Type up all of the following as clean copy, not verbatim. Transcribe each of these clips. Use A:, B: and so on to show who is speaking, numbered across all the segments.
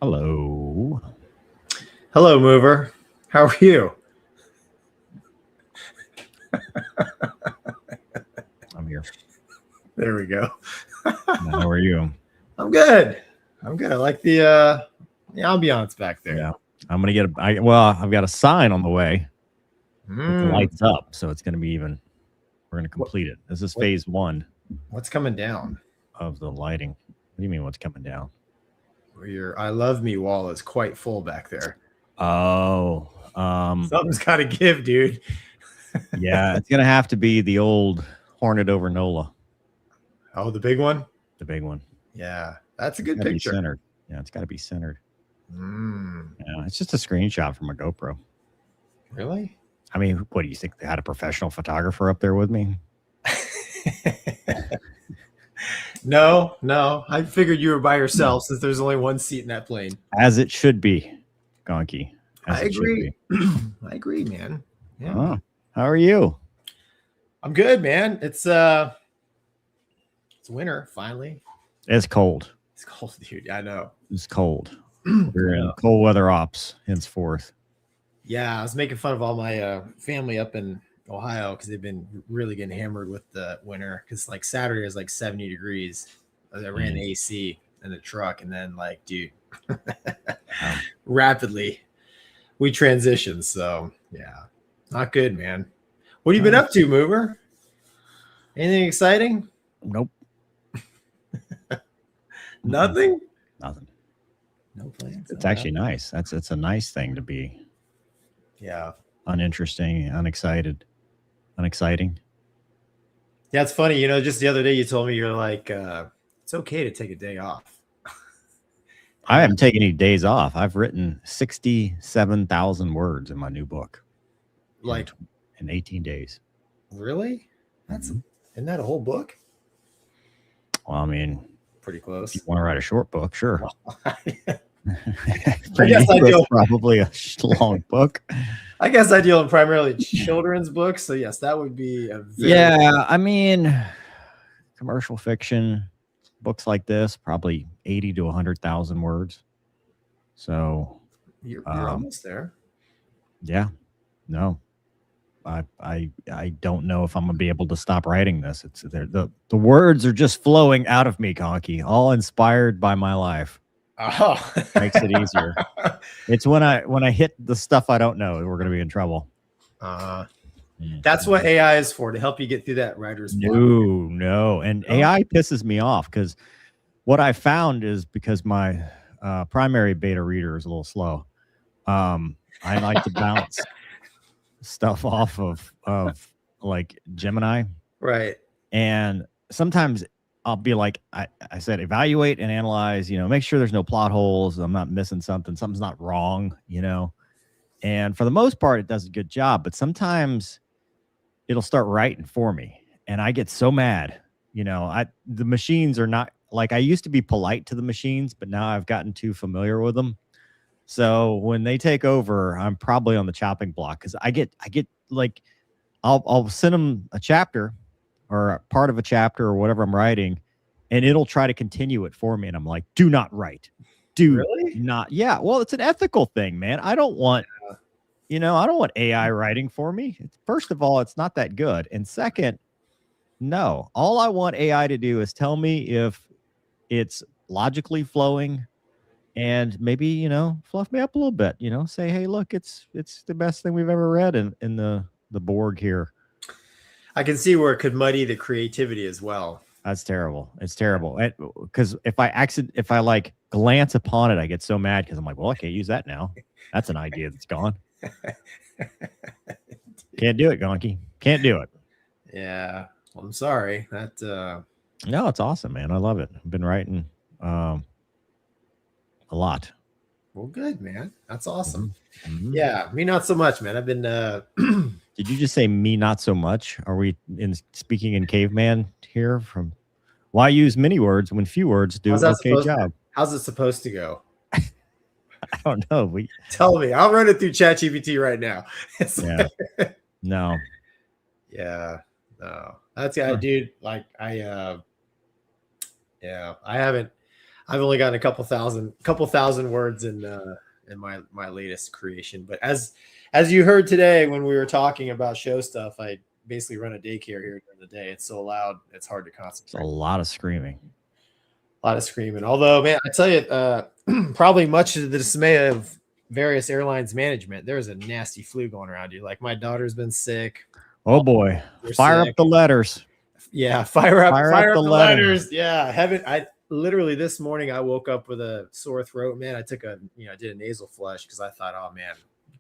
A: Hello.
B: Hello, Mover. How are you?
A: I'm here.
B: There we go.
A: How are you?
B: I'm good. I'm good. I like the ambiance back there.
A: Yeah. I'm gonna get I've got a sign on the way. With the lights up, so it's gonna be even. We're gonna complete it. This is phase one.
B: What's coming down?
A: Of the lighting. What do you mean what's coming down?
B: Where your I love me wall is quite full back there.
A: Oh.
B: Something's gotta give, dude.
A: Yeah, it's gonna have to be the old Hornet over NOLA.
B: Oh, the big one?
A: The big one.
B: Yeah, that's a good
A: picture.
B: picture.
A: Be centered. Yeah, it's got to be centered.
B: Mm.
A: Yeah, it's just a screenshot from a GoPro.
B: Really?
A: I mean, what do you think? They had a professional photographer up there with me?
B: No. I figured you were by yourself since there's only one seat in that plane.
A: As it should be, Gonky.
B: I agree. I agree, man. Yeah.
A: Oh, how are you?
B: I'm good, man. It's winter finally.
A: It's cold.
B: It's cold, dude. I know.
A: It's cold. We're in cold weather ops henceforth.
B: Yeah, I was making fun of all my family up in Ohio because they've been really getting hammered with the winter. Because like Saturday is like 70 degrees. I ran the AC in the truck, and then like, dude, rapidly we transitioned. So yeah, not good, man. What have you been up to, Mover? Anything exciting?
A: Nope.
B: Nothing.
A: No plans. It's actually nice. It's a nice thing to be.
B: Yeah.
A: Uninteresting, unexciting.
B: Yeah, it's funny. You know, just the other day you told me you're like, it's okay to take a day off.
A: I haven't taken any days off. I've written 67,000 words in my new book.
B: Like
A: in 18 days.
B: Really? Isn't that a whole book?
A: Well, I mean,
B: pretty close.
A: If you want to write a short book, sure.
B: I guess I do
A: probably a long book.
B: I guess I deal in primarily children's books, so yes, that would be a
A: I mean, commercial fiction books like this probably 80 to 100,000 words. So
B: you're almost there.
A: Yeah, no, I don't know if I'm gonna be able to stop writing this. It's the words are just flowing out of me, Gonky, all inspired by my life.
B: Oh,
A: Makes it easier. It's when I hit the stuff I don't know, we're gonna be in trouble.
B: That's what AI is for, to help you get through that writer's block.
A: No, and AI pisses me off because what I found is because my primary beta reader is a little slow. I like to bounce stuff off of like Gemini,
B: right?
A: And sometimes I'll be like, I said, evaluate and analyze. Make sure there's no plot holes. I'm not missing something. Something's not wrong. And for the most part, it does a good job. But sometimes it'll start writing for me, and I get so mad. The machines are not like I used to be polite to the machines, but now I've gotten too familiar with them. So when they take over, I'm probably on the chopping block because I get like I'll send them a chapter or a part of a chapter or whatever I'm writing, and it'll try to continue it for me, and I'm like, do not write. Not. Yeah. Well, it's an ethical thing, man. I don't want I don't want AI writing for me. First of all, it's not that good, and second, no. All I want AI to do is tell me if it's logically flowing. And maybe, fluff me up a little bit, say, hey, look, it's the best thing we've ever read in the Borg here.
B: I can see where it could muddy the creativity as well.
A: That's terrible. It's terrible. Because if I like glance upon it, I get so mad because I'm like, well, I can't use that now. That's an idea that's gone. Can't do it, Gonky. Can't do it.
B: Yeah. Well, I'm sorry.
A: No, it's awesome, man. I love it. I've been writing a lot.
B: Well, good, man. That's awesome. Yeah, me not so much, man. I've been
A: Did you just say me not so much? Are we speaking in caveman here? From why use many words when few words do an okay job?
B: How's it supposed to go?
A: I don't know.
B: Tell me. I'll run it through ChatGPT right now.
A: Yeah. No.
B: Yeah. No. That's dude. Like I've only gotten a couple thousand words in my latest creation. But as you heard today when we were talking about show stuff, I basically run a daycare here during the day. It's so loud, it's hard to concentrate.
A: It's a lot of screaming.
B: Although, man, I tell you, probably much to the dismay of various airlines management, there's a nasty flu going around. You like, my daughter's been sick.
A: Oh boy, fire up the letters.
B: Yeah, fire up the letters. Yeah, I literally this morning I woke up with a sore throat, man. I took I did a nasal flush because I thought, oh man,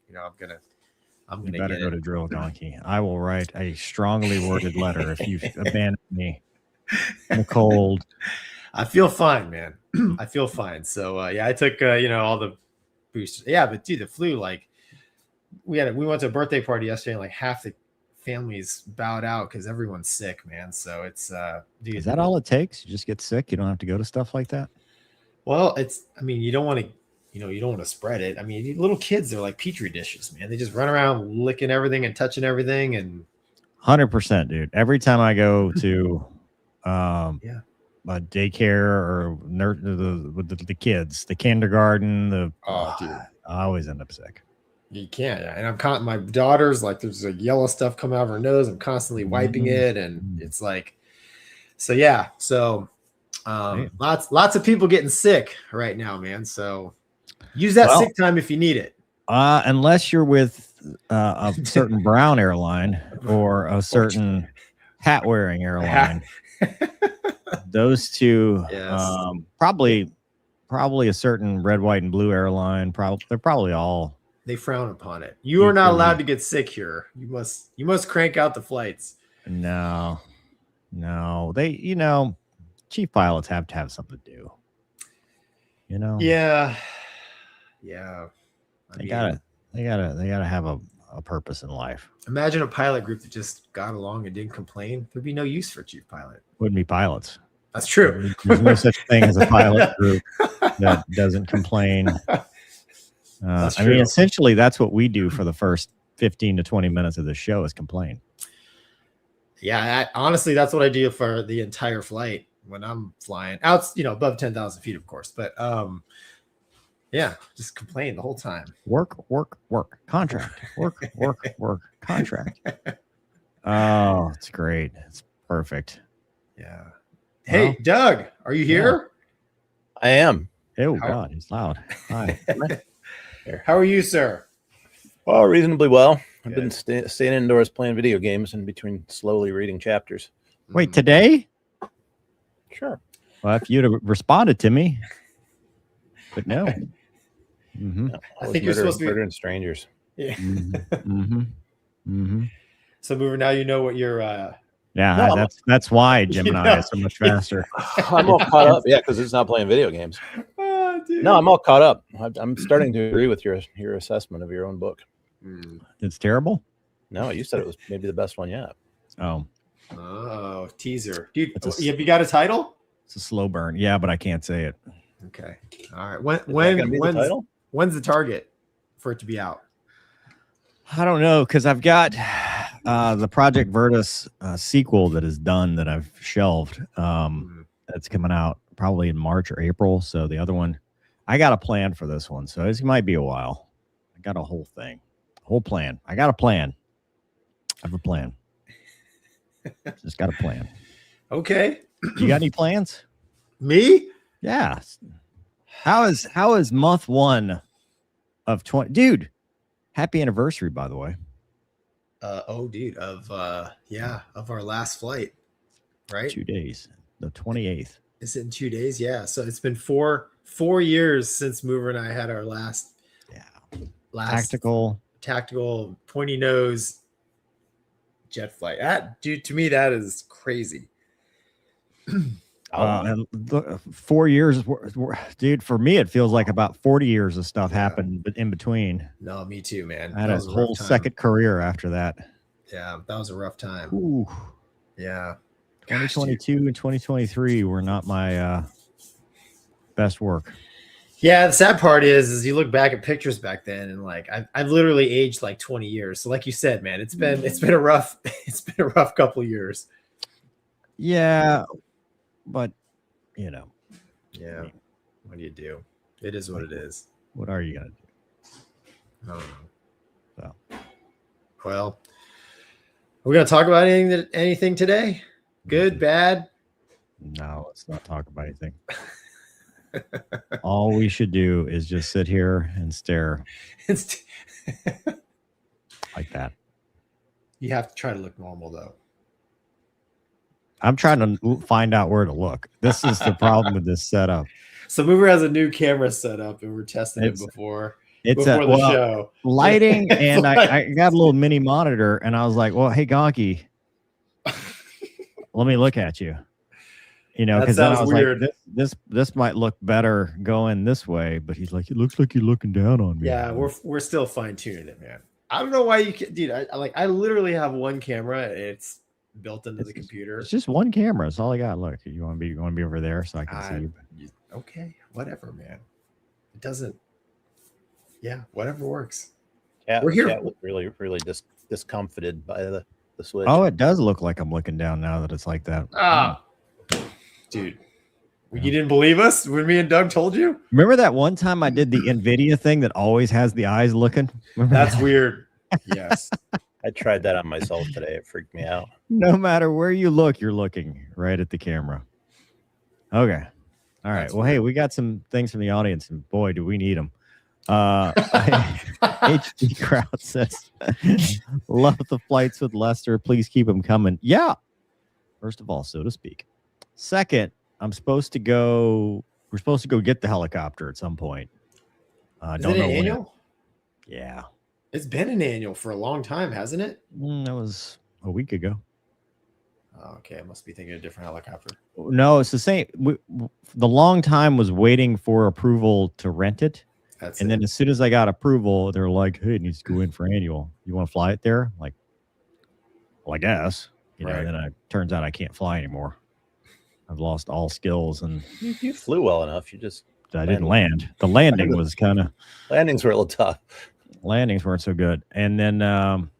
B: I'm gonna
A: better go to drill, Gonky. I will write a strongly worded letter if you abandon me in the cold.
B: I feel fine, man. I feel fine. So I took all the boosters. Yeah, but dude, the flu, like we went to a birthday party yesterday, and like half the families bowed out because everyone's sick, man. So it's dude,
A: is that all it takes? You just get sick, you don't have to go to stuff like that?
B: Well, you don't want to you don't want to spread it. I mean, little kids, they're like petri dishes, man. They just run around licking everything and touching everything. And
A: 100%, dude. Every time I go to a daycare or with the kids, the kindergarten, dude, I always end up sick.
B: You can't. And my daughter's like, there's a yellow stuff coming out of her nose. I'm constantly wiping it. And it's like, so yeah. So lots of people getting sick right now, man. So use that sick time if you need it.
A: Unless you're with a certain brown airline or a certain hat wearing airline. Those two, probably a certain red, white, and blue airline. They're probably all.
B: They frown upon it. You are not allowed to get sick here. You must crank out the flights.
A: No, they, chief pilots have to have something to do.
B: Yeah.
A: They gotta have a purpose in life.
B: Imagine a pilot group that just got along and didn't complain. There'd be no use for a chief pilot.
A: Wouldn't be pilots.
B: That's true.
A: There's no such thing as a pilot group that doesn't complain. I mean, essentially, that's what we do for the first 15 to 20 minutes of the show is complain.
B: Yeah, honestly, that's what I do for the entire flight when I'm flying out, above 10,000 feet, of course. But Yeah, just complain the whole time.
A: Work, contract, work, contract. Oh, it's great. It's perfect.
B: Yeah. Hey,
A: Well,
B: Doug, are you here?
C: I am.
A: Oh
B: How-
A: God, he's loud. Hi.
B: How are you, sir?
C: Well, reasonably well. I've been
B: Good.
C: staying indoors playing video games in between slowly reading chapters.
A: Wait, today?
C: Sure.
A: Well, if you'd have responded to me, but no. Mm-hmm.
C: No,
B: I
C: was
B: think you're supposed to be-
C: murdering strangers.
B: Yeah.
A: Mm-hmm. Mm-hmm.
B: So, Mover, now you know what you're.
A: Yeah,
C: No,
A: that's why Gemini is so much faster.
C: I'm all caught up. Yeah, because it's not playing video games.
B: Oh, dude.
C: No, I'm all caught up. I'm starting to agree with your assessment of your own book.
A: It's terrible.
C: No, you said it was maybe the best one yet.
B: Oh, teaser, dude.
A: It's a-
B: Have you got a title?
A: It's a slow burn. Yeah, but I can't say it.
B: Okay. All right.
C: Is that gonna be the title?
B: When's the target for it to be out?
A: I don't know because I've got the Project Virtus sequel that is done that I've shelved. That's coming out probably in March or April. So the other one, I got a plan for this one. So it might be a while. I got a whole thing, whole plan. I got a plan. I have a plan. Just got a plan.
B: Okay.
A: You got any plans?
B: Me?
A: Yeah. How is month 1 of 20? Dude, happy anniversary, by the way.
B: Dude, of our last flight, right?
A: 2 days, the 28th.
B: Is it in 2 days? Yeah. So it's been four years since Mover and I had our last tactical pointy nose jet flight. That, dude, to me, that is crazy.
A: And 4 years, dude. For me, it feels like about 40 years of stuff happened, but in between.
B: No, me too, man.
A: I had a whole second career after that.
B: Yeah, that was a rough time.
A: Ooh.
B: Yeah.
A: 2022 and 2023 were not my best work.
B: Yeah, the sad part is you look back at pictures back then, and like I've literally aged like 20 years. So, like you said, man, it's been a rough couple of years.
A: Yeah, but you know.
B: Yeah. What do you do? It is what it is.
A: What are you gonna do?
B: I don't know.
A: So.
B: Well, are we gonna talk about anything today? Good, bad?
A: No, let's not talk about anything. All we should do is just sit here and stare like that.
B: You have to try to look normal, though.
A: I'm trying to find out where to look. This is the problem with this setup.
B: So Mover has a new camera set up, and we're testing it before the show.
A: Lighting, and I got a little mini monitor, and I was like, well, hey, Gonky, let me look at you. You know, because then I was weird. Like, this might look better going this way, but he's like, it looks like you're looking down on me.
B: Yeah, we're still fine tuning it, man. I don't know why you can, dude. I literally have one camera. It's built into the computer.
A: It's just one camera. That's all I got. Look, you want to be over there so I can see you.
B: Okay, whatever, man. It doesn't. Yeah, whatever works.
C: Yeah,
B: we're here.
C: Cat looked really discomfited by the switch.
A: Oh, it does look like I'm looking down now that it's like that.
B: Dude, you didn't believe us when me and Doug told you?
A: Remember that one time I did the NVIDIA thing that always has the eyes looking? Remember
B: That's
A: that?
B: weird. Yes.
C: I tried that on myself today. It freaked me out.
A: No matter where you look, you're looking right at the camera. Okay. All right. Well, hey, we got some things from the audience, and boy, do we need them. HD Crowd says, love the flights with Lester. Please keep them coming. Yeah. First of all, so to speak. Second, we're supposed to go get the helicopter at some point.
B: Is
A: don't
B: it
A: know
B: an
A: when.
B: annual?
A: Yeah.
B: It's been an annual for a long time, hasn't it?
A: That was a week ago.
B: Oh, okay, I must be thinking of a different helicopter.
A: No, it's the same. The long time was waiting for approval to rent it. Then as soon as I got approval, they're like, hey, it needs to go in for annual. You want to fly it there? Like, well, I guess. You know, and then it turns out I can't fly anymore. I've lost all skills, and
C: you flew well enough.
A: I didn't land. The landing was kind of
C: landings were a little tough.
A: Landings weren't so good. And then I'm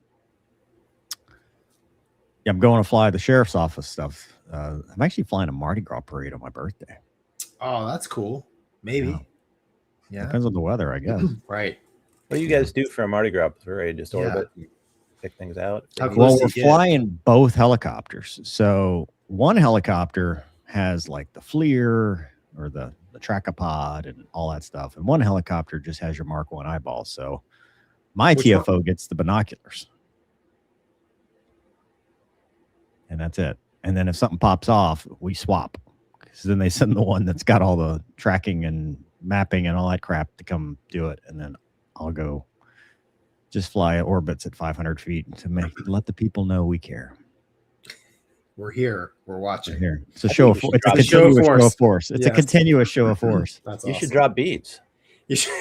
A: going to fly the sheriff's office stuff. I'm actually flying a Mardi Gras parade on my birthday.
B: Oh, that's cool. Maybe. Yeah.
A: Depends on the weather, I guess.
B: Right.
C: What do you guys do for a Mardi Gras parade? Just
B: Yeah.
C: orbit and pick things out?
B: How
C: Maybe?
B: close
A: Well,
B: do
A: we're
B: you get?
A: flying both helicopters. So one helicopter has like the FLIR or the tracopod and all that stuff. And one helicopter just has your Mark 1 eyeballs. So my
B: Which one?
A: TFO gets the binoculars. And that's it. And then if something pops off, we swap. Because then they send the one that's got all the tracking and mapping and all that crap to come do it. And then I'll go just fly orbits at 500 feet to let the people know we care.
B: We're here. We're watching.
A: We're here. It's a
C: I
A: show
C: think
A: of
C: you should
A: it's a
C: drop
A: continuous show
B: it.
A: of force. It's a
B: Yes.
A: continuous show of force.
B: That's
C: You
B: awesome.
C: should drop beads.
B: You should.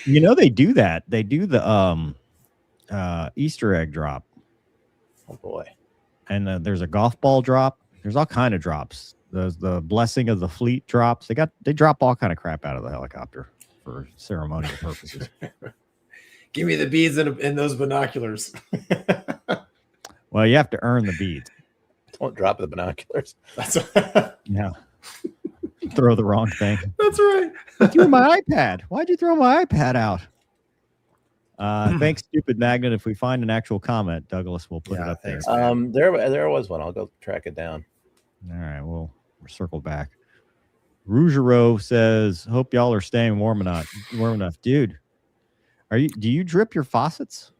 A: You know they do that. They do the Easter egg drop,
C: Oh boy.
A: and there's a golf ball drop. There's all kind of drops. There's the blessing of the fleet drops. They drop all kind of crap out of the helicopter for ceremonial purposes.
B: Give me the beads in those binoculars.
A: Well, you have to earn the beads.
C: Don't drop the binoculars.
B: That's
A: Yeah. Throw the wrong thing.
B: right.
A: I threw my iPad. Why'd you throw my iPad out? Thanks, Stupid Magnet. If we find an actual comment, Douglas will put it
B: Yeah,
A: up there.
B: thanks.
C: There was one. I'll go track it down.
A: All right, we'll circle back. Rougereau says, "Hope y'all are staying warm enough, dude. Do you drip your faucets?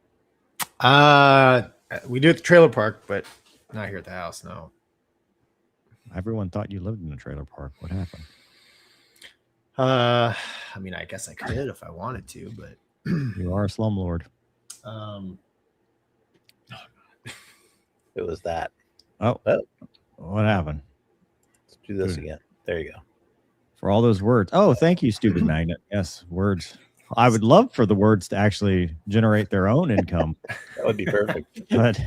B: We do at the trailer park, but not here at the house. No.
A: Everyone thought you lived in a trailer park. What happened?
B: I mean, I guess I could if I wanted to, but
A: You are a slumlord.
C: It was that.
A: Oh,
C: Well.
A: what happened?
C: Let's do this
A: Good.
C: again. There you go.
A: For all those words. Oh, thank you, Stupid Magnet. Yes, words. I would love for the words to actually generate their own income.
C: That would be perfect.
A: But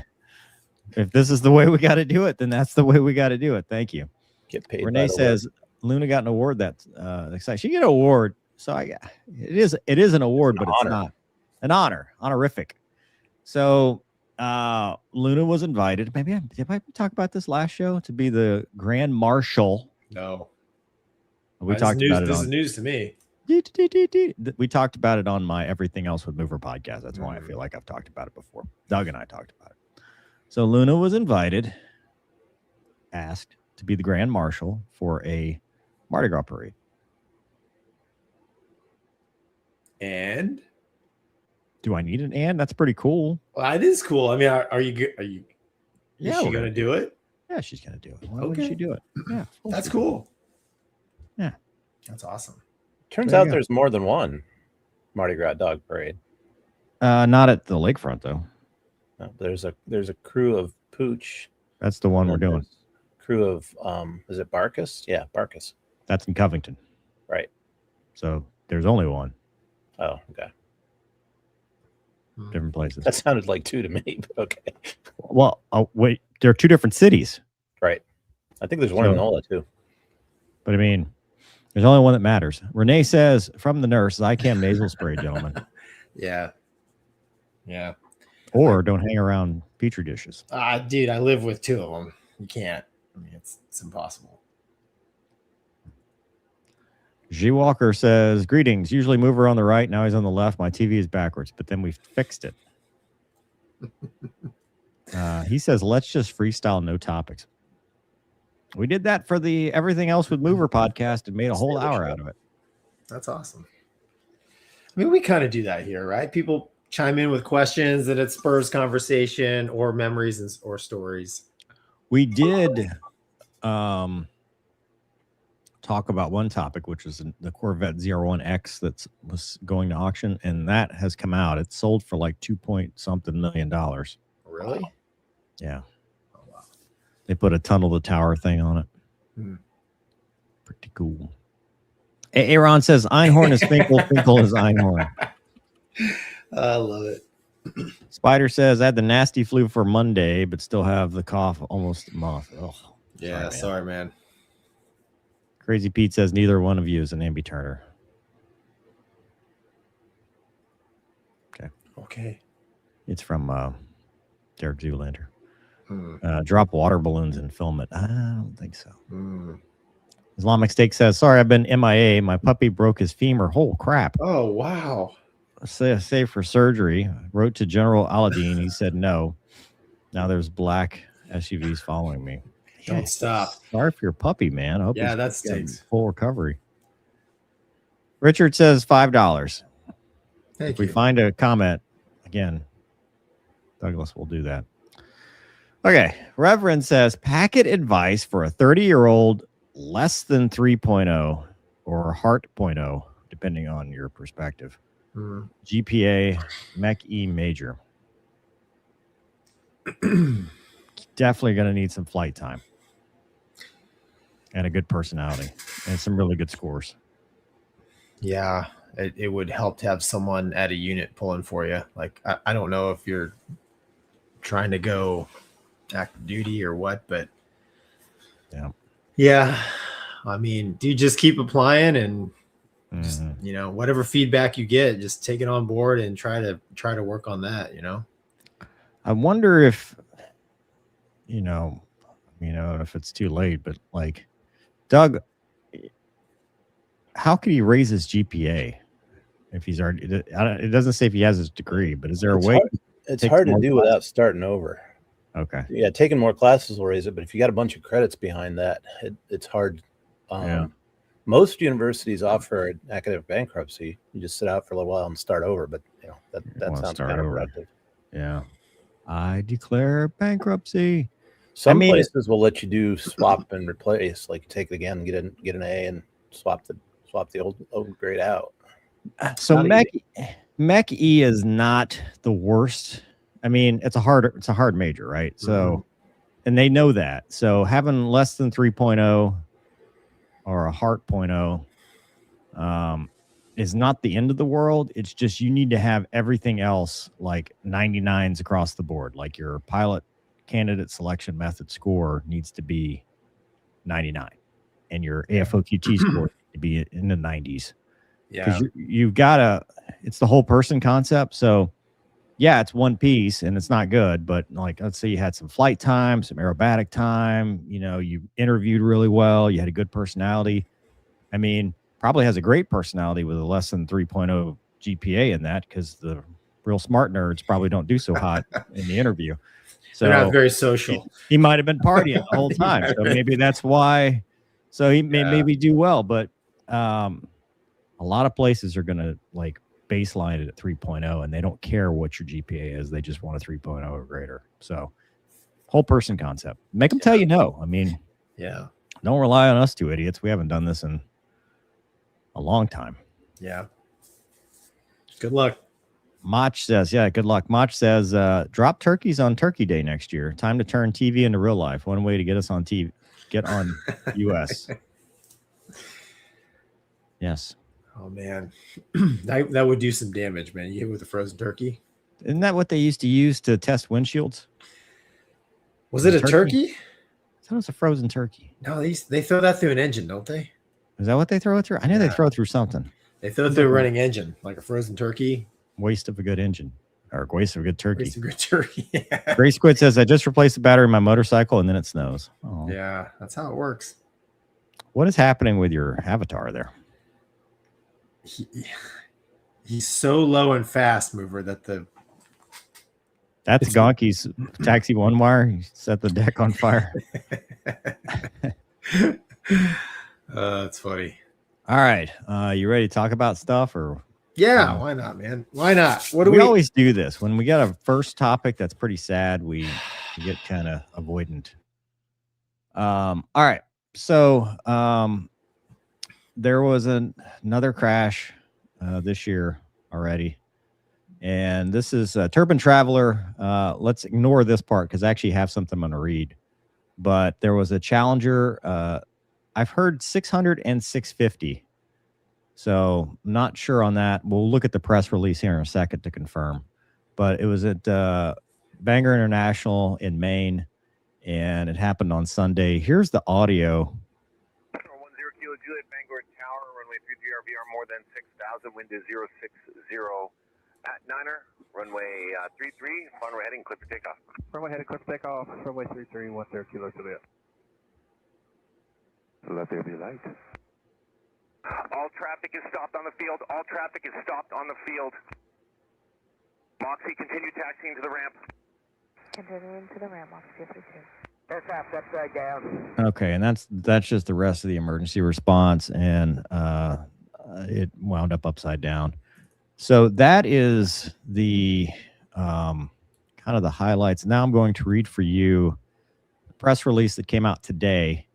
A: if this is the way we got to do it, then that's the way we got to do it. Thank you.
C: Get paid.
A: Renee says Luna got an award. That's exciting. She get an award. So it is an award, but it's not an honor. Honorific. So Luna was invited. Did I talk about this last show to be the Grand Marshal?
B: no.
A: We talked about it.
B: This is news to me.
A: We talked about it on my Everything Else with Mover podcast. That's why I feel like I've talked about it before. Doug and I talked about it. So Luna was asked to be the Grand Marshal for a Mardi Gras parade.
B: And
A: Do I need an and? That's pretty cool.
B: well, it is cool. I mean, are you good?
A: Yeah,
B: Is she
A: we're
B: gonna do it?
A: Yeah, she's gonna do it. Why
B: Okay.
A: wouldn't she do it? Yeah, of course
B: That's
A: she
B: cool.
A: Yeah.
B: That's awesome.
C: Turns
A: There you
C: out
A: go.
C: there's more than one Mardi Gras dog parade.
A: Not at the lakefront though.
C: No, there's a crew of Pooch.
A: That's the one we're
C: and
A: doing.
C: there's a crew of is it Barkus? Yeah, Barkus.
A: That's in Covington.
C: Right.
A: So there's only one.
C: Oh, okay.
A: Different places.
C: That sounded like two to me, but okay.
A: Well, oh, wait, there are two different cities.
C: Right. I think there's one in Nola too.
A: But I mean, there's only one that matters. Renee says from the nurse, Zicam nasal spray, gentlemen.
B: Yeah. Yeah.
A: Or don't hang around petri dishes.
B: Dude, I live with two of them. You can't. I mean, it's impossible.
A: G Walker says, greetings. Usually mover on the right. Now he's on the left. My TV is backwards, but then we fixed it. He says, let's just freestyle, no topics. We did that for the Everything Else with Mover podcast and made a whole hour out of it.
B: That's awesome. I mean, we kind of do that here, right? People chime in with questions and it spurs conversation or memories or stories.
A: We did talk about one topic, which was the Corvette 01X that was going to auction, and that has come out. It's sold for like $2.something million.
B: Really?
A: Yeah.
B: Oh, wow.
A: They put a tunnel to tower thing on it. Pretty cool. Aaron says Einhorn is Finkel, Finkel is Einhorn.
B: I love it.
A: Spider says I had the nasty flu for Monday, but still have the cough almost a month. Oh,
B: Yeah, sorry, man.
A: Crazy Pete says neither one of you is an Ambi Turner.
B: Okay.
A: It's from Derek Zoolander. Drop water balloons and film it. I don't think so. Islamic Steak says, sorry, I've been MIA. My puppy broke his femur. Oh, crap.
B: Oh, wow.
A: Save for surgery. Wrote to General Aladdin. He said no. Now there's black SUVs following me.
B: Don't stop.
A: Sorry for your puppy, man. I hope
B: Yeah,
A: he's
B: that
A: getting
B: stinks.
A: full recovery. Richard says $5. If we find a comment, again, Douglas will do that. Okay. Reverend says, packet advice for a 30-year-old less than 3.0 or Heart 0.0, depending on your perspective. GPA, Mech E major. Definitely going to need some flight time and a good personality and some really good scores.
B: Yeah, it would help to have someone at a unit pulling for you. Like, I don't know if you're trying to go active duty or what, but yeah. I mean, do you just keep applying and just, you know, whatever feedback you get, just take it on board and try to work on that, you know?
A: I wonder if, you know, if it's too late, but like, Doug, how could he raise his GPA if he's already, it doesn't say if he has his degree, but is there a way?
C: It's hard to do without starting over.
A: Okay.
C: Yeah, taking more classes will raise it, but if you got a bunch of credits behind that, it's hard. Most universities offer an academic bankruptcy. You just sit out for a little while and start over, but you know that sounds counterproductive.
A: Yeah. I declare bankruptcy.
C: Some places will let you do swap and replace, like you take it again, get an A and swap the old grade out.
A: So Mech E is not the worst. I mean, it's a hard major, right? So, and they know that. So having less than 3.0 or a Heart 0.0 is not the end of the world. It's just you need to have everything else like 99s across the board. Like your pilot candidate selection method score needs to be 99, and your AFOQT score needs to be in the 90s.
B: Yeah,
A: you've got to. It's the whole person concept. So. Yeah, it's one piece and it's not good, but like, let's say you had some flight time, some aerobatic time, you know, you interviewed really well, you had a good personality. I mean, probably has a great personality with a less than 3.0 GPA in that, because the real smart nerds probably don't do so hot in the interview. So
B: they're not very social.
A: He might have been partying the whole time. So maybe that's why. So he may maybe do well, but a lot of places are going to like baseline it at 3.0 and they don't care what your GPA is. They just want a 3.0 or greater. So whole person concept. Make them tell you no. I mean, don't rely on us two idiots. We haven't done this in a long time.
B: Yeah. Good luck.
A: Mach says, good luck. Mach says, drop turkeys on Turkey Day next year. Time to turn TV into real life. One way to get us on TV, get on US. Yes.
B: Oh man, that would do some damage, man. You hit with a frozen turkey.
A: Isn't that what they used to use to test windshields?
B: Was it a turkey?
A: I thought it was a frozen turkey.
B: No, they throw that through an engine, don't they?
A: Is that what they throw it through? I know they throw it through something.
B: They throw it through a running engine, like a frozen turkey.
A: Waste of a good engine, or waste of a good turkey.
B: Waste of a good turkey.
A: Gray Squid says, I just replaced the battery in my motorcycle and then it snows. Oh.
B: Yeah, that's how it works.
A: What is happening with your avatar there?
B: He's so low and fast mover that
A: that's Gonky's taxi one wire. He set the deck on fire.
B: That's funny.
A: All right. You ready to talk about stuff or?
B: Yeah. Why not, man? Why not? What do
A: we always do this when we got a first topic that's pretty sad. We get kind of avoidant. All right. So, there was another crash this year already. And this is Turban Traveler. Let's ignore this part because I actually have something I'm going to read. But there was a Challenger. I've heard 600 and 650. So not sure on that. We'll look at the press release here in a second to confirm. But it was at Bangor International in Maine. And it happened on Sunday. Here's the audio.
D: 10 Kilo Juliet, Bangor Tower, runway 33 RVR, more than 6,000, wind is 060 at Niner, runway 33, runway heading, clear for takeoff. Runway heading, clear for takeoff, runway 33, 10 Kilo Juliet. Let there be light. All traffic is stopped on the field. All traffic is stopped on the field. Moxie, continue taxiing to the ramp.
E: Continuing to the ramp, Moxie 52.
D: Aircraft upside down.
A: Okay, and that's just the rest of the emergency response, and it wound up upside down. So that is the kind of the highlights. Now I'm going to read for you the press release that came out today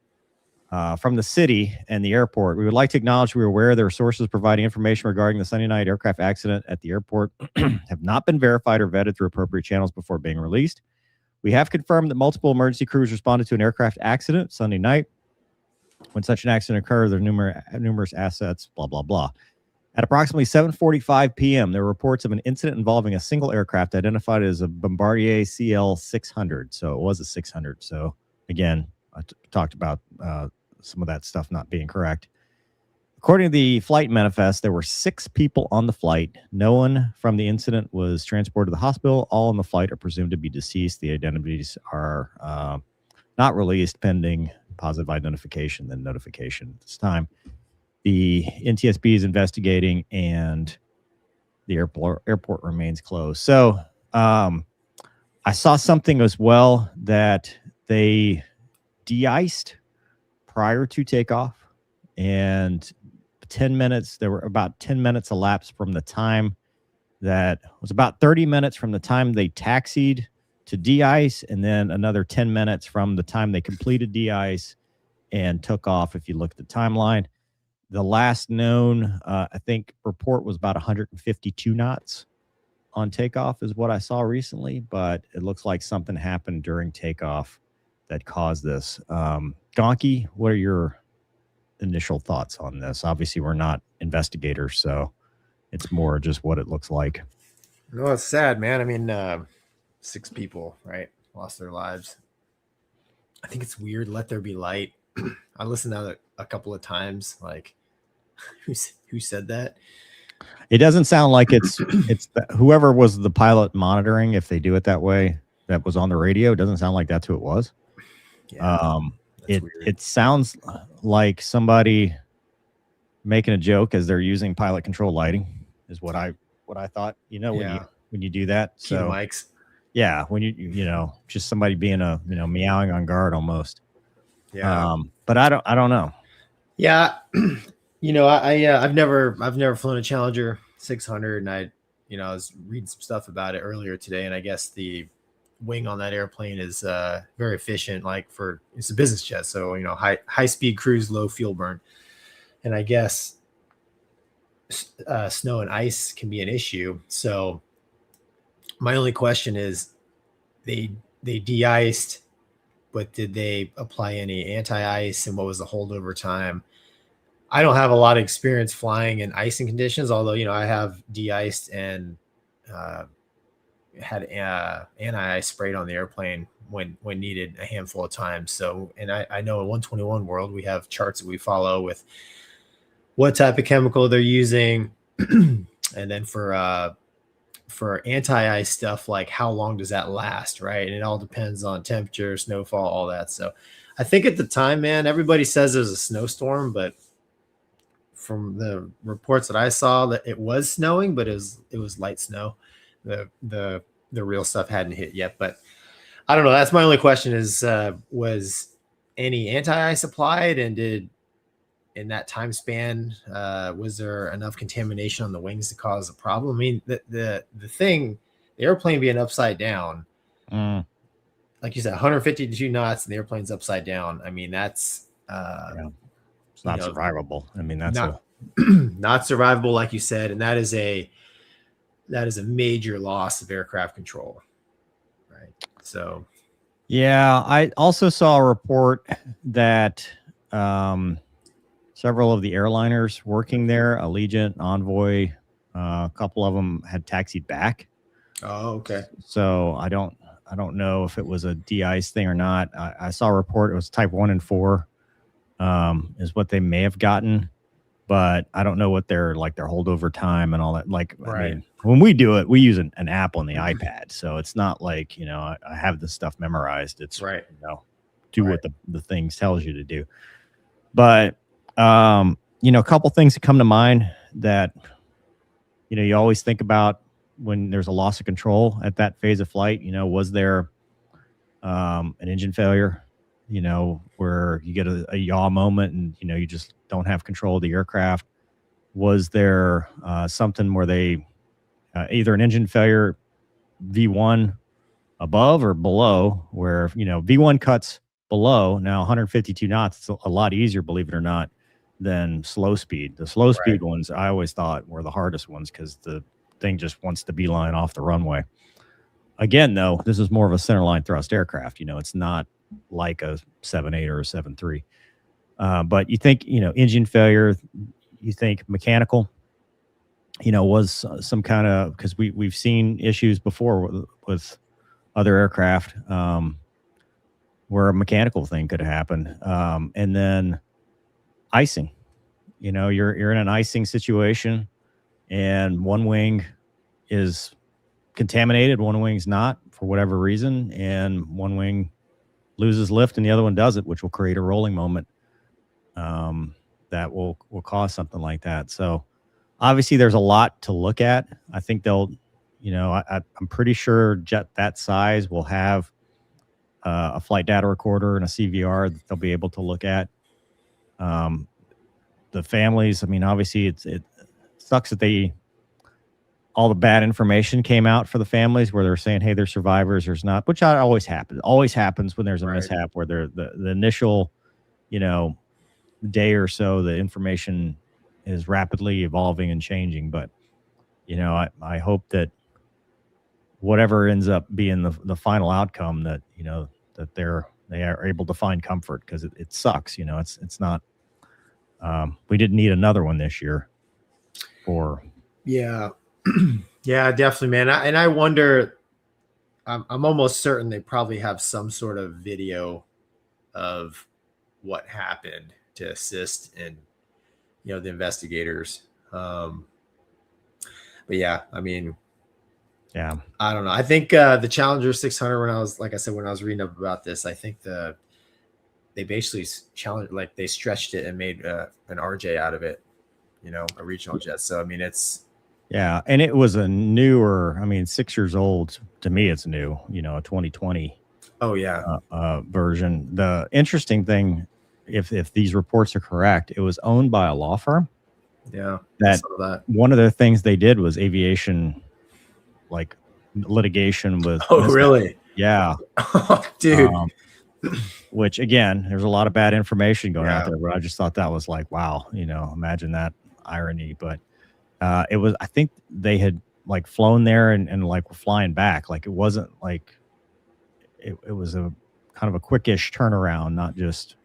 A: from the city and the airport. We would like to acknowledge we are aware there are sources providing information regarding the Sunday night aircraft accident at the airport have not been verified or vetted through appropriate channels before being released. We have confirmed that multiple emergency crews responded to an aircraft accident Sunday night. When such an accident occurred, there are numerous assets, blah, blah, blah. At approximately 7:45 p.m., there were reports of an incident involving a single aircraft identified as a Bombardier CL-600. So it was a 600. So again, I talked about some of that stuff not being correct. According to the flight manifest, there were 6 people on the flight. No one from the incident was transported to the hospital. All on the flight are presumed to be deceased. The identities are not released pending positive identification, then notification at this time. The NTSB is investigating, and the airport remains closed. So I saw something as well that they de-iced prior to takeoff, and 10 minutes, there were about 10 minutes elapsed from the time that was about 30 minutes from the time they taxied to de-ice, and then another 10 minutes from the time they completed de-ice and took off. If you look at the timeline, the last known, I think, report was about 152 knots on takeoff is what I saw recently, but it looks like something happened during takeoff that caused this. Gonky, what are your initial thoughts on this? Obviously, we're not investigators, so it's more just what it looks like.
B: No, it's sad, man. I mean, 6 people, right, lost their lives. I think it's weird. Let there be light. I listened to it a couple of times. Like, who said that?
A: It doesn't sound like it's whoever was the pilot monitoring. If they do it that way, that was on the radio. It doesn't sound like that's who it was.
B: Yeah,
A: it sounds like somebody making a joke as they're using pilot control lighting is what I thought. You know, when you do that, so
B: mics.
A: Yeah, when you know, just somebody being a meowing on guard almost.
B: Yeah.
A: But I don't know.
B: Yeah. I've never flown a Challenger 600, and I was reading some stuff about it earlier today, and I guess the wing on that airplane is very efficient. Like it's a business jet, so high speed cruise, low fuel burn, and I guess snow and ice can be an issue. So my only question is, they de-iced, but did they apply any anti-ice, and what was the holdover time? I don't have a lot of experience flying in icing conditions, although I have de-iced and had anti-ice sprayed on the airplane when needed a handful of times. So, and I know in 121 world we have charts that we follow with what type of chemical they're using, and then for anti-ice stuff, like how long does that last, right? And it all depends on temperature, snowfall, all that. So I think at the time, man, everybody says there's a snowstorm, but from the reports that I saw, that it was snowing, but it was light snow. The real stuff hadn't hit yet, but I don't know. That's my only question is, was any anti-ice applied, and in that time span, was there enough contamination on the wings to cause a problem? I mean, the airplane being upside down, like you said, 152 knots and the airplane's upside down. I mean, that's
A: it's not survivable. I mean, that's
B: not survivable, like you said, and that is a major loss of aircraft control, right? So,
A: yeah, I also saw a report that several of the airliners working there, Allegiant, Envoy, a couple of them had taxied back.
B: Oh, okay.
A: So I don't know if it was a de-ice thing or not. I saw a report. It was type 1 and 4. Is what they may have gotten, but I don't know what their holdover time and all that. Like,
B: right.
A: I mean, when we do it, we use an app on the iPad, so it's not like I have this stuff memorized. It's
B: right.
A: Do what the things tells you to do. But a couple things that come to mind that you always think about when there's a loss of control at that phase of flight. Was there an engine failure? Where you get a yaw moment and you just don't have control of the aircraft. Was there something where they either an engine failure V1 above or below, where V1 cuts below now 152 knots? It's a lot easier, believe it or not, than slow speed. The slow speed ones I always thought were the hardest ones because the thing just wants to beeline off the runway. Again, though, this is more of a centerline thrust aircraft. It's not like a 7.8 or a 7.3. But you think engine failure, you think mechanical, was some kind of, because we've seen issues before with other aircraft where a mechanical thing could happen. And then icing, you're in an icing situation and one wing is contaminated, one wing's not for whatever reason, and one wing loses lift and the other one doesn't, which will create a rolling moment that will cause something like that. So obviously there's a lot to look at. I think they'll, I'm pretty sure jet that size will have a flight data recorder and a CVR that they'll be able to look at. The families, obviously it sucks that all the bad information came out for the families where they're saying, hey, they're survivors, there's not, which always happens when there's a mishap where the initial, day or so, the information is rapidly evolving and changing. But, I hope that whatever ends up being the final outcome, that, that they are able to find comfort, because it sucks. It's not, we didn't need another one this year for.
B: Yeah. Yeah, definitely, man. And I wonder, I'm almost certain they probably have some sort of video of what happened to assist in, the investigators. But yeah,
A: yeah,
B: I don't know. I think the Challenger 600, when I was reading up about this, I think they basically they stretched it and made an RJ out of it, a regional jet. So, it's.
A: Yeah. And it was a newer, 6 years old. To me, it's new, a 2020.
B: Oh, yeah.
A: Version. The interesting thing, if these reports are correct, it was owned by a law firm.
B: Yeah.
A: That one of the things they did was aviation, like litigation with.
B: Oh, really?
A: Yeah.
B: Oh, dude.
A: Which again, there's a lot of bad information going out there, but I just thought that was like, wow, imagine that irony. But it was, I think they had like flown there and like were flying back. Like it wasn't like it was a kind of a quickish turnaround, not just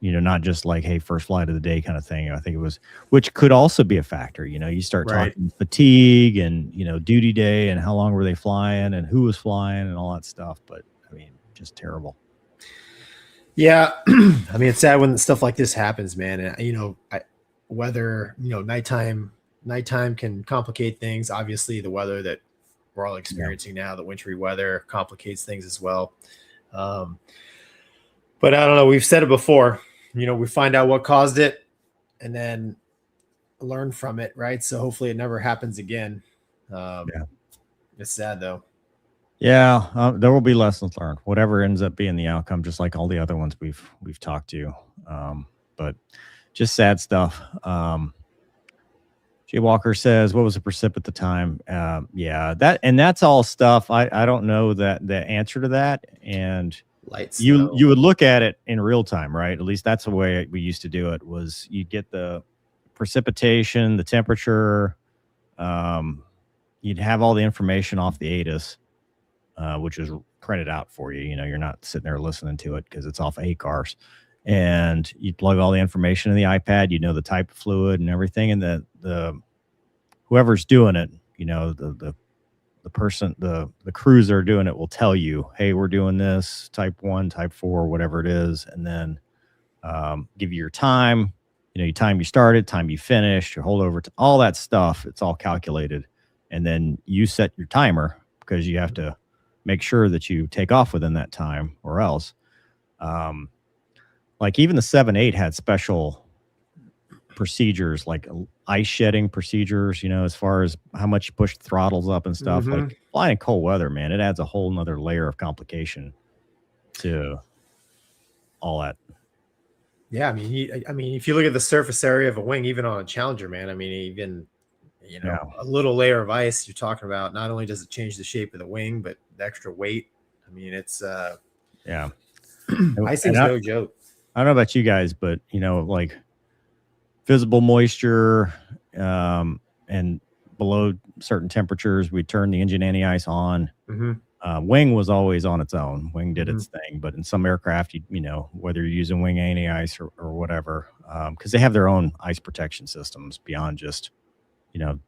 A: not just like, hey, first flight of the day kind of thing. I think it was, which could also be a factor. You start talking fatigue and duty day and how long were they flying and who was flying and all that stuff. But just terrible.
B: Yeah. It's sad when stuff like this happens, man. And weather, nighttime can complicate things. Obviously the weather that we're all experiencing now, the wintry weather, complicates things as well. But I don't know. We've said it before, we find out what caused it and then learn from it. Right. So hopefully it never happens again. It's sad though.
A: Yeah. There will be lessons learned, whatever ends up being the outcome, just like all the other ones we've talked to. But just sad stuff. Jay Walker says, what was the precip at the time? Yeah, that's all stuff. I don't know the answer to that. And
B: lights,
A: you would look at it in real time, right? At least that's the way we used to do it, was you get the precipitation, the temperature. You'd have all the information off the ATIS, which is printed out for you. You're not sitting there listening to it because it's off ACARS. And you plug all the information in the iPad, the type of fluid and everything. And the whoever's doing it, the person, the crews that are doing it will tell you, hey, we're doing this type 1, type 4, whatever it is. And then give you your time, your time you started, time you finished, your holdover, all that stuff. It's all calculated. And then you set your timer because you have to make sure that you take off within that time or else. like even the 7.8 had special procedures, like ice shedding procedures, as far as how much you push the throttles up and stuff. Like flying in cold weather, man, it adds a whole nother layer of complication to all that.
B: Yeah, I mean, if you look at the surface area of a wing, even on a Challenger, man, I mean, even a little layer of ice, you're talking about. Not only does it change the shape of the wing, but the extra weight. I mean, it's icing's no joke.
A: I don't know about you guys, but like visible moisture, and below certain temperatures, we turn the engine anti-ice on. Wing was always on its own. Wing did its thing, but in some aircraft, whether you're using wing anti-ice or whatever, because they have their own ice protection systems beyond just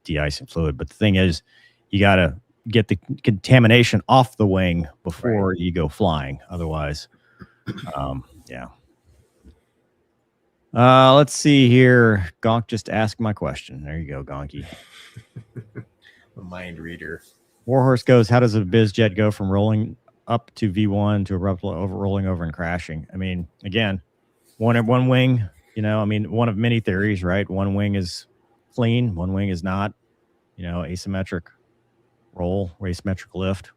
A: de-icing fluid. But the thing is, you got to get the contamination off the wing before you go flying. Otherwise, let's see here. Gonk just asked my question. There you go, Gonky.
B: A mind reader.
A: Warhorse goes, how does a biz jet go from rolling up to V1 to abruptly rolling over and crashing? I mean, again, one wing, one of many theories, right? One wing is clean, one wing is not, asymmetric roll, asymmetric lift,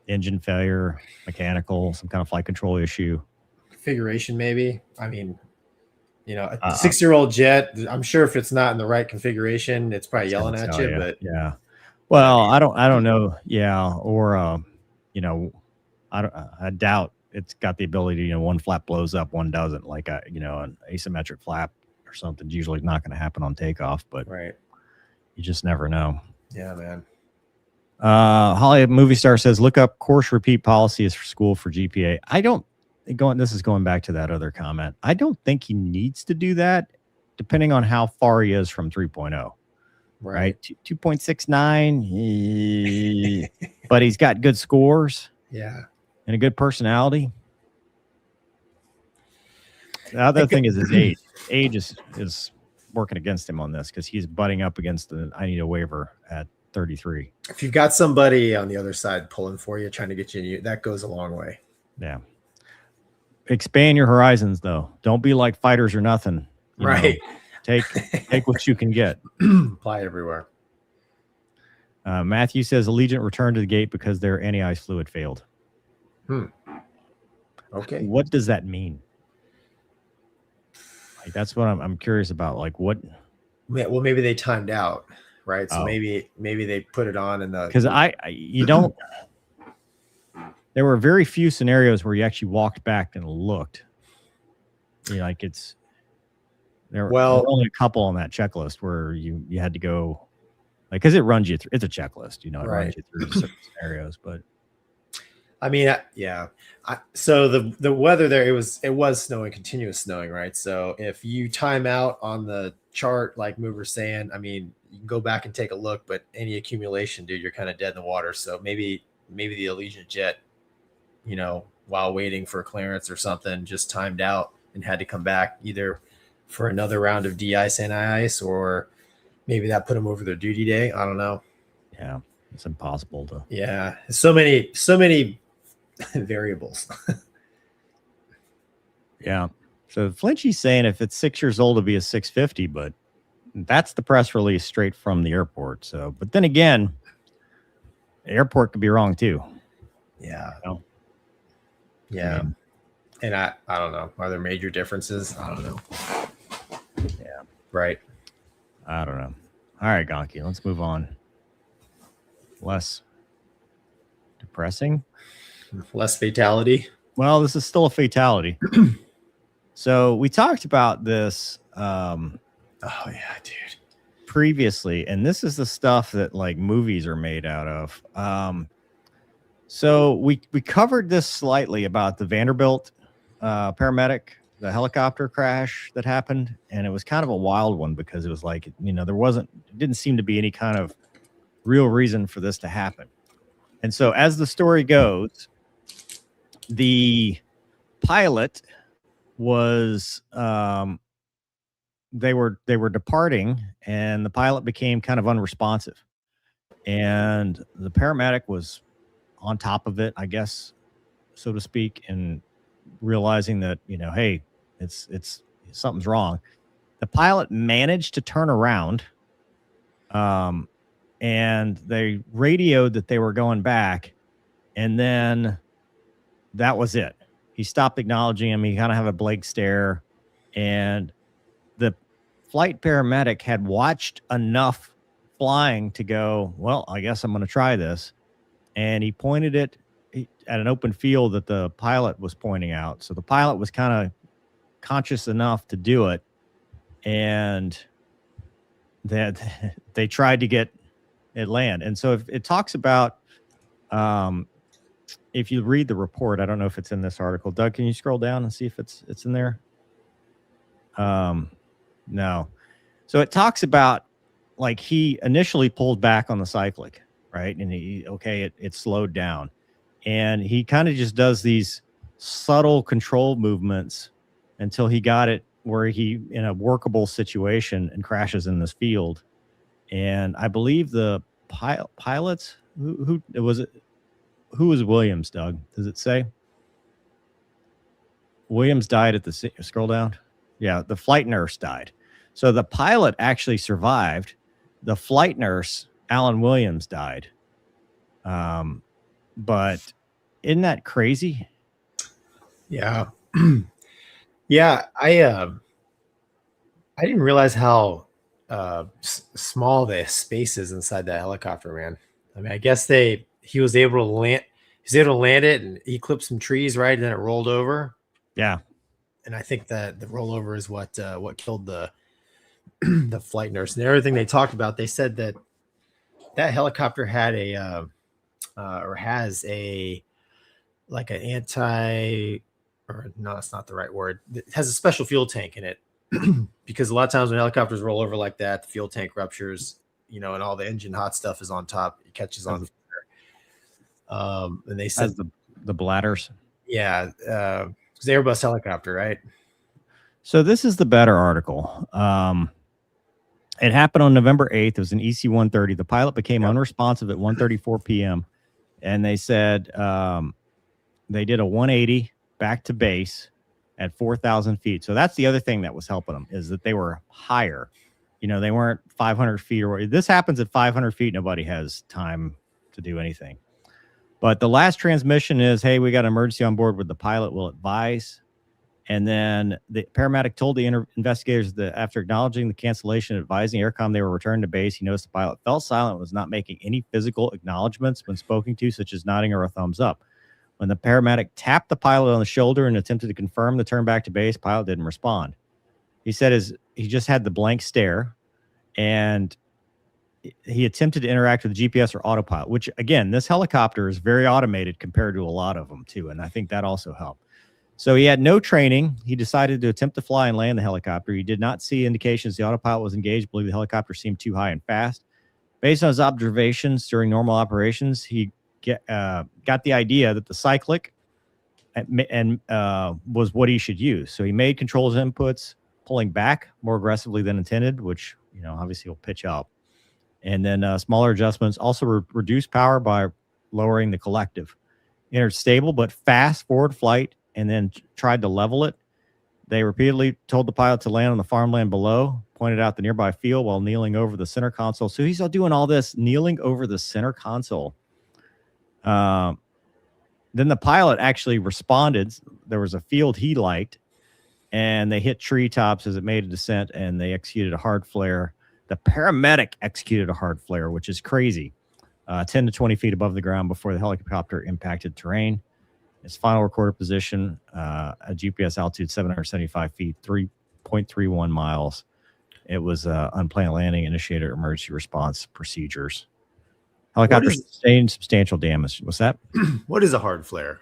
A: engine failure, mechanical, some kind of flight control issue.
B: Configuration, maybe. I mean, a 6-year-old jet, I'm sure if it's not in the right configuration, it's probably yelling at you. But
A: yeah. Well, I don't know. Yeah. Or, I doubt it's got the ability, one flap blows up, one doesn't, like, an asymmetric flap or something's usually not going to happen on takeoff, but you just never know.
B: Yeah, man.
A: Holly Movie Star says, look up course repeat policies for school for GPA. This is going back to that other comment. I don't think he needs to do that, depending on how far he is from 3.0. Right? 2.69, but he's got good scores.
B: Yeah.
A: And a good personality. The other thing is his age. Age is working against him on this because he's butting up against I need a waiver at 33.
B: If you've got somebody on the other side pulling for you, trying to get you, that goes a long way.
A: Yeah. Expand your horizons, though. Don't be like fighters or nothing.
B: Right.
A: Take what you can get.
B: Apply everywhere.
A: Matthew says Allegiant returned to the gate because their anti-ice fluid failed.
B: Okay.
A: What does that mean? Like, that's what I'm curious about. Like, what?
B: Yeah, well, maybe they timed out, right? So maybe they put it on in the.
A: Because there were very few scenarios where you actually walked back and looked. Like there were only a couple on that checklist where you had to go, like, because it runs you through. It's a checklist, it runs you through certain scenarios. But
B: I mean, yeah. So the weather there, it was snowing, continuous snowing, right? So if you time out on the chart, like Mover's saying, I mean, you can go back and take a look, but any accumulation, dude, you're kind of dead in the water. So maybe the Allegiant jet, while waiting for clearance or something, just timed out and had to come back either for another round of de-ice and ice, or maybe that put them over their duty day. I don't know.
A: Yeah, it's impossible to.
B: Yeah, so many variables.
A: Yeah. So Flinchy's saying if it's 6 years old, it'll be a 650, but that's the press release straight from the airport. So, but then again, the airport could be wrong too.
B: Yeah. Yeah. And I don't know. Are there major differences? I don't know.
A: Yeah.
B: Right.
A: I don't know. All right, Gonky, let's move on. Less depressing.
B: Less fatality.
A: Well, this is still a fatality. So we talked about this.
B: Oh yeah, dude.
A: Previously, and this is the stuff that like movies are made out of. So we covered this slightly about the Vanderbilt paramedic, the helicopter crash that happened, and it was kind of a wild one because it was like, it didn't seem to be any kind of real reason for this to happen. And so as the story goes, the pilot was they were departing, and the pilot became kind of unresponsive, and the paramedic was on top of it, I guess, so to speak, and realizing that, you know, hey, it's something's wrong. The pilot managed to turn around, and they radioed that they were going back, and then that was it. He stopped acknowledging him. He kind of had a blank stare, and the flight paramedic had watched enough flying to go, well, I guess I'm going to try this. And he pointed it at an open field that the pilot was pointing out. So the pilot was kind of conscious enough to do it. And that they tried to get it land. And so if it talks about, if you read the report, I don't know if it's in this article. Doug, can you scroll down and see if it's in there? No. So it talks about, like, he initially pulled back on the cyclic, right? And it slowed down. And he kind of just does these subtle control movements until he got it where he in a workable situation and crashes in this field. And I believe the pilots, who was it? Who was Williams, Doug? Does it say? Williams died at the scroll down. Yeah, the flight nurse died. So the pilot actually survived. The flight nurse, Alan Williams, died. But isn't that crazy?
B: Yeah. Yeah, I didn't realize how small the space is inside that helicopter, man. I mean, I guess he was able to land. He was able to land it, and he clipped some trees, right? And then it rolled over.
A: Yeah.
B: And I think that the rollover is what killed the the flight nurse. And everything they talked about, they said that helicopter had has an anti, or no, that's not the right word. It has a special fuel tank in it because a lot of times when helicopters roll over like that, the fuel tank ruptures, and all the engine hot stuff is on top. It catches on fire. And they said
A: the bladders.
B: Yeah. It's the Airbus helicopter, right?
A: So this is the better article. It happened on November 8th. It was an EC-130. The pilot became unresponsive at 1:34 p.m. And they said they did a 180 back to base at 4,000 feet. So that's the other thing that was helping them, is that they were higher. They weren't 500 feet. Or this happens at 500 feet. Nobody has time to do anything. But the last transmission is, hey, we got an emergency on board with the pilot will advise. And then the paramedic told the investigators that after acknowledging the cancellation, advising Aircom they were returned to base, he noticed the pilot fell silent and was not making any physical acknowledgments when spoken to, such as nodding or a thumbs up. When the paramedic tapped the pilot on the shoulder and attempted to confirm the turn back to base, pilot didn't respond. He said he just had the blank stare, and he attempted to interact with the GPS or autopilot, which, again, this helicopter is very automated compared to a lot of them, too. And I think that also helped. So he had no training. He decided to attempt to fly and land the helicopter. He did not see indications the autopilot was engaged. Believe the helicopter seemed too high and fast. Based on his observations during normal operations, he got the idea that the cyclic and was what he should use. So he made controls inputs, pulling back more aggressively than intended, which, obviously will pitch up. And then smaller adjustments, also reduced power by lowering the collective. Entered stable but fast forward flight, and then tried to level it. They repeatedly told the pilot to land on the farmland below, pointed out the nearby field while kneeling over the center console. So he's doing all this, kneeling over the center console. Then the pilot actually responded. There was a field he liked, and they hit treetops as it made a descent, and they executed a hard flare. The paramedic executed a hard flare, which is crazy, 10 to 20 feet above the ground before the helicopter impacted terrain. Its final recorded position, a GPS altitude 775 feet, 3.31 miles. It was unplanned landing, initiated emergency response procedures. Helicopter sustained substantial damage. What's that?
B: What is a hard flare?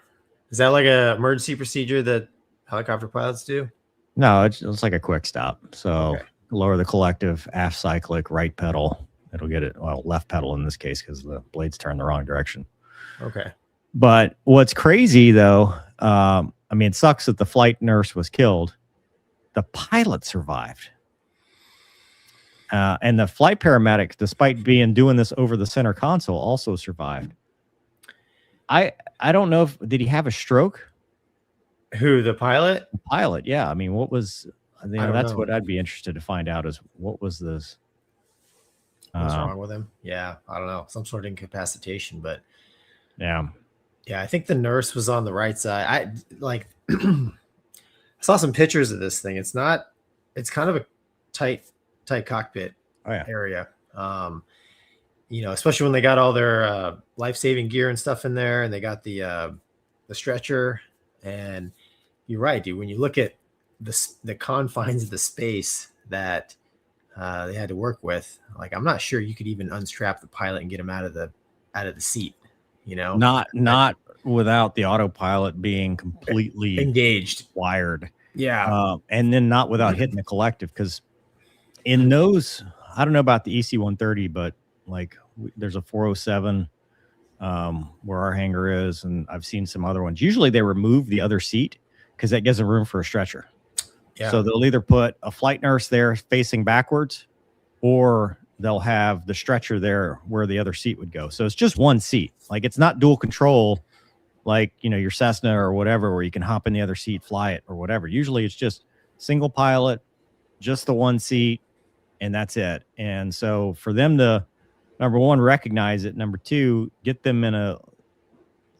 B: Is that like an emergency procedure that helicopter pilots do?
A: No, it's like a quick stop. So lower the collective, aft cyclic, right pedal. It'll get it, left pedal in this case because the blades turn the wrong direction.
B: Okay.
A: But what's crazy, though, it sucks that the flight nurse was killed. The pilot survived. And the flight paramedic, despite doing this over the center console, also survived. I don't know did he have a stroke?
B: Who, the pilot?
A: The pilot, yeah. I mean, what was? You know,
B: don't
A: that's
B: know.
A: what I'd be interested to find out is what was this?
B: What's wrong with him? Yeah, I don't know. Some sort of incapacitation, but
A: Yeah.
B: yeah, I think the nurse was on the right side. I like I saw some pictures of this thing. It's kind of a tight cockpit
A: Oh yeah.
B: area. You know, especially when they got all their life-saving gear and stuff in there, and they got the stretcher. And you're right, dude. When you look at the confines of the space that they had to work with, like, I'm not sure you could even unstrap the pilot and get him out of the seat. You know,
A: Not without the autopilot being completely
B: engaged,
A: wired.
B: Yeah,
A: and then not without hitting the collective, because in those, I don't know about the EC-130, but like there's a 407 where our hangar is, and I've seen some other ones. Usually they remove the other seat because that gives them room for a stretcher.
B: Yeah.
A: So they'll either put a flight nurse there facing backwards, or they'll have the stretcher there where the other seat would go. So it's just one seat. Like, it's not dual control, like, you know, your Cessna or whatever, where you can hop in the other seat, fly it or whatever. Usually it's just single pilot, just the one seat, and that's it. And so for them to, number one, recognize it, number two, get them in a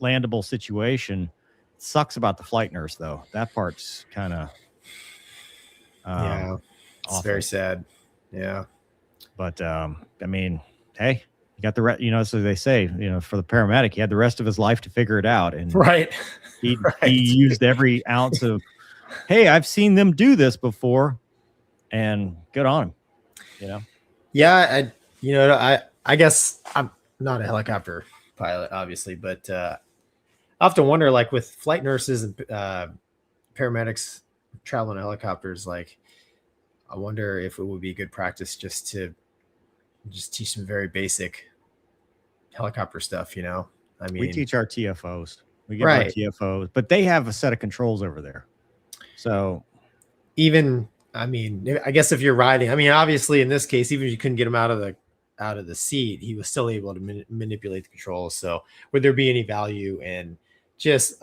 A: landable situation. It sucks about the flight nurse, though. That part's kind of
B: yeah, it's
A: awful.
B: very sad. Yeah.
A: But I mean, hey, you got the you know, so they say, you know, for the paramedic, he had the rest of his life to figure it out, and
B: Right.
A: he used every ounce of, hey, I've seen them do this before, and good on him. You know.
B: Yeah, I guess I'm not a helicopter pilot, obviously, but I often wonder, like, with flight nurses and paramedics traveling in helicopters, like, I wonder if it would be good practice just to teach some very basic helicopter stuff, you know? I mean,
A: We teach our TFOs. We give our
B: Right.
A: TFOs, but they have a set of controls over there. So
B: even, I mean, I guess if you're riding, I mean, obviously in this case, even if you couldn't get him out of the seat, he was still able to manipulate the controls. So would there be any value in just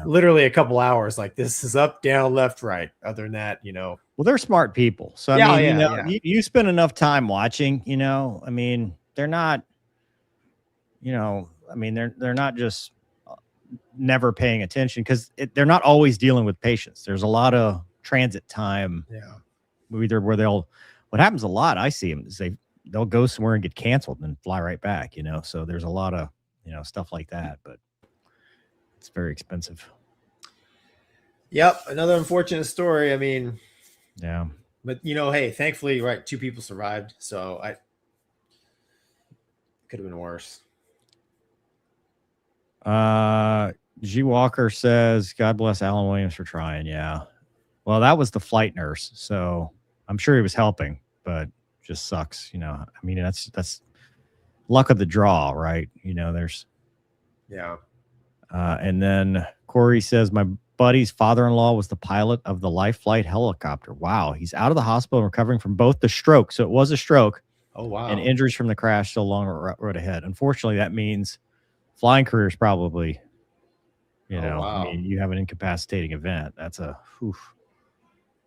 B: literally a couple hours, like, this is up, down, left, right? Other than that, you know.
A: well, they're smart people. So I
B: Yeah,
A: mean,
B: yeah,
A: you know,
B: yeah.
A: you spend enough time watching, you know, I mean, they're not, you know, I mean, they're not just never paying attention, because they're not always dealing with patients. There's a lot of transit time.
B: Yeah.
A: Either where what happens a lot, I see them, is they'll go somewhere and get canceled and fly right back, you know. So there's a lot of, you know, stuff like that, but it's very expensive.
B: Yep. Another unfortunate story. I mean,
A: Yeah.
B: but, you know, hey, thankfully, right, 2 people survived. So could have been worse.
A: G Walker says, God bless Alan Williams for trying. Yeah. Well, that was the flight nurse, so I'm sure he was helping, but just sucks, you know. I mean, that's luck of the draw, right? You know, there's
B: Yeah.
A: and then Corey says, my buddy's father-in-law was the pilot of the Life Flight helicopter. Wow. He's out of the hospital and recovering from both the stroke. So it was a stroke.
B: Oh, wow.
A: And injuries from the crash so long road ahead. Unfortunately, that means flying career is probably, you know,
B: wow.
A: I mean, you have an incapacitating event. That's a oof.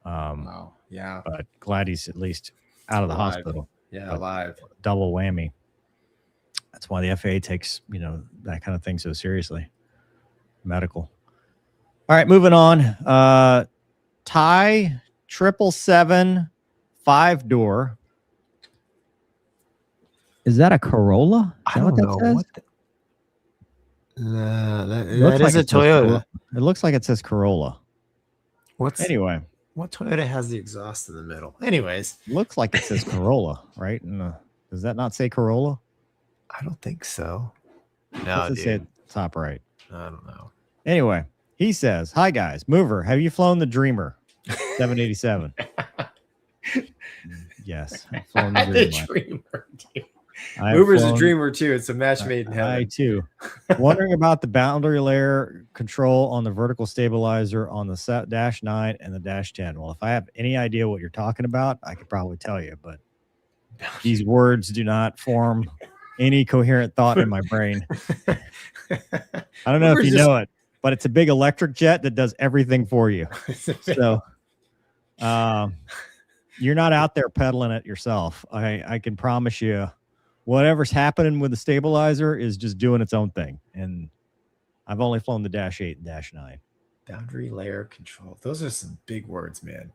B: Wow. Yeah.
A: But glad he's at least out of the
B: Alive.
A: hospital.
B: Yeah.
A: But
B: Alive.
A: double whammy. That's why the FAA takes, you know, that kind of thing so seriously. Medical. All right, moving on. Thai 777 5-door. Is that a Corolla? Is that what that says?
B: That is a Toyota.
A: It looks like it says Corolla.
B: Anyway, what Toyota has the exhaust in the middle? Anyways,
A: looks like it says Corolla, right? And does that not say Corolla?
B: I don't think so. No,
A: What's it say at the top right?
B: I don't know.
A: Anyway, he says, "Hi guys, Mover, have you flown the Dreamer 787?" Yes, I've flown the Dreamer.
B: Mover's a dreamer too. It's a match made in heaven.
A: I too. Wondering about the boundary layer control on the vertical stabilizer on the -9 and the -10. Well, if I have any idea what you're talking about, I could probably tell you, but these words do not form any coherent thought in my brain. I don't know if you know it. but it's a big electric jet that does everything for you. So you're not out there pedaling it yourself. I can promise you whatever's happening with the stabilizer is just doing its own thing. And I've only flown the Dash 8 and Dash 9.
B: Boundary layer control. Those are some big words, man.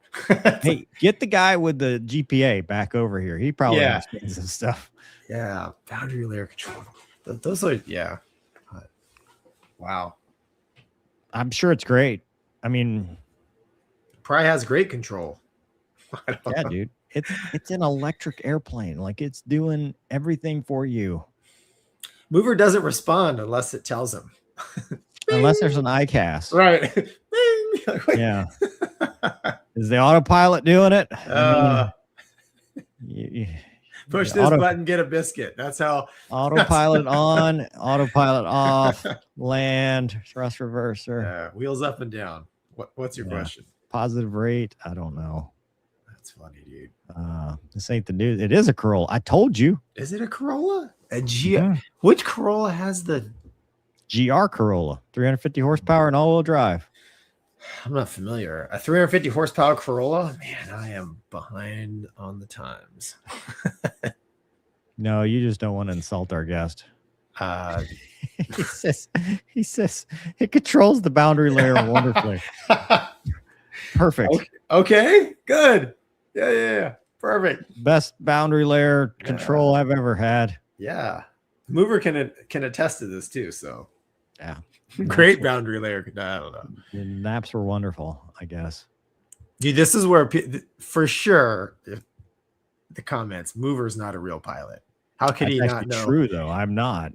A: Hey, get the guy with the GPA back over here. He probably understands this stuff.
B: Yeah, boundary layer control. Those are, yeah. Wow.
A: I'm sure it's great. I mean,
B: probably has great control.
A: Yeah, dude. It's an electric airplane. Like, it's doing everything for you.
B: Mover doesn't respond unless it tells him.
A: Unless there's an ICAS.
B: Right.
A: Yeah. Is the autopilot doing it?
B: Push this button, get a biscuit. That's how.
A: Autopilot on, autopilot off, land, thrust reverser.
B: Wheels up and down. What's your question?
A: Positive rate. I don't know.
B: That's funny, dude.
A: This ain't the news. It is a Corolla. I told you.
B: Is it a Corolla? Which Corolla has the
A: GR Corolla? 350 horsepower and all-wheel drive.
B: I'm not familiar. A 350 horsepower Corolla? Man, I am behind on the times.
A: No, you just don't want to insult our guest. He says it controls the boundary layer wonderfully. Perfect.
B: Okay, good. Yeah. Perfect.
A: Best boundary layer control I've ever had.
B: Yeah. Mover can attest to this too. So
A: yeah.
B: Great boundary layer. I don't know.
A: The naps were wonderful, I guess.
B: Dude, this is where for sure the comments, Mover's not a real pilot. How could he not know?
A: True though. I'm not.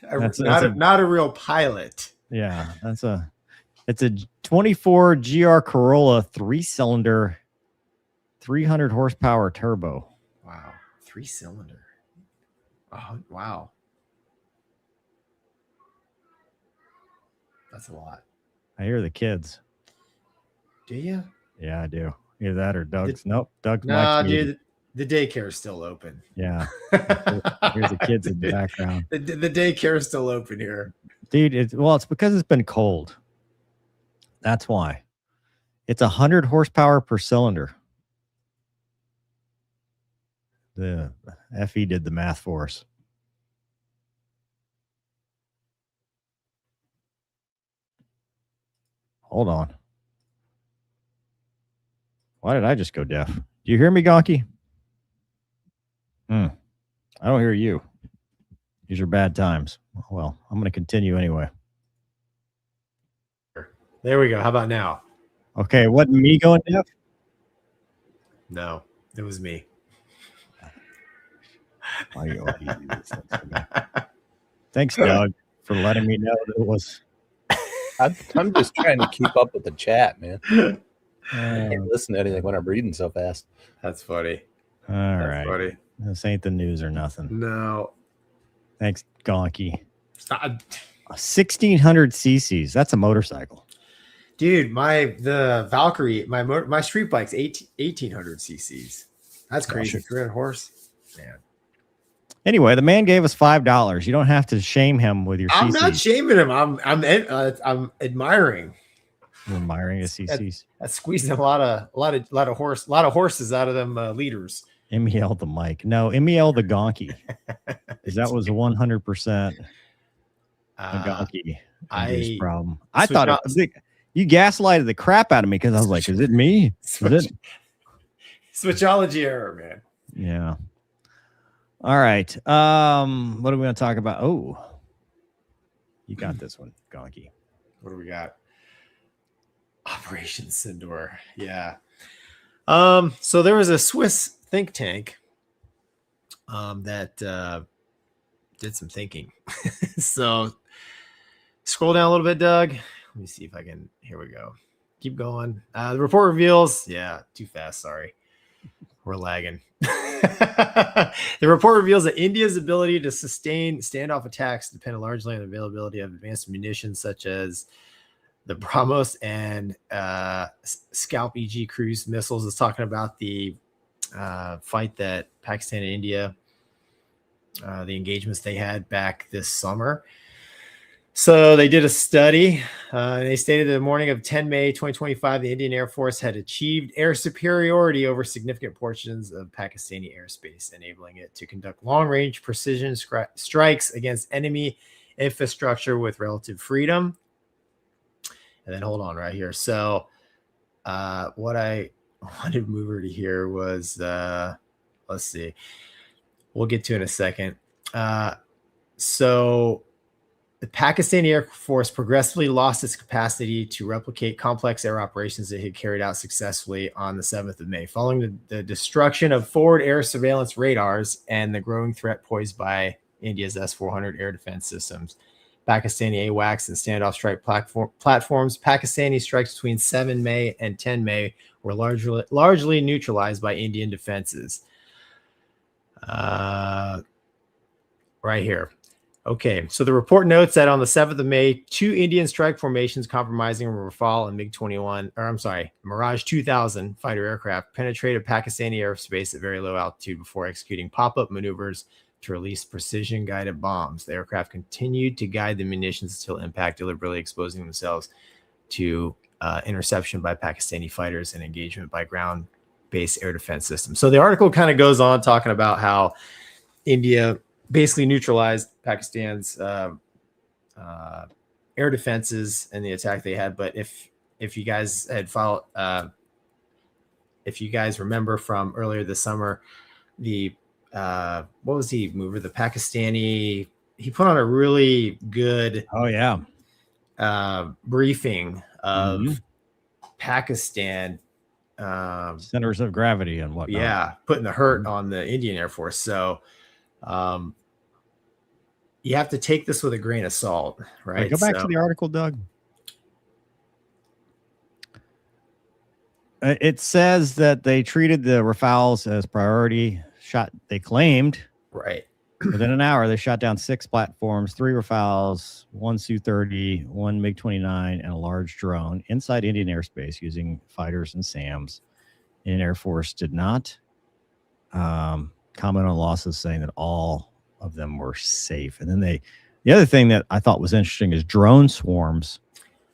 B: Not a real pilot.
A: Yeah, it's a 24 GR Corolla 3-cylinder 300 horsepower turbo.
B: Wow. 3-cylinder. Oh, wow. That's a lot.
A: I hear the kids.
B: Do you?
A: Yeah, I do. Either that or Doug's. Nope. Doug's.
B: No, dude. The daycare is still open.
A: Yeah. Here's the kids in the background.
B: The daycare is still open here.
A: Dude, it's because it's been cold. That's why. It's 100 horsepower per cylinder. The FE did the math for us. Hold on. Why did I just go deaf? Do you hear me, Gonky? I don't hear you. These are bad times. Well, I'm going to continue anyway.
B: There we go. How about now?
A: Okay, wasn't me going deaf?
B: No, it was me.
A: Why do you do these things to me? Thanks, Doug, for letting me know that it was.
C: I'm just trying to keep up with the chat, man. I can't listen to anything when I'm reading so fast.
B: That's funny.
A: All right.
B: Funny.
A: This ain't the news or nothing.
B: No.
A: Thanks, Gonky.
B: Stop.
A: 1,600 cc's. That's a motorcycle.
B: Dude, the Valkyrie, my street bike's 1,800 cc's. That's crazy. 300 horse. Man.
A: Anyway, the man gave us $5. You don't have to shame him with your CCs.
B: I'm not shaming him. I'm admiring.
A: You're admiring his CCs.
B: That's squeezing a lot of horses out of them leaders.
A: MEL the mic. No, MEL the Gonky. Because that was 100% a Gonky problem. I thought you gaslighted the crap out of me because I was like, is it me?
B: Switchology error, man.
A: Yeah. All right. What are we going to talk about? Oh, you got this one, Gonky.
B: What do we got? Operation Sindor. Yeah. So there was a Swiss think tank that did some thinking. So scroll down a little bit, Doug. Let me see if I can. Here we go. Keep going. The report reveals. Yeah, too fast. Sorry. We're lagging. The report reveals that India's ability to sustain standoff attacks depend largely on the availability of advanced munitions such as the BrahMos and Scalp EG cruise missiles. Is talking about the fight that Pakistan and India, the engagements they had back this summer. So they did a study. They stated the morning of 10 May 2025, the Indian Air Force had achieved air superiority over significant portions of Pakistani airspace, enabling it to conduct long-range precision strikes against enemy infrastructure with relative freedom. And then hold on right here. So what I wanted Mover to hear was, let's see, we'll get to in a second. So the Pakistani Air Force progressively lost its capacity to replicate complex air operations it had carried out successfully on the 7th of May. Following the destruction of forward air surveillance radars and the growing threat posed by India's S-400 air defense systems, Pakistani AWACS and standoff strike platforms, Pakistani strikes between 7 May and 10 May were largely neutralized by Indian defenses. Right here. Okay, so the report notes that on the 7th of May, 2 Indian strike formations comprising Rafale and Mirage 2000 fighter aircraft penetrated Pakistani airspace at very low altitude before executing pop-up maneuvers to release precision-guided bombs. The aircraft continued to guide the munitions until impact, deliberately exposing themselves to interception by Pakistani fighters and engagement by ground-based air defense systems. So the article kind of goes on talking about how India basically neutralized Pakistan's air defenses and the attack they had. But if you guys had followed, if you guys remember from earlier this summer, the what was he, Mover? The Pakistani, he put on a really good briefing of Pakistan
A: centers of gravity and whatnot.
B: Yeah, putting the hurt on the Indian Air Force. So you have to take this with a grain of salt, right?
A: Wait, go back to the article, Doug. It says that they treated the Rafales as priority shot. They claimed,
B: right,
A: within an hour, they shot down 6 platforms, 3 Rafales, 1 Su-30, 1 MiG-29, and a large drone inside Indian airspace using fighters and SAMs. Indian Air Force did not comment on losses, saying that all of them were safe. And then the other thing that I thought was interesting is drone swarms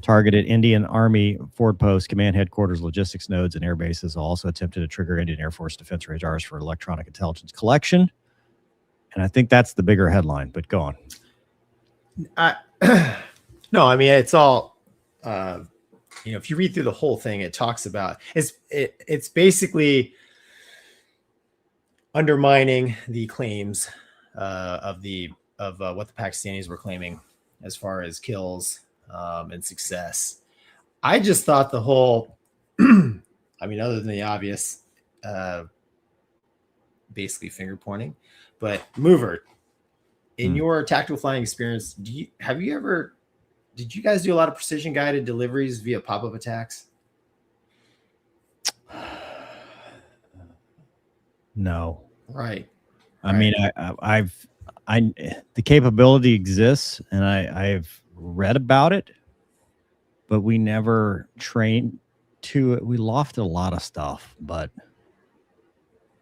A: targeted Indian Army forward posts, command headquarters, logistics nodes, and air bases. Also attempted to trigger Indian Air Force defense radars for electronic intelligence collection. And I think that's the bigger headline, but go on.
B: No, I mean, it's all, if you read through the whole thing, it talks about, it's basically undermining the claims of what the Pakistanis were claiming as far as kills and success. I just thought the whole, I mean, other than the obvious, basically finger pointing, but Mover, in your tactical flying experience, did you guys do a lot of precision guided deliveries via pop-up attacks?
A: No.
B: Right.
A: I mean, the capability exists, and I've read about it, but we never trained to it. We lofted a lot of stuff, but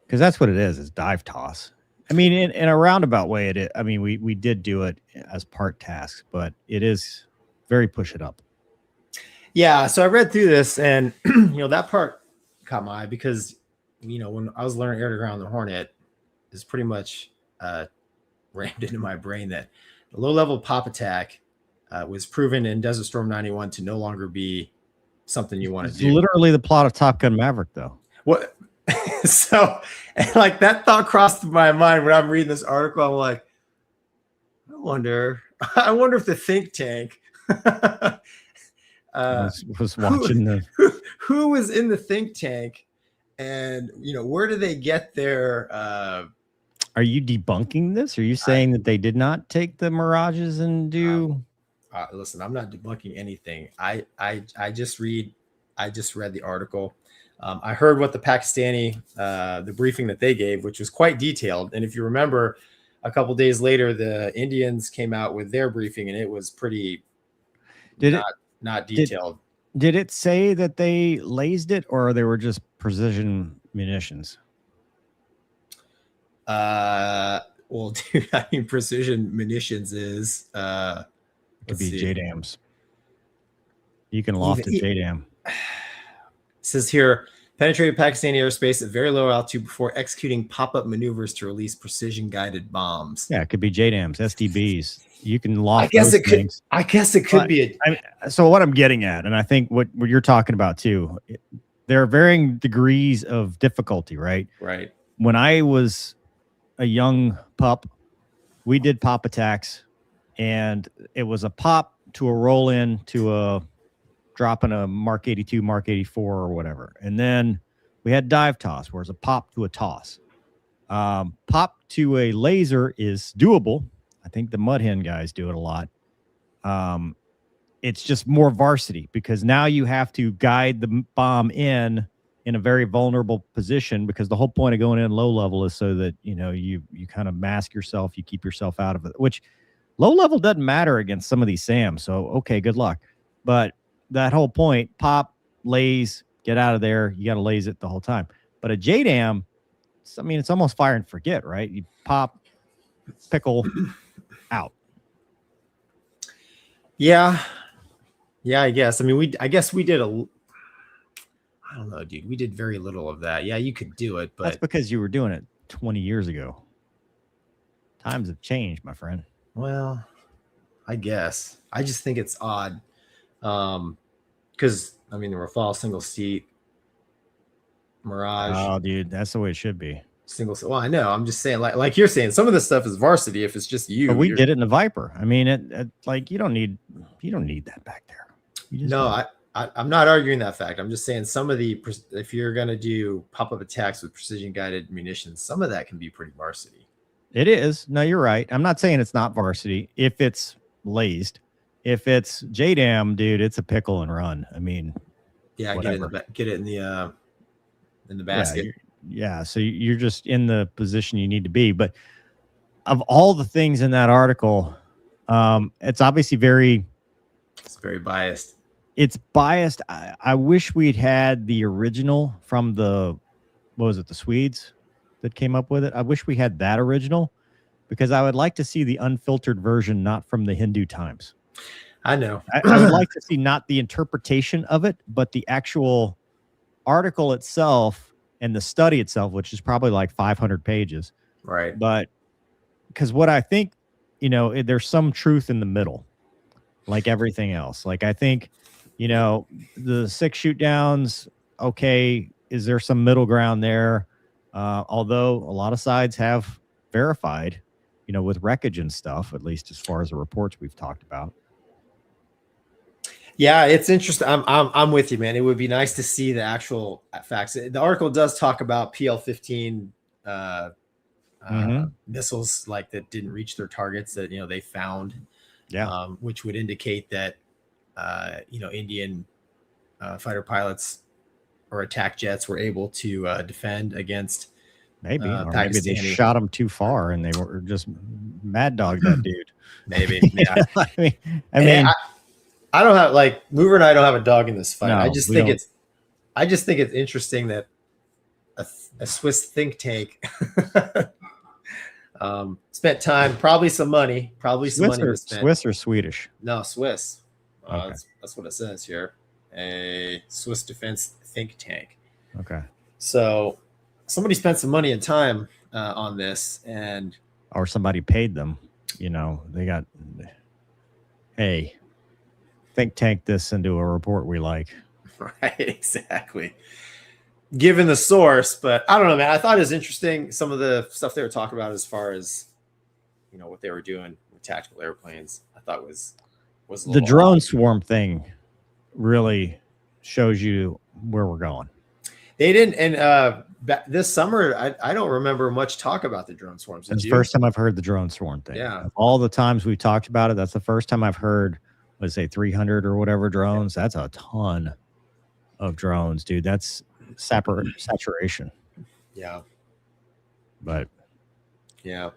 A: because that's what it is dive toss. I mean, in a roundabout way, it is. I mean, we did do it as part tasks, but it is very push it up.
B: Yeah. So I read through this, and that part caught my eye because when I was learning air to ground, the Hornet is pretty much rammed into my brain that the low level pop attack was proven in Desert Storm 91 to no longer be something you want to do.
A: Literally the plot of Top Gun Maverick, though.
B: What? So, and like that thought crossed my mind when I'm reading this article. I'm like, I wonder if the think tank
A: was watching
B: who was in the think tank, and where do they get their
A: Are you debunking this? Are you saying that they did not take the Mirages and do?
B: Listen, I'm not debunking anything. I just read the article. I heard what the Pakistani, the briefing that they gave, which was quite detailed. And if you remember, a couple days later, the Indians came out with their briefing, and it was pretty not detailed.
A: Did it say that they lased it, or they were just precision munitions?
B: Well, dude, I mean, precision munitions is
A: Could
B: Let's
A: be
B: see.
A: JDAMs. You can loft a JDAM.
B: It says here, penetrated Pakistani airspace at very low altitude before executing pop-up maneuvers to release precision-guided bombs.
A: Yeah, it could be JDAMs, SDBs. You can loft
B: I guess
A: those
B: it could.
A: things.
B: I guess it could
A: But,
B: be.
A: So what I'm getting at, and I think what you're talking about too, there are varying degrees of difficulty, right?
B: Right.
A: When I was a young pup, we did pop attacks, and it was a pop to a roll in to a drop in a Mark 82, Mark 84 or whatever. And then we had dive toss, where it's a pop to a toss. Pop to a laser is doable. I think the Mud Hen guys do it a lot. It's just more varsity because now you have to guide the bomb in a very vulnerable position, because the whole point of going in low level is so that, you know, you kind of mask yourself, you keep yourself out of it, which low level doesn't matter against some of these SAMs. So, okay, good luck. But that whole point, pop, laze, get out of there. You got to laze it the whole time. But a JDAM, I mean, it's almost fire and forget, right? You pop, pickle, out.
B: Yeah, I guess. I mean, I guess we did I don't know, dude. We did very little of that. Yeah, you could do it, but
A: That's because you were doing it 20 years ago. Times have changed, my friend.
B: well, I guess. I just think it's odd. Because I mean, the Rafale single seat, Mirage,
A: Oh, dude, that's the way it should be.
B: single seat. Well, I know. I'm just saying, like you're saying, some of this stuff is varsity. If it's just you,
A: But we did it in the Viper. I mean, it like you don't need that back there. You just
B: No,
A: don't.
B: I'm not arguing that fact. I'm just saying some of if you're gonna do pop-up attacks with precision guided munitions, some of that can be pretty varsity.
A: It is. No, you're right. I'm not saying it's not varsity if it's lazed. If it's JDAM, dude, it's a pickle and run. I mean,
B: Yeah,
A: whatever.
B: get it in the basket.
A: Yeah. So you're just in the position you need to be. But of all the things in that article, it's obviously
B: It's very biased.
A: it's biased. I wish we'd had the original from the Swedes that came up with it. I wish we had that original, because I would like to see the unfiltered version, not from the Hindu Times.
B: I know.
A: I would like to see not the interpretation of it, but the actual article itself and the study itself, which is probably like 500 pages.
B: Right.
A: But because what I think, you know, there's some truth in the middle, like everything else. Like, I think, you know, the 6 shoot downs, okay, is there some middle ground there? Although a lot of sides have verified, you know, with wreckage and stuff, at least as far as the reports we've talked about.
B: Yeah, it's interesting. I'm with you, man. It would be nice to see the actual facts. The article does talk about PL-15 missiles like that didn't reach their targets that, you know, they found.
A: Yeah.
B: Which would indicate that you know, Indian fighter pilots or attack jets were able to defend against
A: Maybe, or maybe they
B: Pakistani.
A: shot him too far and they were just mad dog that dude.
B: Maybe. Yeah.
A: I mean,
B: I don't have, like, Mover and I don't have a dog in this fight.
A: No,
B: I just think it's interesting that a Swiss think tank spent time, probably some money was spent.
A: Swiss or Swedish?
B: No, Swiss.
A: Okay.
B: That's what it says here. A Swiss defense think tank.
A: Okay.
B: So somebody spent some money and time on this, and
A: Or somebody paid them. You know, they got, hey, think tank this into a report we like.
B: right, exactly. Given the source, but I don't know, man. I thought it was interesting some of the stuff they were talking about as far as, you know, what they were doing with tactical airplanes. I thought was a
A: The
B: little
A: drone
B: odd.
A: swarm thing really shows you where we're going.
B: They didn't, and this summer I don't remember much talk about the drone swarms. Did
A: It's the
B: you?
A: first time I've heard the drone swarm thing.
B: Yeah.
A: Of all the times we've talked about it, that's the first time I've heard, let's say 300 or whatever drones. That's a ton of drones, dude. That's saturation.
B: Yeah.
A: But
B: Yeah.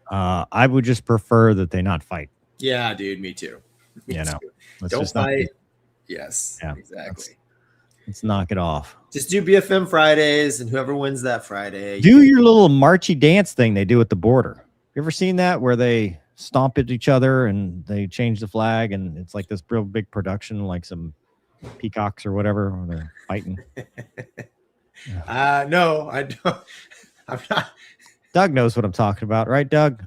A: I would just prefer that they not fight.
B: Yeah, dude. Me too. Me
A: You know,
B: too.
A: let's
B: Don't
A: just not
B: fight. Yes.
A: Yeah,
B: Exactly.
A: let's knock it off.
B: Just do BFM Fridays, and whoever wins that Friday.
A: Do your little marchy dance thing they do at the border. You ever seen that where they stomp at each other and they change the flag, and it's like this real big production, like some peacocks or whatever, where they're fighting.
B: No, I don't. I'm not.
A: Doug knows what I'm talking about, right, Doug?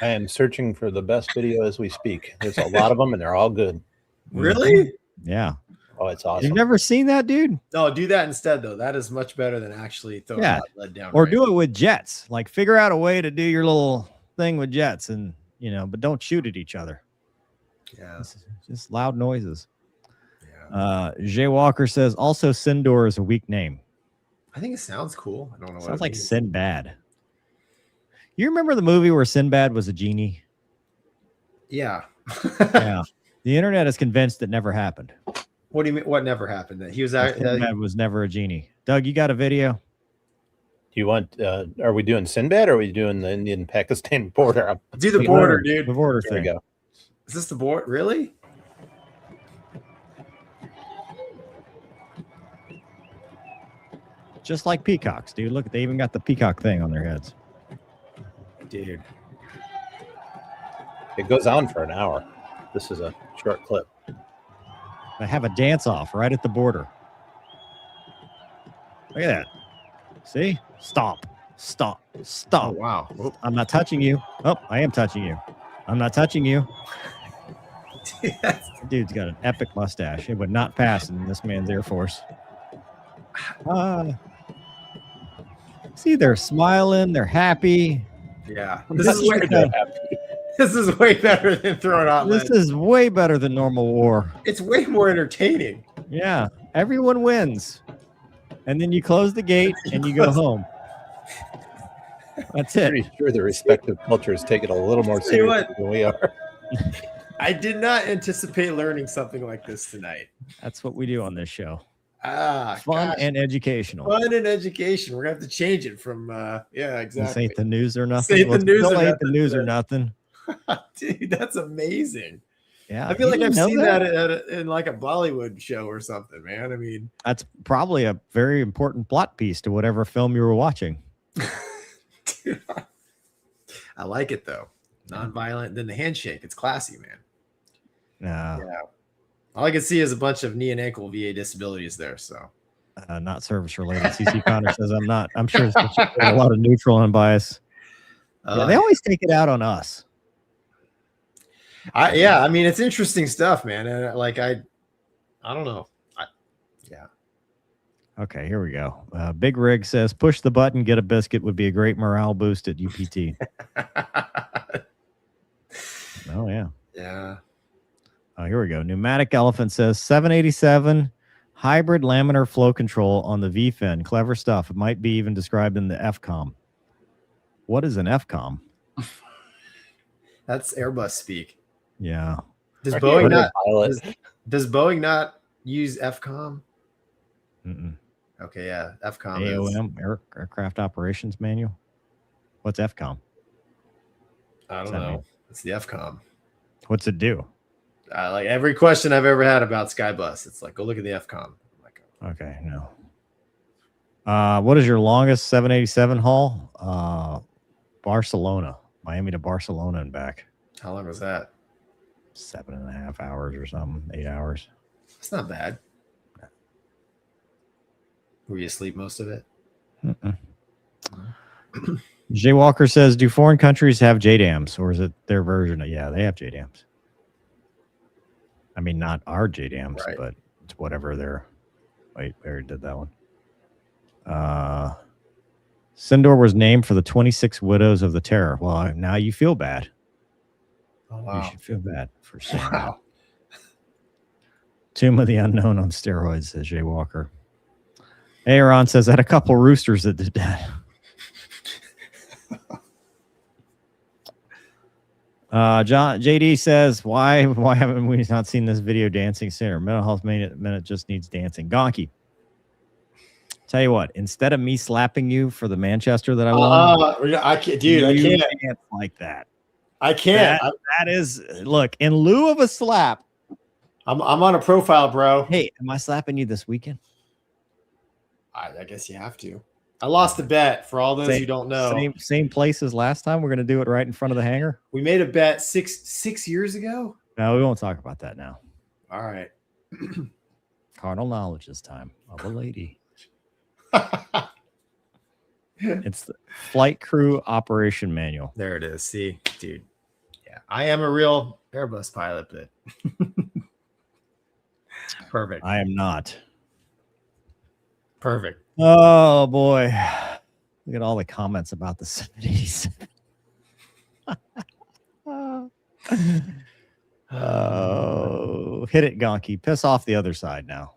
C: I am searching for the best video as we speak. There's a lot of them, and they're all good.
B: Really?
A: Yeah.
C: Oh, it's awesome.
A: You've never seen that, dude?
B: No, do that instead, though. That is much better than actually throwing lead down.
A: Or do it with jets. Like, figure out a way to do your little thing with jets, and but don't shoot at each other.
B: Yeah.
A: It's just loud noises.
B: Yeah.
A: Jay Walker says also Sindor is a weak name.
B: I think it sounds cool. I don't know what
A: Sounds
B: it
A: like
B: means.
A: Sinbad. You remember the movie where Sinbad was a genie?
B: Yeah.
A: Yeah. The internet is convinced it never happened.
B: What do you mean? What never happened? That he was
A: Sinbad was never a genie. Doug, you got a video?
C: Do you want? Are we doing Sinbad, or are we doing the Indian-Pakistan border?
B: do the border, dude.
A: The border
C: There we
A: thing.
C: go.
B: Is this the border? Really?
A: Just like peacocks, dude. Look, they even got the peacock thing on their heads.
B: Dude.
C: It goes on for an hour. This is a short clip.
A: They have a dance off right at the border. Look at that. See? Stop. Stop. Stop.
B: Oh, wow. Whoop.
A: I'm not touching you. Oh, I am touching you. I'm not touching you. Dude's got an epic mustache. It would not pass in this man's Air Force. See, they're smiling. They're happy.
B: Yeah.
A: This
B: This is way better than throwing out lead.
A: This is way better than normal war.
B: It's way more entertaining.
A: Yeah. Everyone wins. And then you close the gate and you go home. That's it.
C: Pretty sure the respective cultures take it a little more
B: Tell you what.
C: seriously than we are.
B: I did not anticipate learning something like this tonight.
A: That's what we do on this show.
B: Fun
A: Fun and educational.
B: Fun and education. We're gonna have to change it from
A: This
B: exactly.
A: ain't the news or nothing.
B: This ain't the news or
A: ain't the
B: nothing.
A: news or nothing.
B: Dude, that's amazing.
A: Yeah.
B: I feel
A: you
B: like I've
A: didn't know
B: seen that in like a Bollywood show or something, man. I mean,
A: That's probably a very important plot piece to whatever film you were watching.
B: dude, I like it though. Non-violent, then the handshake. It's classy, man.
A: Yeah.
B: All I can see is a bunch of knee and ankle VA disabilities there. So
A: Not service related. CC Connor says I'm not. I'm sure there's a lot of neutral and bias. Yeah, they always take it out on us.
B: I mean, it's interesting stuff, man. And I don't know.
A: Okay, here we go. Big Rig says push the button, get a biscuit would be a great morale boost at UPT. Oh yeah.
B: Yeah.
A: Oh, here we go. Pneumatic Elephant says 787 hybrid laminar flow control on the VFin. Clever stuff. It might be even described in the FCOM. What is an FCOM?
B: That's Airbus speak.
A: Yeah.
B: Does
C: Are you
B: Boeing
C: a
B: not
C: pilot?
B: does Boeing not use FCOM?
A: Mm-mm.
B: Okay, yeah. FCOM is,
A: AOM, Aircraft Operations Manual. What's FCOM?
B: I don't
A: that
B: know.
A: mean?
B: It's the FCOM.
A: What's it do?
B: Like every question I've ever had about Skybus, it's like, go look at the FCOM. I'm like,
A: Okay, no. What is your longest 787 haul? Barcelona, Miami to Barcelona and back.
B: how long was that?
A: 7.5 hours or something, 8 hours.
B: It's not bad. Were you asleep most of it?
A: Mm-mm. Jay Walker says, do foreign countries have JDAMs, or is it their version of? Yeah, they have JDAMs. I mean, not our JDAMs,
B: Right.
A: but it's whatever their. Wait, we already did that one. Sindor was named for the 26 widows of the terror. Well, now you feel bad.
B: Oh
A: You
B: wow.
A: should feel bad for saying that.
B: Wow.
A: Tomb of the Unknown on steroids, says Jay Walker. Aaron says, I had a couple roosters that did that. JD says, why haven't we not seen this video dancing sooner? Mental health minute just needs dancing. Gonky. Tell you what, instead of me slapping you for the Manchester that I won,
B: I can't, dude. I
A: you
B: can't.
A: dance like that.
B: I can't.
A: That is, look, in lieu of a slap.
B: I'm on a profile, bro.
A: Hey, am I slapping you this weekend?
B: I guess you have to. I lost a bet for all those who don't know.
A: Same place as last time. We're going to do it right in front of the hangar.
B: We made a bet six years ago.
A: No, we won't talk about that now.
B: All right.
A: Carnal knowledge this time of a lady. It's the flight crew operation manual.
B: There it is. See, dude. Yeah, I am a real Airbus pilot, but perfect.
A: I am not.
B: Perfect.
A: Oh boy. Look at all the comments about the 787. Oh, hit it, Gonky. Piss off the other side now.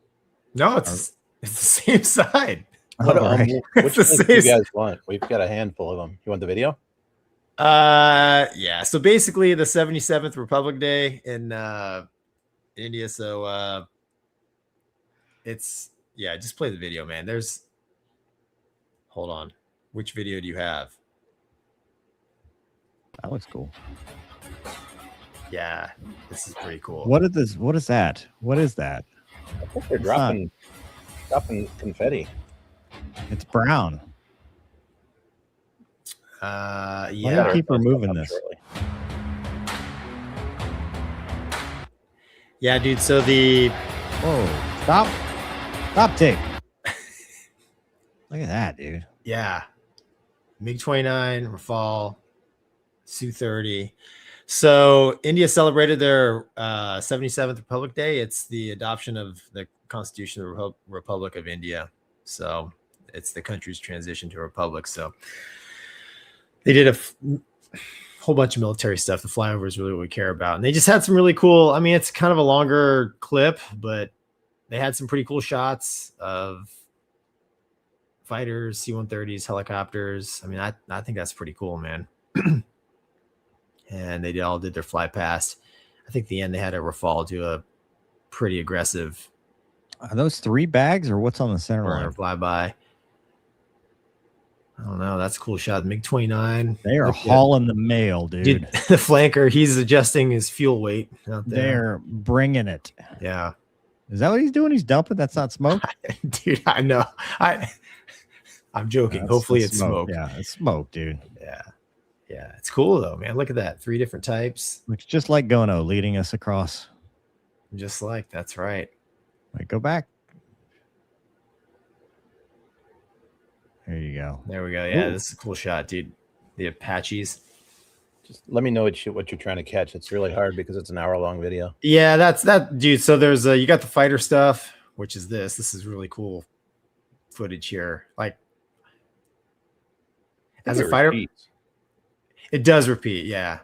B: No, it's the same side.
C: What
A: right.
C: which ones do you guys want? We've got a handful of them. You want the video?
B: Yeah. So basically, the 77th Republic Day in India. So it's just play the video, man. Hold on. Which video do you have?
A: That looks cool.
B: Yeah, this is pretty cool.
A: What is that? What is that?
C: I think they're dropping confetti.
A: It's brown.
B: Yeah.
A: Why do you keep removing this?
B: Yeah, dude. So the
A: Stop tape. Look at that, dude.
B: MiG-29, Rafale, Su-30. So India celebrated their 77th Republic Day. It's the adoption of the Constitution of the Republic of India. So it's the country's transition to a republic. So they did a whole bunch of military stuff. The flyover is really what we care about. And they just had some really cool, I mean, it's kind of a longer clip, but they had some pretty cool shots of fighters, C-130s, helicopters. I mean, I think that's pretty cool, man. And they all did their fly past. I think at the end they had a Rafale do a pretty aggressive.
A: Are those 3 bags or what's on the center line?
B: Flyby. I don't know. That's a cool shot. MiG-29.
A: They are hauling the mail, dude.
B: The flanker, he's adjusting his fuel weight out there.
A: They're bringing it.
B: Yeah.
A: Is that what he's doing? He's dumping? That's not smoke?
B: Dude, I know. I'm joking. Hopefully it's smoke.
A: Yeah, it's smoke, dude.
B: Yeah. Yeah. It's cool though, man. Look at that. 3 different types.
A: Looks just like Gono leading us across.
B: Just like, that's right.
A: Wait, go back. There you go.
B: There we go. Yeah,
A: Ooh.
B: this is a cool shot, dude. The Apaches.
C: Just let me know what you're trying to catch. It's really hard because it's an hour-long video.
B: Yeah, that's that, dude. So there's you got the fighter stuff, which is this. This is really cool footage here. Like as a fighter, it does repeat. Yeah.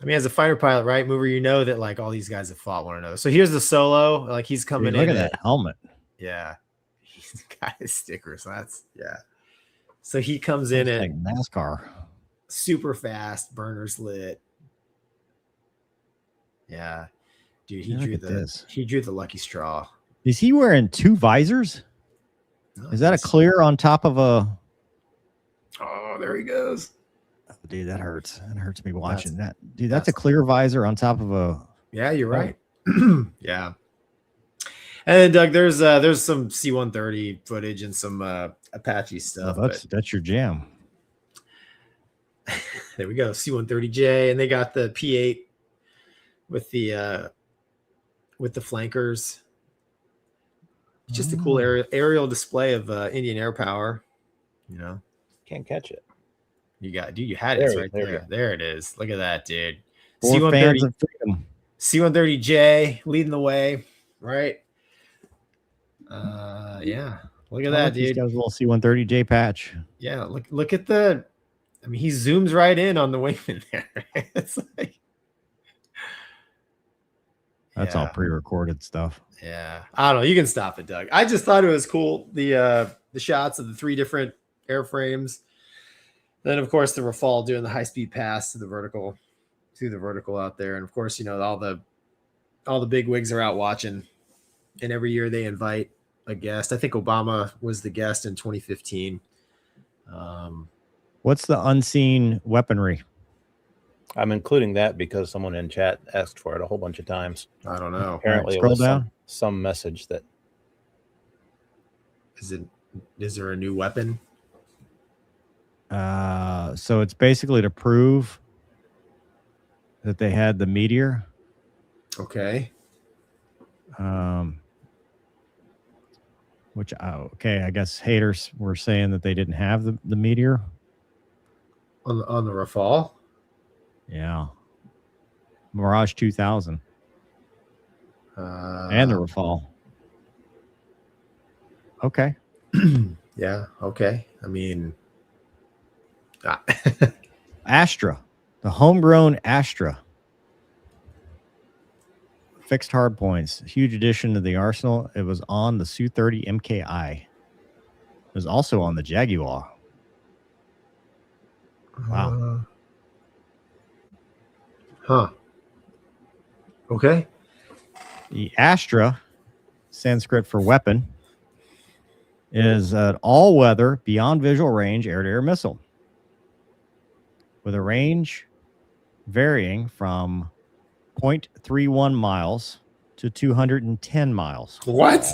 B: I mean, as a fighter pilot, right, Mover, you know that like all these guys have fought one another. So here's the solo. Like he's coming in.
A: Look at that helmet.
B: Yeah. He's got his stickers. So that's So he comes in at
A: like NASCAR.
B: Super fast, burners lit. Yeah. Dude, he drew the lucky straw.
A: Is he wearing 2 visors?
B: No,
A: Is that a clear on top of a
B: Oh, there he goes.
A: Oh, dude, that hurts. That hurts me watching that. Dude, that's a clear visor on top of a
B: Yeah, you're right. Yeah. And Doug, there's some C-130 footage and some Apache stuff.
A: That's your jam.
B: There we go, C-130J, and they got the P8 with the flankers. It's just a cool aerial display of Indian air power. You know,
C: can't catch it.
B: You had it right there. There it is. Look at that, dude. C-130J leading the way, right? Yeah. Look at that, dude.
A: He's got his little C-130J patch.
B: Yeah, look at the. I mean, he zooms right in on the wingman there. It's like
A: that's all pre-recorded stuff.
B: Yeah, I don't know. You can stop it, Doug. I just thought it was cool. The shots of the 3 different airframes. Then, of course, the Rafale doing the high-speed pass to the vertical out there, and of course, you know all the big wigs are out watching, and every year they invite a guest. I think Obama was the guest in 2015.
A: What's the unseen weaponry?
C: I'm including that because someone in chat asked for it a whole bunch of times.
B: I don't know.
C: Apparently,
A: Scroll
C: it was
A: down.
C: some message that
B: Is there a new weapon?
A: So it's basically to prove that they had the meteor.
B: Okay.
A: Which okay, I guess haters were saying that they didn't have the meteor.
B: On the Rafale?
A: Yeah. Mirage 2000 and the Rafale. Okay.
B: Yeah. Okay. I mean,
A: Astra, the homegrown Astra. Fixed hard points. Huge addition to the arsenal. It was on the Su-30 MKI. It was also on the Jaguar. Wow.
B: Huh. Okay.
A: The Astra, Sanskrit for weapon, is an all-weather, beyond visual range air-to-air missile with a range varying from 0.31 miles to 210 miles.
B: What?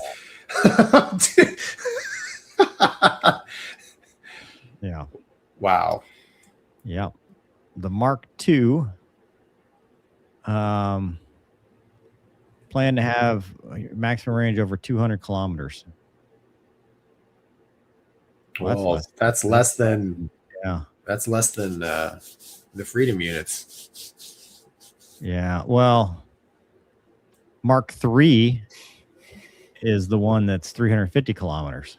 A: Yeah.
B: Wow.
A: Yeah. The Mark II plan to have maximum range over 200 kilometers.
B: Well, that's less than
A: the
B: Freedom units.
A: Yeah. Well, Mark III is the one that's 350 kilometers.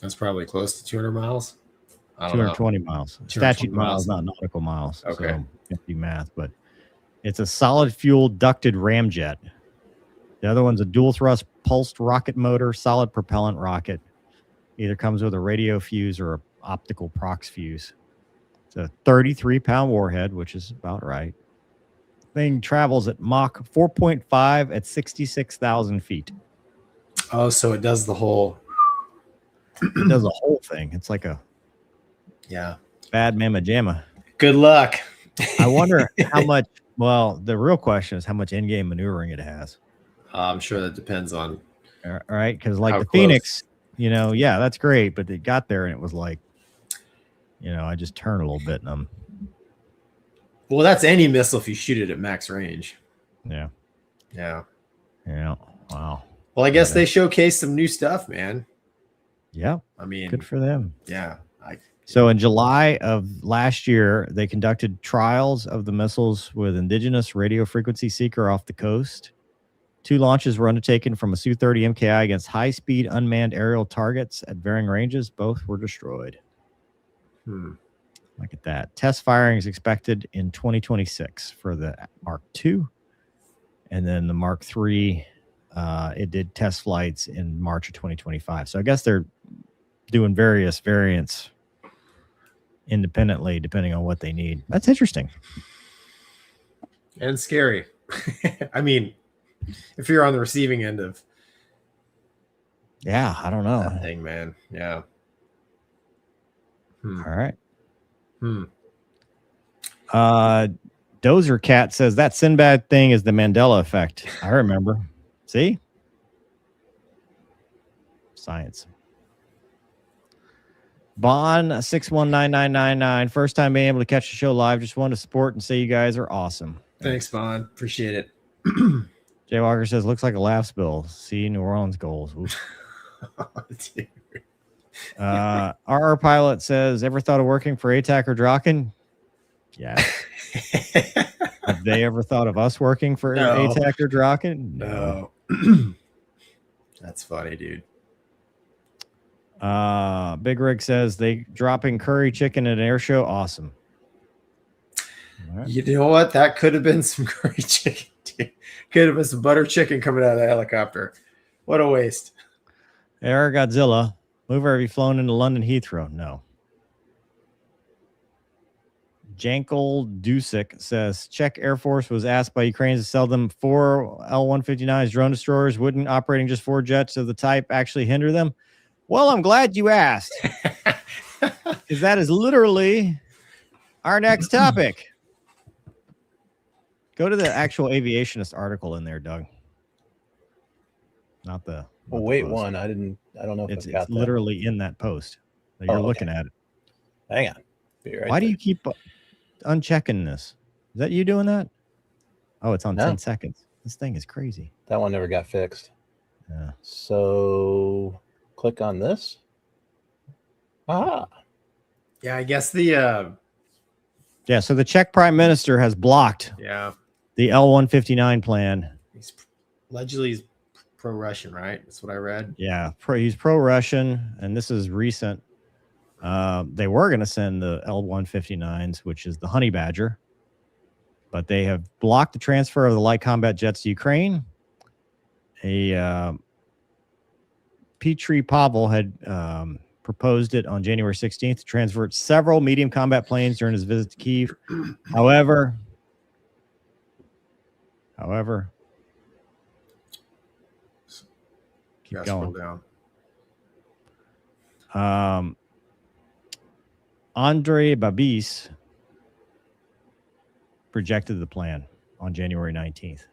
B: That's probably close to 200 miles.
A: 220 miles. Statute miles, not nautical miles.
B: Okay.
A: So you have to do math, but it's a solid fuel ducted ramjet. The other one's a dual thrust pulsed rocket motor, solid propellant rocket. Either comes with a radio fuse or an optical prox fuse. It's a 33-pound warhead, which is about right. Thing travels at Mach 4.5 at 66,000 feet.
B: Oh, so it does the whole.
A: It does the whole thing. It's like a bad mamma jamma.
B: Good luck.
A: I wonder how much. Well, the real question is how much in-game maneuvering it has.
B: I'm sure that depends on.
A: All right, because like
B: how
A: the
B: close.
A: Phoenix, yeah, that's great, but it got there and it was like, I just turned a little bit and I'm.
B: Well, that's any missile if you shoot it at max range.
A: Yeah.
B: Yeah.
A: Yeah. Wow.
B: Well, I guess they showcased some new stuff, man.
A: Yeah.
B: I mean,
A: good for them.
B: Yeah.
A: So in July of last year, they conducted trials of the missiles with indigenous radio frequency seeker off the coast. 2 launches were undertaken from a Su-30 MKI against high-speed unmanned aerial targets at varying ranges. Both were destroyed. Look at that. Test firing is expected in 2026 for the Mark II. And then the Mark III, it did test flights in March of 2025. So I guess they're doing various variants independently depending on what they need. That's interesting.
B: And scary. I mean, if you're on the receiving end of
A: I don't know.
B: that thing, man. Yeah.
A: All right. Dozer Cat says that Sinbad thing is the Mandela effect. I remember. See? Science. Bon 619999. First time being able to catch the show live. Just wanted to support and say you guys are awesome.
B: Thanks, Bon. Appreciate it.
A: Jay Walker says looks like a laugh spill. See New Orleans goals. RR Pilot says, ever thought of working for ATAC or Draken? Yeah. Have they ever thought of us working for ATAC or Draken?
B: No. That's funny, dude.
A: Big Rig says they dropping curry chicken at an air show. Awesome. Right.
B: You know what? That could have been some curry chicken. Dude. Could have been some butter chicken coming out of the helicopter. What a waste.
A: Air Godzilla. Mover, have you flown into London Heathrow? No. Jankel Dusik says Czech Air Force was asked by Ukrainians to sell them 4 L-159s drone destroyers. Wouldn't operating just 4 jets of the type actually hinder them? Well, I'm glad you asked. Because that is literally our next topic. Go to the actual aviationist article in there, Doug. not the. Not
C: Well,
A: the
C: wait,
A: post.
C: one. I don't know if
A: It's
C: I've got that.
A: literally in that post that you're
C: Oh, okay.
A: looking at it.
C: Hang on. Be right
A: Why do
C: there.
A: you keep unchecking this? Is that you doing that? Oh, it's on
C: No.
A: 10 seconds. This thing is crazy.
C: That one never got fixed.
A: Yeah.
C: So click on this. Ah,
B: Yeah, I guess the
A: Yeah. So the Czech Prime Minister has blocked
B: yeah,
A: the L-159 plan.
B: allegedly he's pro-Russian, right? That's what I read.
A: Yeah. He's pro-Russian, and this is recent. They were going to send the L-159s, which is the Honey Badger, but they have blocked the transfer of the light combat jets to Ukraine. Petri Pavel had proposed it on January 16th to transfer several medium combat planes during his visit to Kyiv. However, keep
B: Scroll
A: going.
B: down.
A: Andre Babis projected the plan on January 19th.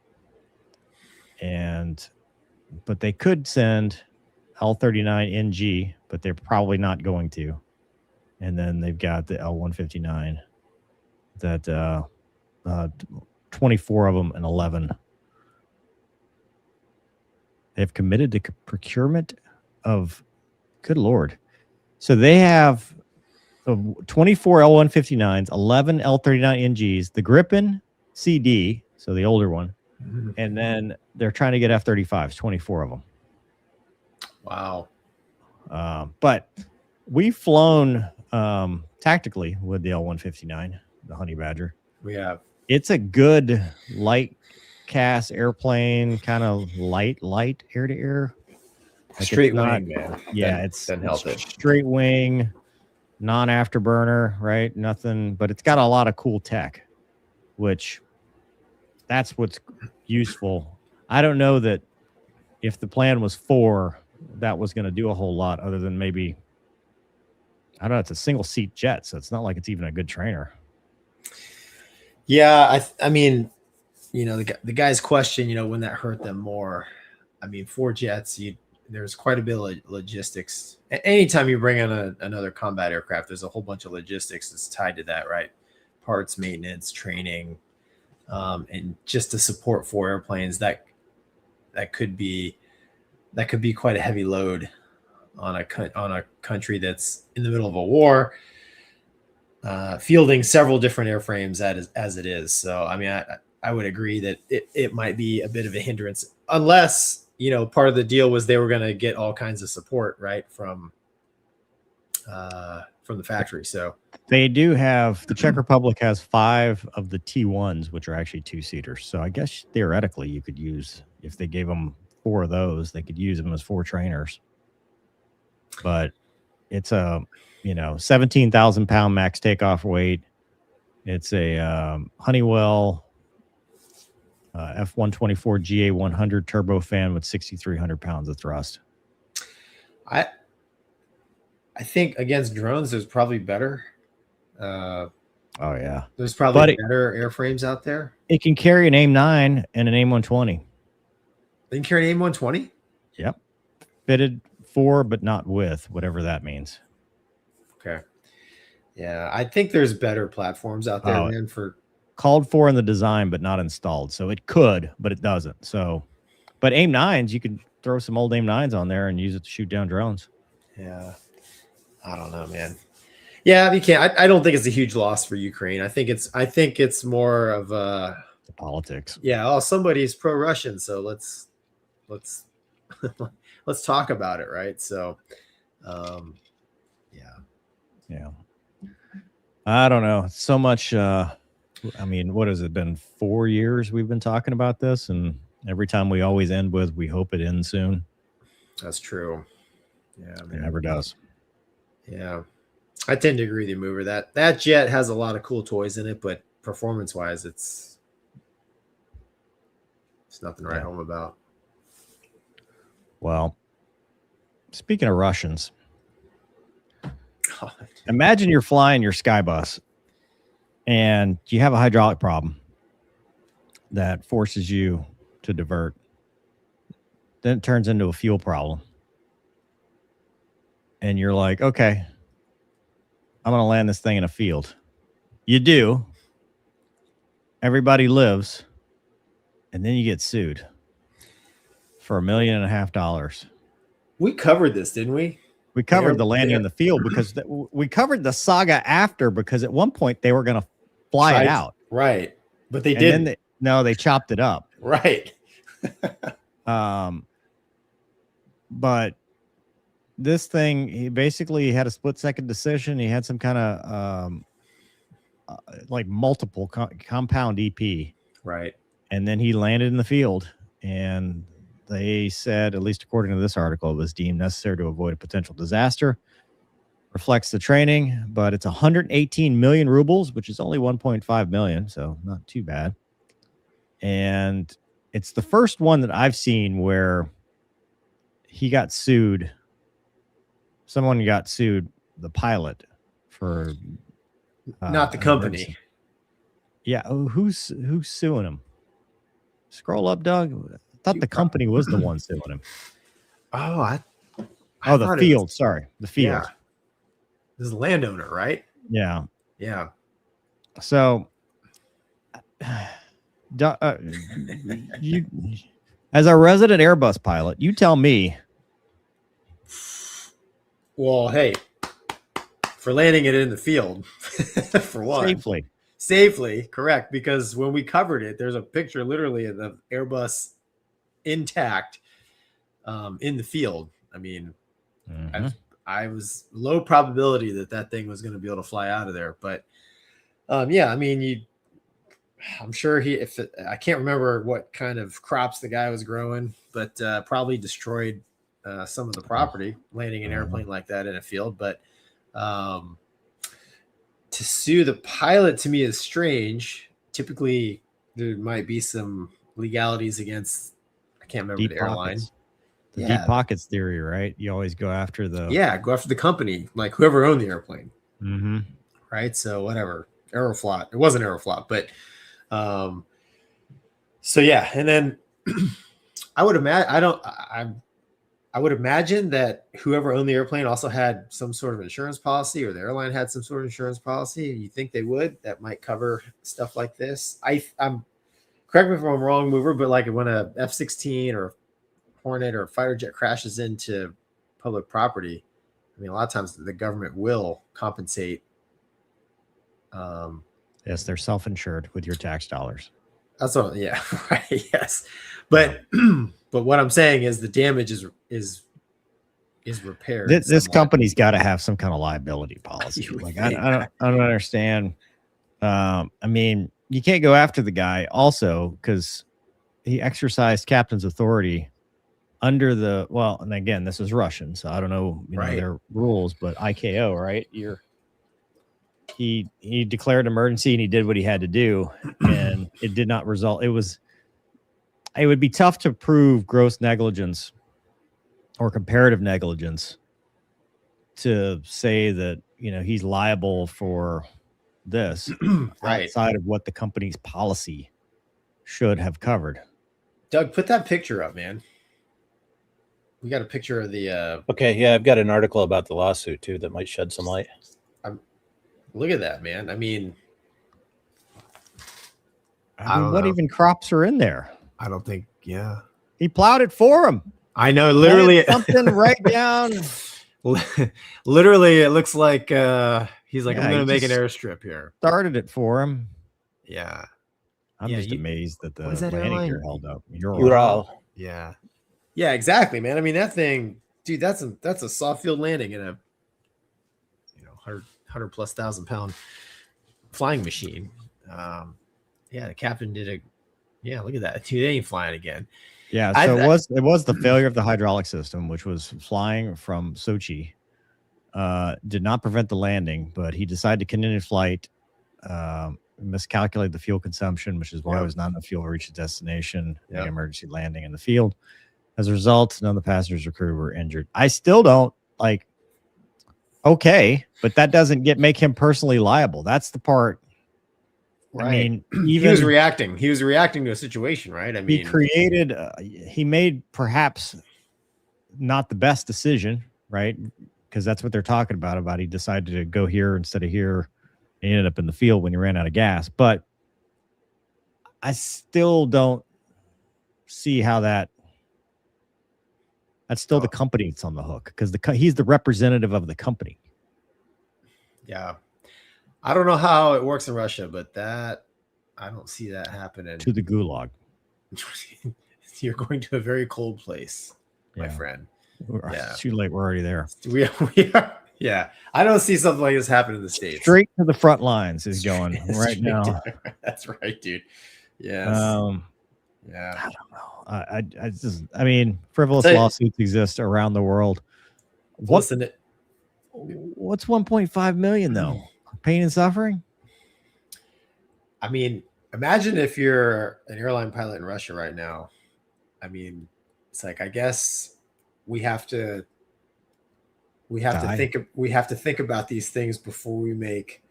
A: But they could send L-39NG, but they're probably not going to. And then they've got the L-159 that 24 of them and 11. They've committed to procurement of, good Lord. So they have 24 L-159s, 11 L-39NGs, the Gripen CD, so the older one, and then they're trying to get F-35s, 24 of them.
B: Wow.
A: But we've flown tactically with the L-159, the Honey Badger.
B: We have.
A: It's a good light cast airplane, kind of light air-to-air. Like
B: Straight
A: not,
B: wing, man.
A: Yeah,
B: Doesn't help it.
A: Straight wing, non-afterburner, right? Nothing, but it's got a lot of cool tech, which that's what's useful. I don't know that if the plan was 4, that was going to do a whole lot other than maybe, I don't know, it's a single seat jet, so it's not like it's even a good trainer.
B: Yeah, I mean, you know, the guy's question, you know, when that hurt them more. I mean, 4 jets, there's quite a bit of logistics. Anytime you bring in another combat aircraft, there's a whole bunch of logistics that's tied to that, right? Parts, maintenance, training, and just to support 4 airplanes, that could be quite a heavy load on a country that's in the middle of a war, fielding several different airframes as it is. So, I mean, I would agree that it might be a bit of a hindrance, unless, you know, part of the deal was they were going to get all kinds of support, right, from the factory. So
A: they do have, the Czech Republic has 5 of the T1s, which are actually 2-seaters. So I guess theoretically you could use, if they gave them 4 of those, they could use them as 4 trainers. But it's a, you know, 17,000 pound max takeoff weight. It's a Honeywell F-124 GA100 turbofan with 6,300 pounds of thrust.
B: I think against drones, there's probably better.
A: Oh yeah,
B: there's probably better airframes out there.
A: It can carry an AIM-9 and an AIM-120.
B: They can carry an AIM-120.
A: Yep, fitted for but not with, whatever that means.
B: Okay. Yeah, I think there's better platforms out there, man, for
A: called for in the design but not installed. So it could, but it doesn't. So, but AIM-9s, you could throw some old AIM-9s on there and use it to shoot down drones.
B: Yeah, I don't know, man. Yeah, you can't. I don't think it's a huge loss for Ukraine. I think it's more of the
A: politics.
B: Yeah. Oh, somebody's pro-Russian, so let's let's talk about it, right? So,
A: yeah. I don't know. So much. I mean, what has it been? 4 years we've been talking about this, and every time we always end with, "We hope it ends soon."
B: That's true. Yeah, man.
A: It never does.
B: Yeah, I tend to agree with you, Mover. That jet has a lot of cool toys in it, but performance-wise, it's nothing to write home about.
A: Well, speaking of Russians, imagine you're flying your Skybus and you have a hydraulic problem that forces you to divert. Then it turns into a fuel problem. And you're like, okay, I'm going to land this thing in a field. You do. Everybody lives. And then you get sued for $1.5 million.
B: We covered this, didn't we?
A: We covered the landing in the field because we covered the saga after, because at one point they were going to fly it out.
B: Right. But they
A: And
B: didn't.
A: then they chopped it up.
B: Right.
A: But this thing, he basically had a split-second decision. He had some kind of like multiple compound EP.
B: Right.
A: And then he landed in the field. And they said, at least according to this article, it was deemed necessary to avoid a potential disaster. Reflects the training, but it's 118 million rubles, which is only 1.5 million, so not too bad. And it's the first one that I've seen where he got sued. Someone got sued, the pilot, for
B: not the company.
A: Emergency. Yeah, who's suing him? Scroll up, Doug. I thought the company was the one suing him.
B: Oh,
A: the field. Sorry, the field.
B: Yeah. This is the landowner, right?
A: Yeah.
B: Yeah.
A: So, you, as a resident Airbus pilot, you tell me.
B: Well, hey, for landing it in the field, for one. Safely, correct. Because when we covered it, there's a picture literally of the Airbus intact in the field. I mean, I was low probability that thing was going to be able to fly out of there. But yeah, I mean, I'm sure I can't remember what kind of crops the guy was growing, but probably destroyed some of the property landing an airplane like that in a field. But to sue the pilot to me is strange. Typically, there might be some legalities against, I can't remember the airline.
A: The deep pockets theory, right? You always go after
B: the company, like whoever owned the airplane.
A: Mm-hmm.
B: Right. So whatever. Aeroflot. It wasn't Aeroflot, but so yeah. And then I would imagine that whoever owned the airplane also had some sort of insurance policy, or the airline had some sort of insurance policy. You think they would? That might cover stuff like this. I'm correct me if I'm wrong, Mover, but like when a F-16 or Hornet or a fighter jet crashes into public property, I mean, a lot of times the government will compensate.
A: Yes, they're self-insured with your tax dollars.
B: That's all. Yeah, right. Yes, but what I'm saying is the damage is repaired.
A: This company's got to have some kind of liability policy. Like I don't understand. I mean, you can't go after the guy also because he exercised captain's authority under the, well, and again, this is Russian, so I don't know, know their rules, but ICAO, right? He declared emergency and he did what he had to do, and it did not result. It would be tough to prove gross negligence or comparative negligence to say that, he's liable for this outside of what the company's policy should have covered.
B: Doug, put that picture up, man. We got a picture of the
C: okay, yeah, I've got an article about the lawsuit too that might shed some light.
B: Look at that, man. I mean,
A: what even crops are in there?
B: I don't think. Yeah,
A: he plowed it for him.
B: I know, literally
A: something right down.
B: Literally, it looks like he's like, I'm going to make an airstrip here.
A: Started it for him.
B: Yeah,
A: I'm just amazed that the landing gear held up.
C: Ural.
B: Yeah, exactly, man. I mean, that thing, dude. That's a soft field landing in a 100,000+ pound flying machine. The captain did look at that. Dude, they ain't flying again.
A: Yeah, so it was the failure of the hydraulic system, which was flying from Sochi. Did not prevent the landing, but he decided to continue flight, miscalculated the fuel consumption, which is why it was not enough fuel to reach the destination, the emergency landing in the field. As a result, none of the passengers or crew were injured. I still don't like. Okay, but that doesn't make him personally liable. That's the part I mean,
B: he
A: even
B: was reacting. He was reacting to a situation, right? I mean,
A: he created. He made perhaps not the best decision, right? Because that's what they're talking about. He decided to go here instead of here. He ended up in the field when he ran out of gas. But I still don't see how that's still the company that's on the hook, because he's the representative of the company.
B: Yeah. I don't know how it works in Russia, but that I don't see that happening.
A: To the gulag.
B: You're going to a very cold place, my friend.
A: It's too late. We're already there.
B: We are. Yeah. I don't see something like this happen in the States.
A: Straight to the front lines is going right now.
B: That's right, dude. Yes. Yeah.
A: I don't know. I mean, frivolous lawsuits exist around the world. What's 1.5 million though? Pain and suffering?
B: I mean, imagine if you're an airline pilot in Russia right now. I mean, it's like, I guess we have to think about these things before we make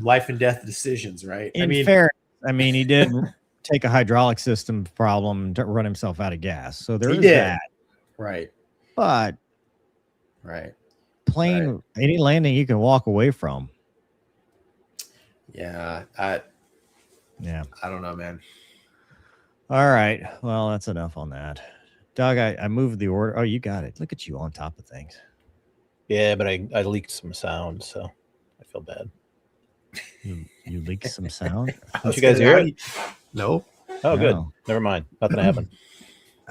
B: life and death decisions, right?
A: Fairness, he did take a hydraulic system problem to run himself out of gas. So there is that.
B: Right.
A: But plane, any landing you can walk away from.
B: Yeah. I don't know, man.
A: All right. Well, that's enough on that. Doug, I moved the order. Oh, you got it. Look at you on top of things.
C: Yeah, but I leaked some sound, so I feel bad.
A: You leaked some sound?
C: Did you guys hear it?
B: No.
C: Oh, good. Never mind. Nothing happened.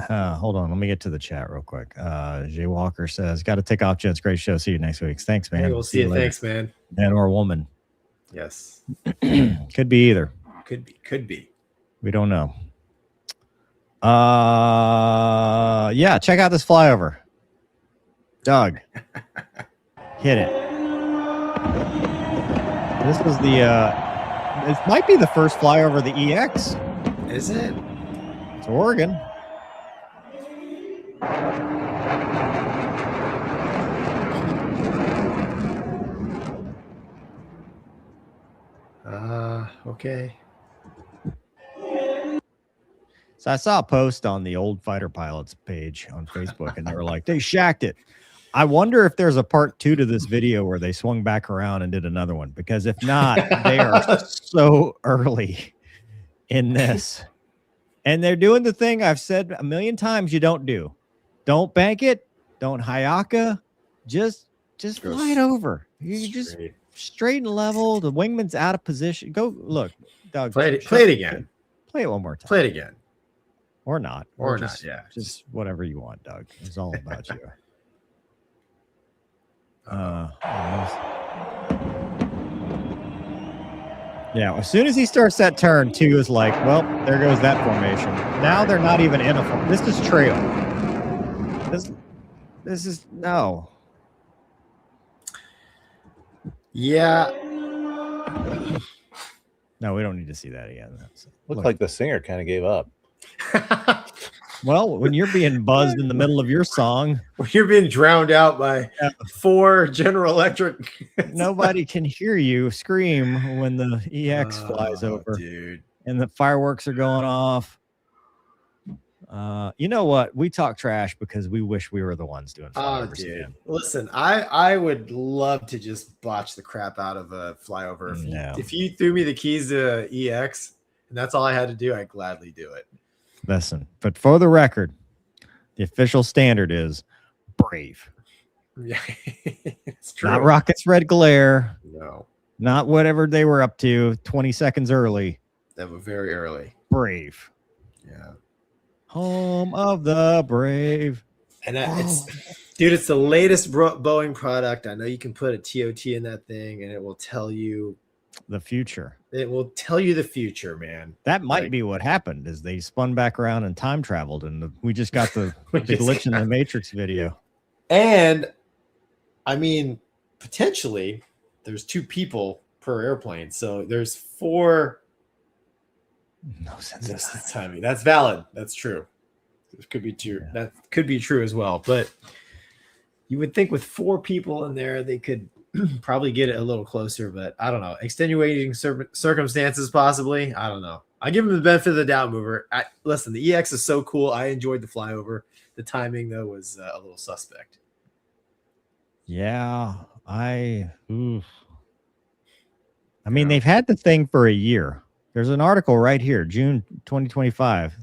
A: Hold on. Let me get to the chat real quick. Jay Walker says, got to take off, gents. Great show. See you next week. Thanks, man.
B: Hey, we'll see you. Thanks, man.
A: Man or woman.
B: Yes.
A: Could be either.
B: Could be.
A: We don't know. Yeah, check out this flyover. Doug. Hit it. This was it might be the first flyover of the EX.
B: Is it?
A: It's Oregon.
B: Okay.
A: So I saw a post on the old fighter pilots page on Facebook, and they were like, they shacked it. I wonder if there's a part 2 to this video where they swung back around and did another one, because if not, they are so early in this. And they're doing the thing I've said a million times you don't do. Don't bank it. Don't hayaka. Just fly it over. You just straight and level. The wingman's out of position. Go look, Doug.
B: Play it again.
A: Play it one more time.
B: Play it again.
A: Or not.
B: Or
A: just,
B: not, yeah.
A: Just whatever you want, Doug. It's all about you. Yeah, as soon as he starts that turn, 2 is like, well, there goes that formation. Now they're not even in a form. This is trail. This is no.
B: Yeah.
A: No, we don't need to see that again.
C: Looked like the singer kind of gave up.
A: Well, when you're being buzzed in the middle of your song,
B: when you're being drowned out by 4 General Electric,
A: nobody can hear you scream when the EX flies over,
B: dude,
A: and the fireworks are going off. You know what? We talk trash because we wish we were the ones doing flyovers.
B: Dude. Listen, I would love to just botch the crap out of a flyover. If you threw me the keys to EX and that's all I had to do, I'd gladly do it.
A: Listen, but for the record, the official standard is brave.
B: Yeah, it's true.
A: Not rockets red glare.
B: No.
A: Not whatever they were up to 20 seconds early.
B: That was very early.
A: Brave.
B: Yeah.
A: Home of the brave.
B: And it's the latest Boeing product. I know you can put a TOT in that thing and it will tell you
A: the future.
B: It will tell you the future, man.
A: That might be what happened, is they spun back around and time traveled, and we just got the glitch in the Matrix video.
B: And I mean, potentially there's 2 people per airplane. So there's 4.
A: No sense of
B: timing. That's valid. That's true. It could be true. Yeah. That could be true as well. But you would think with 4 people in there, they could probably get it a little closer, but I don't know. Extenuating circumstances, possibly. I don't know. I give him the benefit of the doubt, mover. Listen, the EX is so cool. I enjoyed the flyover. The timing, though, was a little suspect.
A: Yeah, I mean, they've had the thing for a year. There's an article right here, June 2025.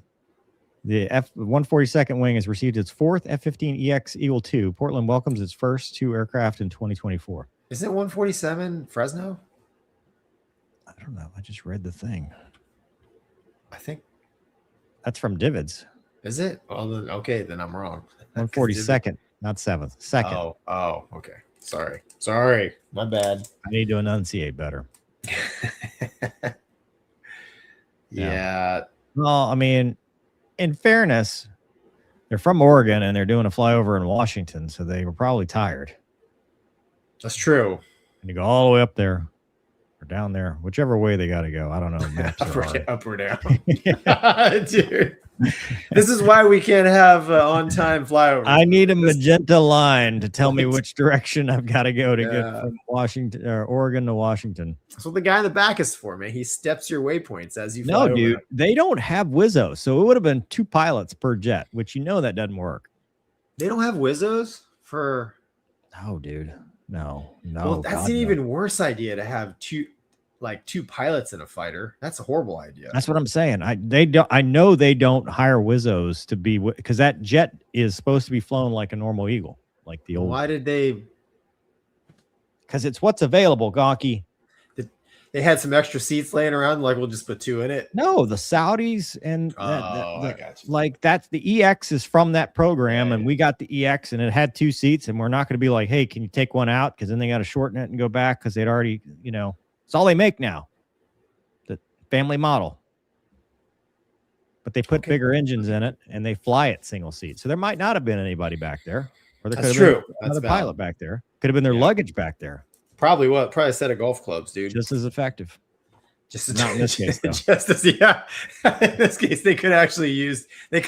A: The F-142nd Wing has received its fourth F-15EX Eagle II. Portland welcomes its first 2 aircraft in 2024.
B: Isn't it 147 Fresno?
A: I don't know. I just read the thing.
B: I think
A: that's from Divids.
B: Is it? Oh, then, okay, then I'm wrong.
A: 142nd, not 7th. Second.
B: Oh, okay. Sorry. My bad.
A: I need to enunciate better.
B: Yeah.
A: Well, I mean, in fairness, they're from Oregon and they're doing a flyover in Washington, so they were probably tired.
B: That's true.
A: And you go all the way up there or down there, whichever way they got to go. I don't know. Maps
B: up or down. Dude, this is why we can't have on-time flyovers.
A: I need a magenta line to tell me which direction I've got to go to get from Washington or Oregon to Washington.
B: That's what the guy in the back is for, man. He steps your waypoints as you fly
A: No,
B: over.
A: dude, they don't have Wizzos, so it would have been 2 pilots per jet, which that doesn't work.
B: They don't have Wizzos for.
A: No, dude. No.
B: Well, that's an even worse idea to have two pilots in a fighter. That's a horrible idea.
A: That's what I'm saying. I know they don't hire Wizzos to be, because that jet is supposed to be flown like a normal Eagle, like the old.
B: Why did they?
A: Because it's what's available, Gonky.
B: They had some extra seats laying around. Like, we'll just put 2 in it.
A: No, the Saudis and
B: I got you.
A: Like that's the EX is from that program, and we got the EX, and it had 2 seats, and we're not going to be like, hey, can you take one out? Because then they got to shorten it and go back because they'd already, it's all they make now. The family model, but they put bigger engines in it, and they fly it single seat. So there might not have been anybody back there, or there could have been another pilot back there. Could have been their luggage back there.
B: Probably a set of golf clubs, dude.
A: Just as effective.
B: Just
A: not in this case, though.
B: In this case, they could have actually used. They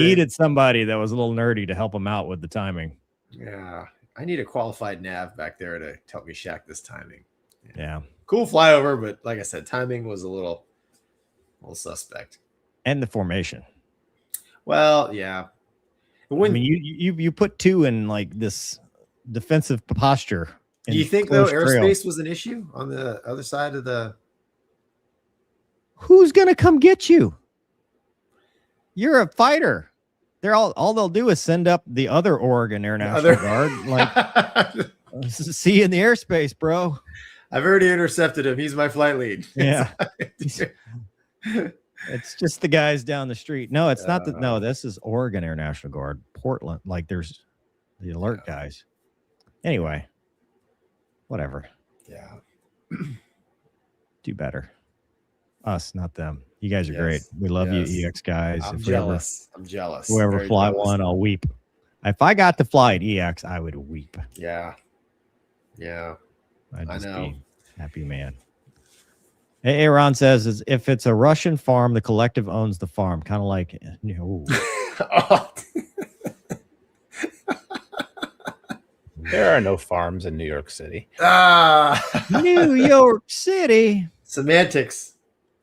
A: needed somebody that was a little nerdy to help them out with the timing.
B: Yeah, I need a qualified nav back there to help me shack this timing.
A: Yeah.
B: Cool flyover, but like I said, timing was a little suspect.
A: And the formation.
B: Well, yeah.
A: You put 2 in like this defensive posture.
B: Do you think though airspace was an issue on the other side of the?
A: Who's gonna come get you? You're a fighter. They're all they'll do is send up the other Oregon Air National Guard. Like, see you in the airspace, bro.
B: I've already intercepted him. He's my flight lead.
A: Yeah. It's just the guys down the street. No, it's not that. No, this is Oregon Air National Guard, Portland. Like, there's the alert guys. Anyway, whatever.
B: Yeah.
A: Do better. Us, not them. You guys are great. We love you, EX guys.
B: I'm jealous.
A: Whoever fly one, I'll weep. If I got to fly an EX, I would weep.
B: Yeah.
A: I'd just be happy man. Hey, Aaron says, if it's a Russian farm, the collective owns the farm. Kind of like,
C: There are no farms in New York City.
A: New York City.
B: Semantics.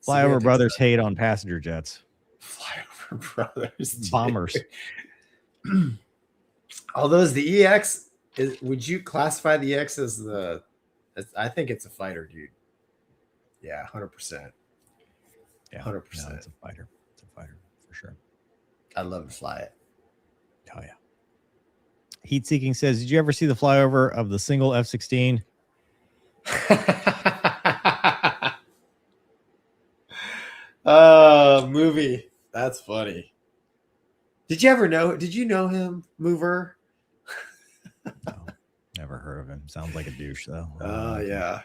A: Flyover brothers hate on passenger jets.
B: Flyover brothers.
A: Bombers.
B: Although the EX, would you classify the EX as I think it's a fighter, dude. Yeah, 100%.
A: Yeah,
B: 100%.
A: No, it's a fighter. It's a fighter for sure.
B: I'd love to fly it.
A: Oh yeah. Heat Seeking says, did you ever see the flyover of the single F-16?
B: Movie. That's funny. Did you know him, Mover?
A: No, never heard of him. Sounds like a douche though.
B: Yeah.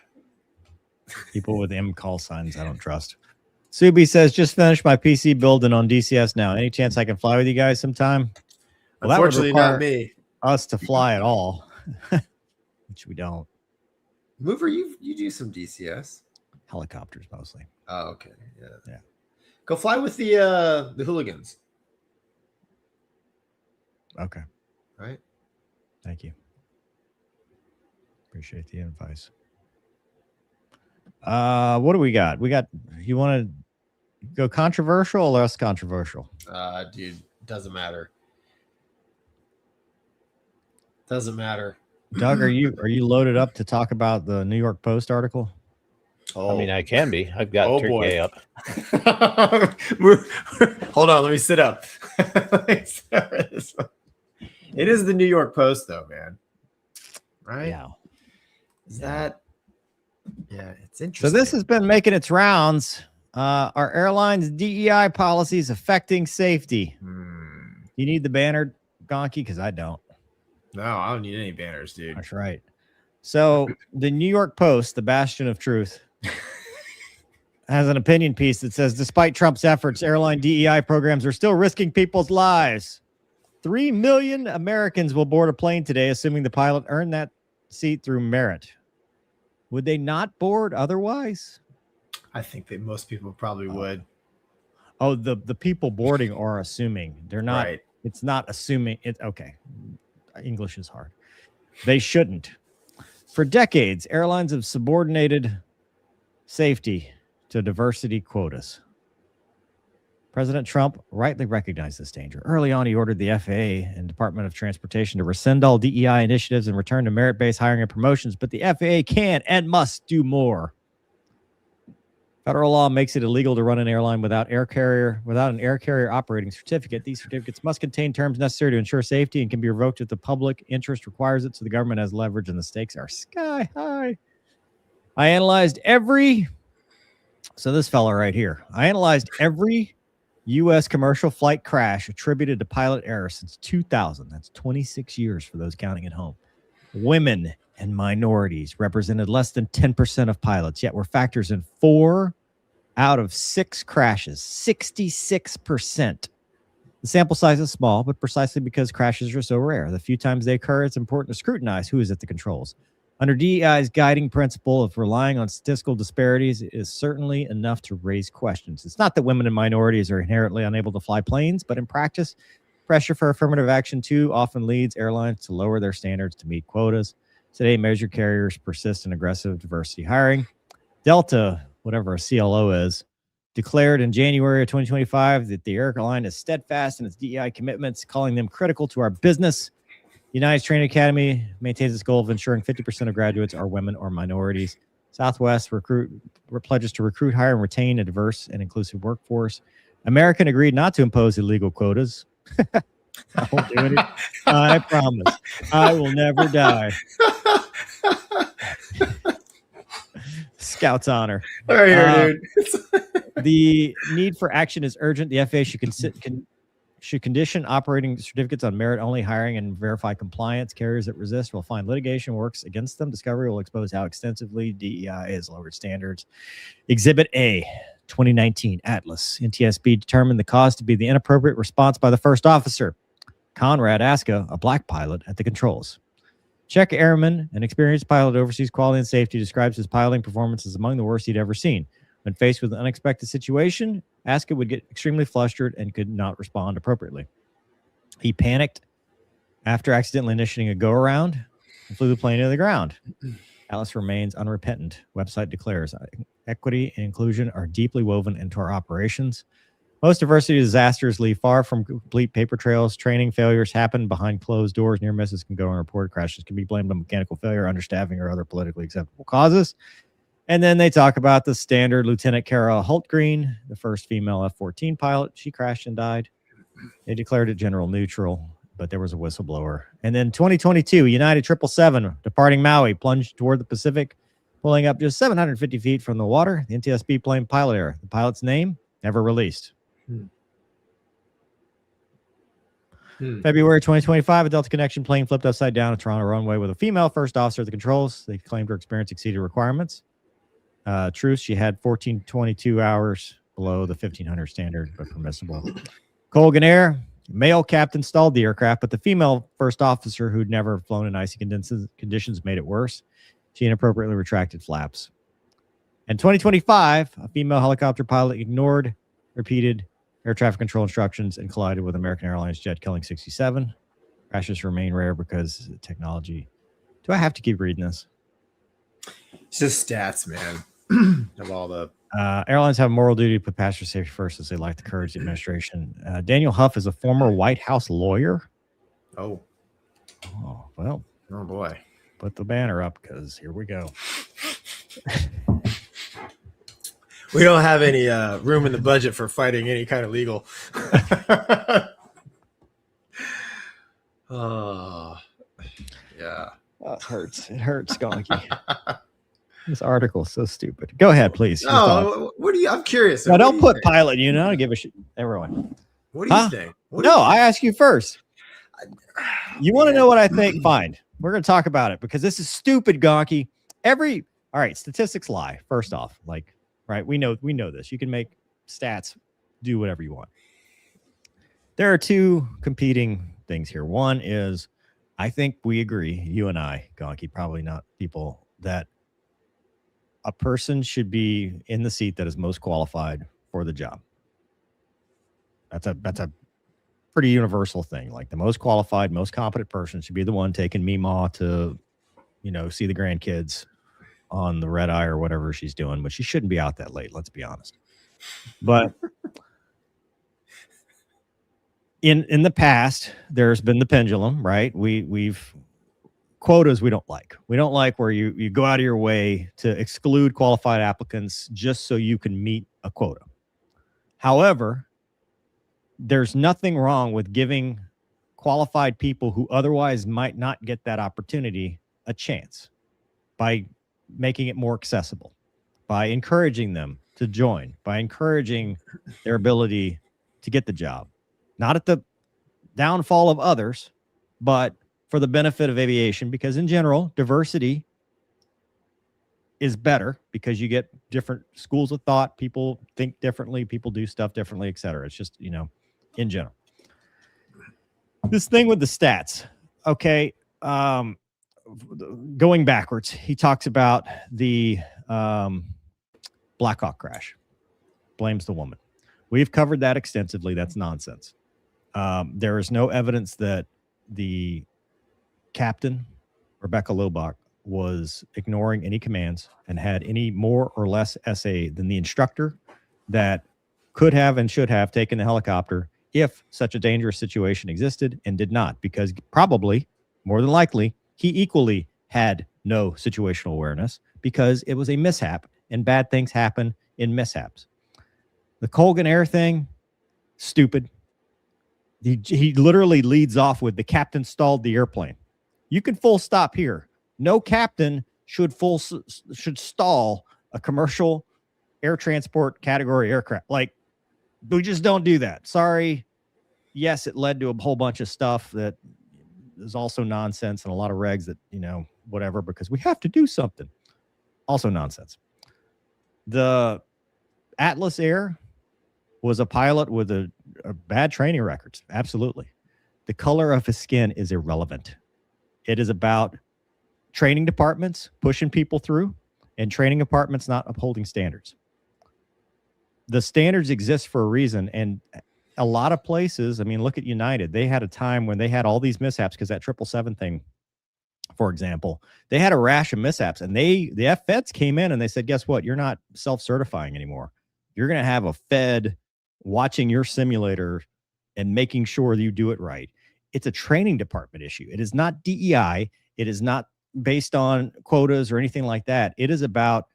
A: People with M call signs I don't trust. Subi says, just finished my PC building on DCS now. Any chance I can fly with you guys sometime? Well,
B: unfortunately, not me.
A: Us to fly at all, which we don't.
B: Mover, you do some DCS.
A: Helicopters mostly.
B: Oh, okay.
A: Yeah.
B: Go fly with the hooligans.
A: Okay.
B: Right.
A: Thank you. Appreciate the advice. What do we got? You want to go controversial or less controversial?
B: Dude, doesn't matter. Doesn't matter.
A: Doug, are you loaded up to talk about the New York Post article?
C: I mean, I can be. I've got Turkey
B: boy.
C: up.
B: Hold on, let me sit up. It is the New York Post, though, man. Right?
A: Yeah.
B: Is that? Yeah, it's
A: So
B: interesting.
A: this has been making its rounds. Are airlines' DEI policies affecting safety? You need the banner, Gonky? Because I don't.
B: No, I don't need any banners, dude.
A: That's right. So the New York Post, the bastion of truth, has an opinion piece that says, despite Trump's efforts, airline DEI programs are still risking people's lives. 3 million Americans will board a plane today, assuming the pilot earned that seat through merit. Would they not board otherwise?
B: I think that most people probably would.
A: Oh, the people boarding are assuming. They're not.
B: Right.
A: It's not assuming. Okay. English is hard. They shouldn't. For decades, airlines have subordinated safety to diversity quotas. President Trump rightly recognized this danger. Early on, he ordered the FAA and Department of Transportation to rescind all DEI initiatives and return to merit-based hiring and promotions, but the FAA can and must do more. Federal law makes it illegal to run an airline without an air carrier operating certificate. These certificates must contain terms necessary to ensure safety and can be revoked if the public interest requires it, so the government has leverage and the stakes are sky high. I analyzed every U.S. commercial flight crash attributed to pilot error since 2000. That's 26 years for those counting at home. Women and minorities represented less than 10% of pilots, yet were factors in 4 out of 6 crashes, 66%. The sample size is small, but precisely because crashes are so rare, the few times they occur, it's important to scrutinize who is at the controls. Under DEI's guiding principle of relying on statistical disparities is certainly enough to raise questions. It's not that women and minorities are inherently unable to fly planes, but in practice, pressure for affirmative action too often leads airlines to lower their standards to meet quotas. Today, major carriers persist in aggressive diversity hiring. Delta, whatever a CLO is, declared in January of 2025 that the airline is steadfast in its DEI commitments, calling them critical to our business. United's Training Academy maintains its goal of ensuring 50% of graduates are women or minorities. Southwest pledges to recruit, hire, and retain a diverse and inclusive workforce. American agreed not to impose illegal quotas. I won't do it. I promise. I will never die. Scout's honor.
B: Right here, dude.
A: The need for action is urgent. The FAA should condition operating certificates on merit-only hiring and verify compliance. Carriers that resist will find litigation works against them. Discovery will expose how extensively DEI has lowered standards. Exhibit A, 2019 Atlas. NTSB determined the cause to be the inappropriate response by the first officer, Conrad Aska, a black pilot at the controls. Czech airman, an experienced pilot overseas quality and safety, describes his piloting performance as among the worst he'd ever seen. When faced with an unexpected situation, Aska would get extremely flustered and could not respond appropriately. He panicked after accidentally initiating a go-around and flew the plane into the ground. Atlas remains unrepentant. Website declares equity and inclusion are deeply woven into our operations. Most diversity disasters leave far from complete paper trails. Training failures happen behind closed doors. Near misses can go unreported. Crashes can be blamed on mechanical failure, understaffing, or other politically acceptable causes. And then they talk about the standard Lieutenant Kara Hultgreen, the first female F-14 pilot. She crashed and died. They declared it general neutral, but there was a whistleblower. And then 2022, United 777 departing Maui plunged toward the Pacific, pulling up just 750 feet from the water. The NTSB plane pilot error. The pilot's name never released. February 2025, a Delta Connection plane flipped upside down a Toronto runway with a female first officer at the controls. They claimed her experience exceeded requirements. Truth, she had 1422 hours below the 1500 standard, but permissible. Colgan Air, male captain stalled the aircraft, but the female first officer who'd never flown in icy conditions made it worse. She inappropriately retracted flaps. In 2025, a female helicopter pilot ignored repeated air traffic control instructions and collided with American Airlines jet, killing 67. Crashes remain rare because technology. Do I have to keep reading this?
B: It's just stats, man. Of all the
A: Airlines have a moral duty to put passenger safety first as they lack the courage of the administration. Daniel Huff is a former White House lawyer.
B: oh
A: Well,
B: boy.
A: put the banner up because here we go.
B: We don't have any room in the budget for fighting any kind of legal. Oh, yeah.
A: It hurts. It hurts, Gonky. This article is so stupid. Go ahead, please. Your thoughts.
B: Oh, what do you? I'm curious.
A: No,
B: What do
A: don't
B: you
A: put
B: think?
A: pilot. You know, give a shit. Everyone.
B: What do you
A: Huh?
B: think? What do
A: No,
B: you
A: I ask you first. You want to
B: Man.
A: know what I think? Fine. We're going to talk about it because this is stupid, Gonky. All right, statistics lie. First off, like, right, we know this. You can make stats do whatever you want. There are two competing things here. One is, I think we agree, you and I, Gonky, probably not people, that a person should be in the seat that is most qualified for the job. That's a pretty universal thing. Like the most qualified, most competent person should be the one taking Meemaw to, see the grandkids on the red eye or whatever she's doing, but she shouldn't be out that late. Let's be honest. But in the past, there's been the pendulum, right? We've quotas we don't like. We don't like where you go out of your way to exclude qualified applicants just so you can meet a quota. However, there's nothing wrong with giving qualified people who otherwise might not get that opportunity a chance by making it more accessible, by encouraging them to join, by encouraging their ability to get the job. Not at the downfall of others, but for the benefit of aviation, because in general, diversity is better because you get different schools of thought. People think differently. People do stuff differently, et cetera. It's just, in general. This thing with the stats. Okay. Going backwards, he talks about the Black Hawk crash. Blames the woman. We've covered that extensively. That's nonsense. There is no evidence that the captain, Rebecca Lobach, was ignoring any commands and had any more or less SA than the instructor that could have and should have taken the helicopter if such a dangerous situation existed and did not, because probably, more than likely, he equally had no situational awareness because it was a mishap and bad things happen in mishaps. The Colgan Air thing, stupid. He literally leads off with the captain stalled the airplane. You can full stop here. No captain should stall a commercial air transport category aircraft. Like, we just don't do that. Sorry. Yes, it led to a whole bunch of stuff that is also nonsense and a lot of regs that, whatever, because we have to do something. Also nonsense. The Atlas Air was a pilot with a bad training records. Absolutely. The color of his skin is irrelevant. It is about training departments pushing people through and training departments not upholding standards. The standards exist for a reason. And a lot of places, look at United. They had a time when they had all these mishaps because that 777 thing, for example, they had a rash of mishaps and the feds came in and they said, guess what? You're not self-certifying anymore. You're going to have a fed watching your simulator and making sure that you do it right. It's a training department issue. It is not DEI. It is not based on quotas or anything like that. It is about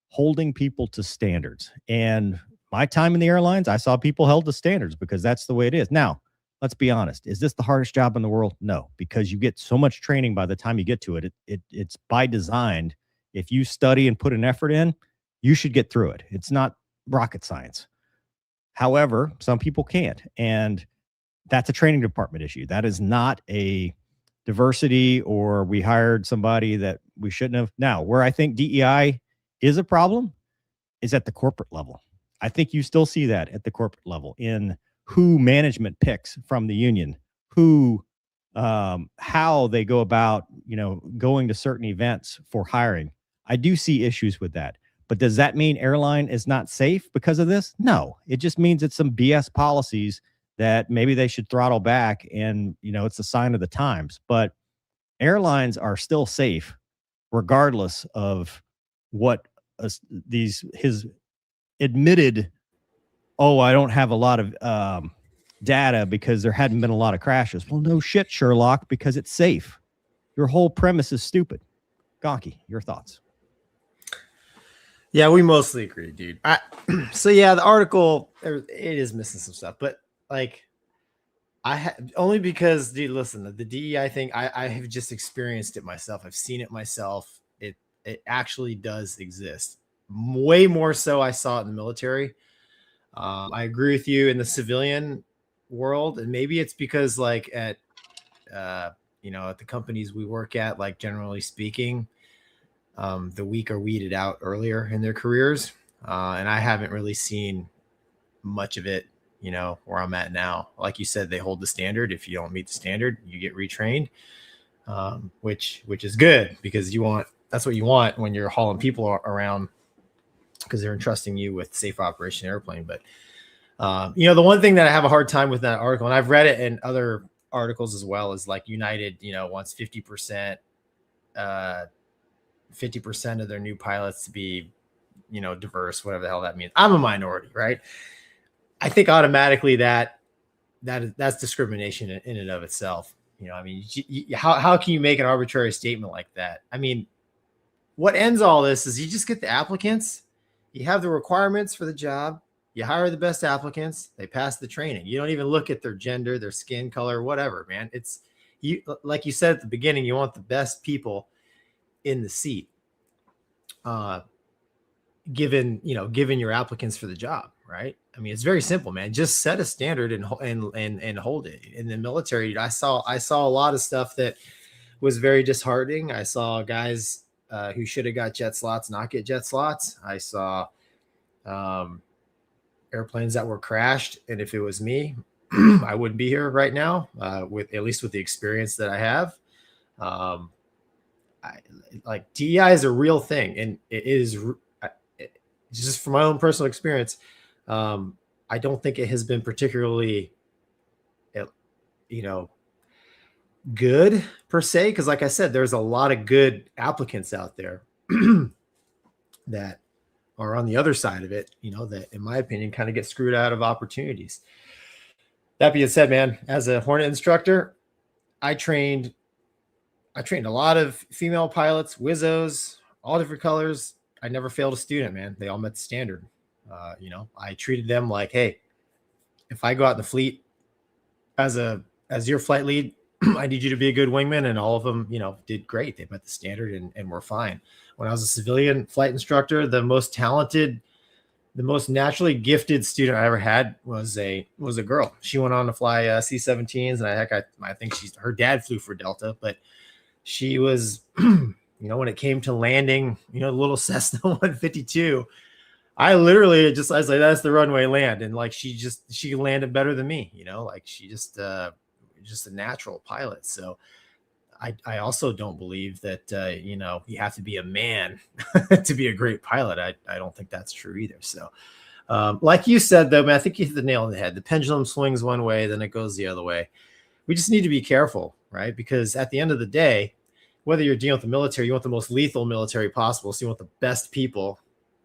A: holding people to standards. And my time in the airlines, I saw people held to standards because that's the way it is. Now, let's be honest. Is this the hardest job in the world? No, because you get so much training by the time you get to it. It's by design. If you study and put an effort in, you should get through it. It's not rocket science. However, some people can't. And that's a training department issue. That is not a diversity or we hired somebody that we shouldn't have. Now, where I think DEI is a problem is at the corporate level. I think you still see that at the corporate level in who management picks from the union, who, how they go about, going to certain events for hiring. I do see issues with that. But does that mean airline is not safe because of this? No, it just means it's some BS policies that maybe they should throttle back and, it's a sign of the times. But airlines are still safe regardless of what his admitted, oh, I don't have a lot of data because there hadn't been a lot of crashes. Well, no shit, Sherlock, because it's safe. Your whole premise is stupid. Gonky, your thoughts?
B: Yeah, we mostly agree, dude. So yeah, the article, it is missing some stuff, but like only because, dude, listen, the DEI thing, I have just experienced it myself. I've seen it myself. It actually does exist. Way more so I saw it in the military. I agree with you in the civilian world, and maybe it's because like at at the companies we work at, like generally speaking, the weak are weeded out earlier in their careers, and I haven't really seen much of it. Where I'm at now, like you said, they hold the standard. If you don't meet the standard, you get retrained, which is good, because that's what you want when you're hauling people around, because they're entrusting you with safe operation airplane. But the one thing that I have a hard time with that article, and I've read it in other articles as well, is like United, wants 50% of their new pilots to be, diverse, whatever the hell that means. I'm a minority, right? I think automatically that's discrimination in and of itself. How can you make an arbitrary statement like that? I mean, what ends all this is you just get the applicants, you have the requirements for the job, you hire the best applicants, they pass the training. You don't even look at their gender, their skin color, whatever, man. It's you, like you said at the beginning, you want the best people in the seat, given your applicants for the job, right? I mean, it's very simple, man. Just set a standard and hold it. In the military, I saw a lot of stuff that was very disheartening. I saw guys who should have got jet slots not get jet slots. I saw airplanes that were crashed, and if it was me, I wouldn't be here right now, with the experience that I have. Like DEI is a real thing, and it is just from my own personal experience. I don't think it has been particularly, good per se, because like I said, there's a lot of good applicants out there that are on the other side of it, that in my opinion kind of get screwed out of opportunities. That being said, man, as a Hornet instructor, I trained a lot of female pilots, Wizzos, all different colors. I never failed a student, man. They all met the standard. I treated them like, hey, if I go out in the fleet as your flight lead, I need you to be a good wingman. And all of them, did great. They met the standard and were fine. When I was a civilian flight instructor, the most talented, the most naturally gifted student I ever had was a girl. She went on to fly C-17s, and I think her dad flew for Delta, but she was, when it came to landing, the little Cessna 152, I literally I was like, that's the runway land. And like, she landed better than me, like she just a natural pilot. So I also don't believe that, you have to be a man to be a great pilot. I don't think that's true either. So like you said, though, man, I think you hit the nail on the head. The pendulum swings one way, then it goes the other way. We just need to be careful, right? Because at the end of the day, whether you're dealing with the military, you want the most lethal military possible. So you want the best people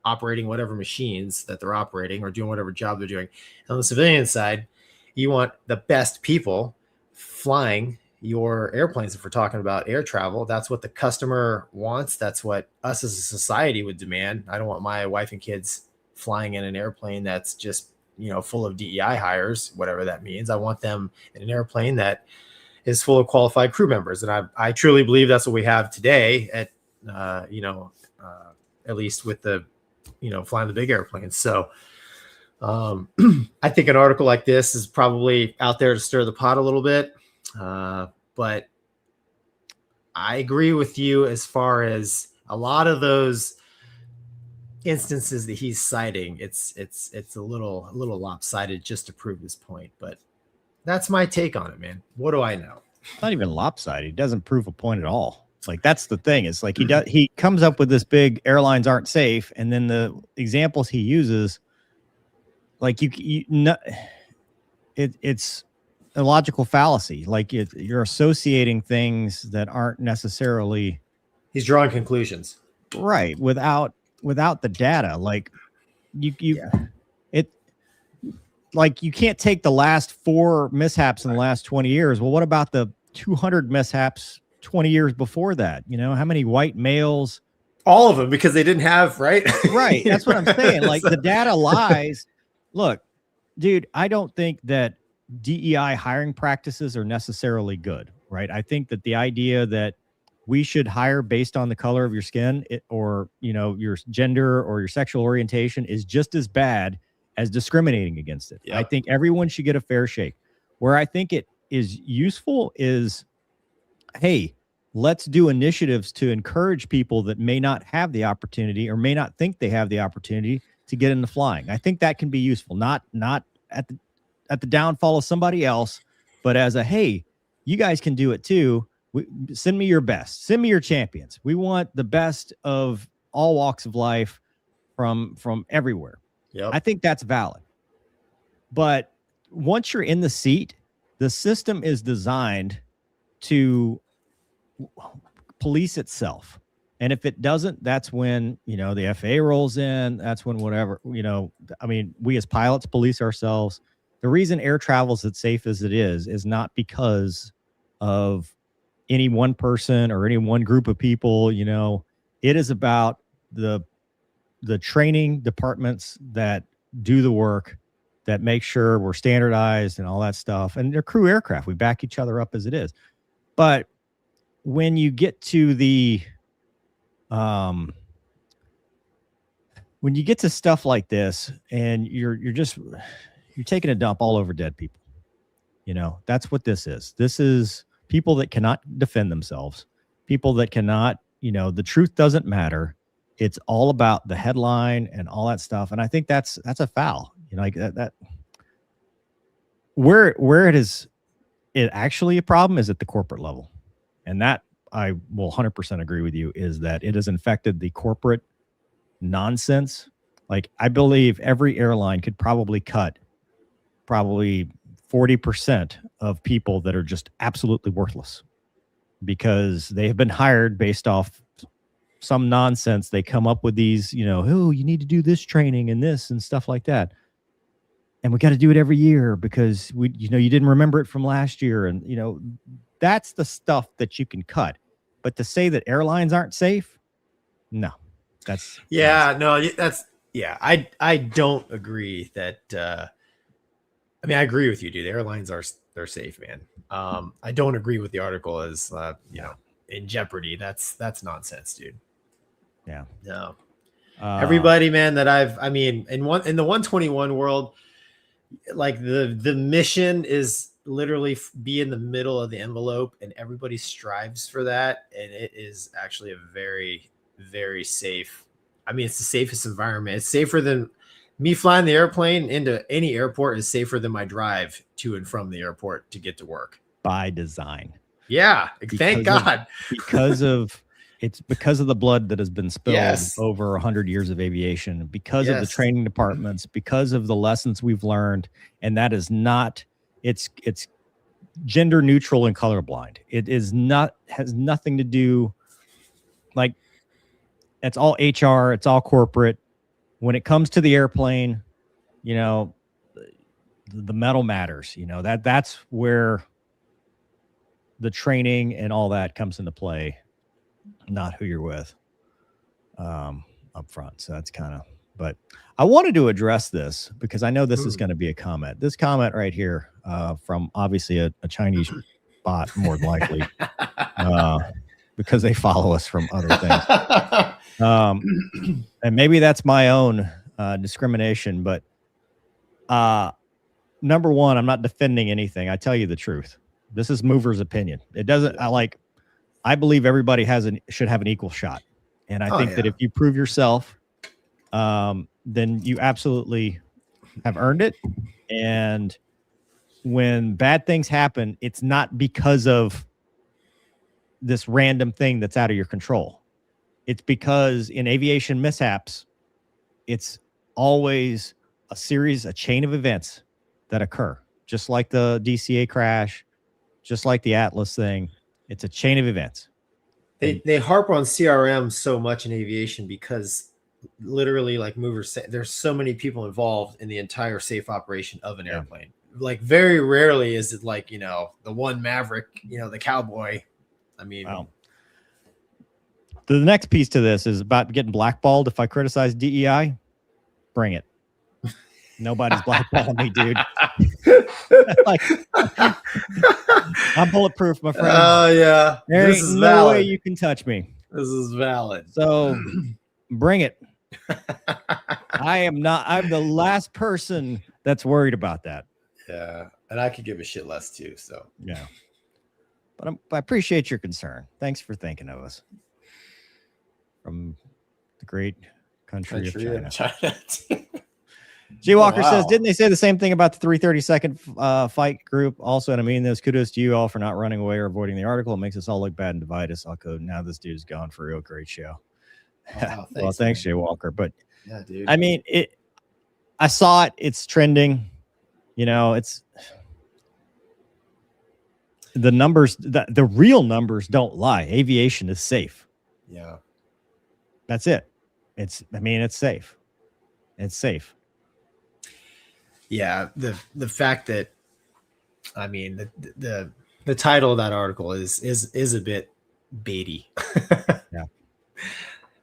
B: operating whatever machines that they're operating or doing whatever job they're doing. And on the civilian side, you want the best people flying your airplanes. If we're talking about air travel, that's what the customer wants. That's what us as a society would demand. I don't want my wife and kids flying in an airplane that's just, full of DEI hires, whatever that means. I want them in an airplane that is full of qualified crew members. And I truly believe that's what we have today at, at least with the, flying the big airplanes. So I think an article like this is probably out there to stir the pot a little bit. But I agree with you as far as a lot of those instances that he's citing. It's a little lopsided just to prove his point, but that's my take on it, man. What do I know?
A: It's not even lopsided. He doesn't prove a point at all. It's like, that's the thing. It's like he comes up with this big airlines aren't safe, and then the examples he uses, like it's a logical fallacy. Like you're associating things that aren't necessarily
B: He's drawing conclusions.
A: Right. Without the data. Like like you can't take the last 4 mishaps in the last 20 years. Well, what about the 200 mishaps 20 years before that? You know, how many white males?
B: All of them, because they didn't have, right?
A: Right. That's what I'm saying. Like the data lies. Look, dude, I don't think that DEI hiring practices are necessarily good, right? I think that the idea that we should hire based on the color of your skin or, you know, your gender or your sexual orientation is just as bad as discriminating against it.
B: Yep.
A: I think everyone should get a fair shake. Where I think it is useful is, hey, let's do initiatives to encourage people that may not have the opportunity or may not think they have the opportunity to get into flying. I think that can be useful, not at the downfall of somebody else, but as a, hey, you guys can do it too. Send me your best. Send me your champions. We want the best of all walks of life from everywhere.
B: Yep.
A: I think that's valid. But once you're in the seat, the system is designed to police itself. And if it doesn't, that's when, you know, the FAA rolls in. That's when whatever, you know, I mean, we as pilots police ourselves. The reason air travel is as safe as it is not because of any one person or any one group of people. You know, it is about the training departments that do the work, that make sure we're standardized and all that stuff. And they're crew aircraft. We back each other up as it is. But when you get to the when you get to stuff like this and you're taking a dump all over dead people, you know, that's what this is. This is people that cannot defend themselves, people that cannot, you know, the truth doesn't matter. It's all about the headline and all that stuff. And I think that's a foul, you know, like that where it actually a problem is at the corporate level. And that I will 100% agree with you, is that it has infected the corporate nonsense. Like, I believe every airline could probably cut 40% of people that are just absolutely worthless because they have been hired based off some nonsense. They come up with these, you know, oh, you need to do this training and this and stuff like that. And we got to do it every year because you didn't remember it from last year. And, you know, that's the stuff that you can cut. But to say that airlines aren't safe, no, that's
B: I don't agree that. I mean, I agree with you, dude. Airlines they're safe, man. I don't agree with the article as you know, in jeopardy. That's nonsense, dude.
A: Yeah.
B: No. Everybody, man, that in the 121 world, like the mission is literally be in the middle of the envelope, and everybody strives for that. And it is actually a very, very safe. I mean, it's the safest environment. It's safer than me flying the airplane into any airport is safer than my drive to and from the airport to get to work.
A: By design.
B: Yeah. Thank God.
A: Because of the blood that has been spilled over 100 years of aviation, because of the training departments, because of the lessons we've learned. And that is not, it's gender neutral and colorblind. It is not, has nothing to do, like, it's all HR, it's all corporate. When it comes to the airplane, you know, the metal matters, you know, that's where the training and all that comes into play, not who you're with up front. So that's kind of, but I wanted to address this because I know this is going to be a comment. This comment right here from obviously a Chinese bot, more than likely, because they follow us from other things. And maybe that's my own discrimination, but number one, I'm not defending anything. I tell you the truth. This is Mover's opinion. It doesn't, I believe everybody should have an equal shot. And I think that if you prove yourself, then you absolutely have earned it. And when bad things happen, it's not because of this random thing that's out of your control. It's because in aviation mishaps, it's always a chain of events that occur, just like the DCA crash, just like the Atlas thing. It's a chain of events.
B: They harp on CRM so much in aviation because literally, like movers say, there's so many people involved in the entire safe operation of an airplane. Like very rarely is it like, you know, the one maverick, you know, the cowboy. I mean,
A: Wow. The next piece to this is about getting blackballed. If I criticize DEI, bring it. Nobody's blackballing me, dude. Like, I'm bulletproof, my friend.
B: Oh yeah,
A: There
B: this
A: ain't
B: is
A: no
B: valid.
A: way you can touch me.
B: This is valid.
A: So bring it. I'm the last person that's worried about that.
B: Yeah, and I could give a shit less too. So
A: Yeah. But I appreciate your concern. Thanks for thinking of us. From the great country of China. G. Walker says, didn't they say the same thing about the 332nd fight group? Also, and I mean this, kudos to you all for not running away or avoiding the article. It makes us all look bad and divide us. I'll code. Now this dude's gone for a real great show.
B: Wow,
A: Well, thanks, Jay Walker. But
B: yeah, dude.
A: I mean, I saw it. It's trending. You know, it's the numbers. The real numbers don't lie. Aviation is safe.
B: Yeah.
A: That's it. It's safe. It's safe.
B: Yeah, the fact that, I mean, the title of that article is a bit baity.
A: Yeah.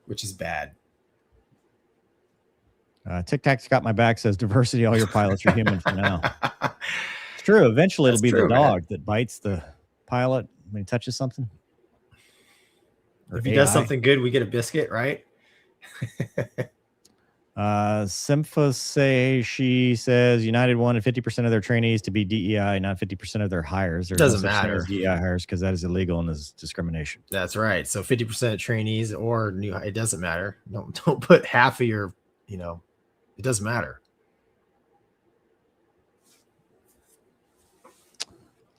B: Which is bad.
A: Tic Tac's got my back says diversity. All your pilots are human for now. It's true. Eventually, it'll be the dog that bites the pilot when he touches something. Or
B: if he does something good, we get a biscuit, right?
A: She says United wanted 50% of their trainees to be DEI, not 50% of their hires. There
B: doesn't matter.
A: DEI hires because that is illegal and is discrimination.
B: That's right. So 50% of trainees or new, it doesn't matter. Don't put half of your, you know, it doesn't matter.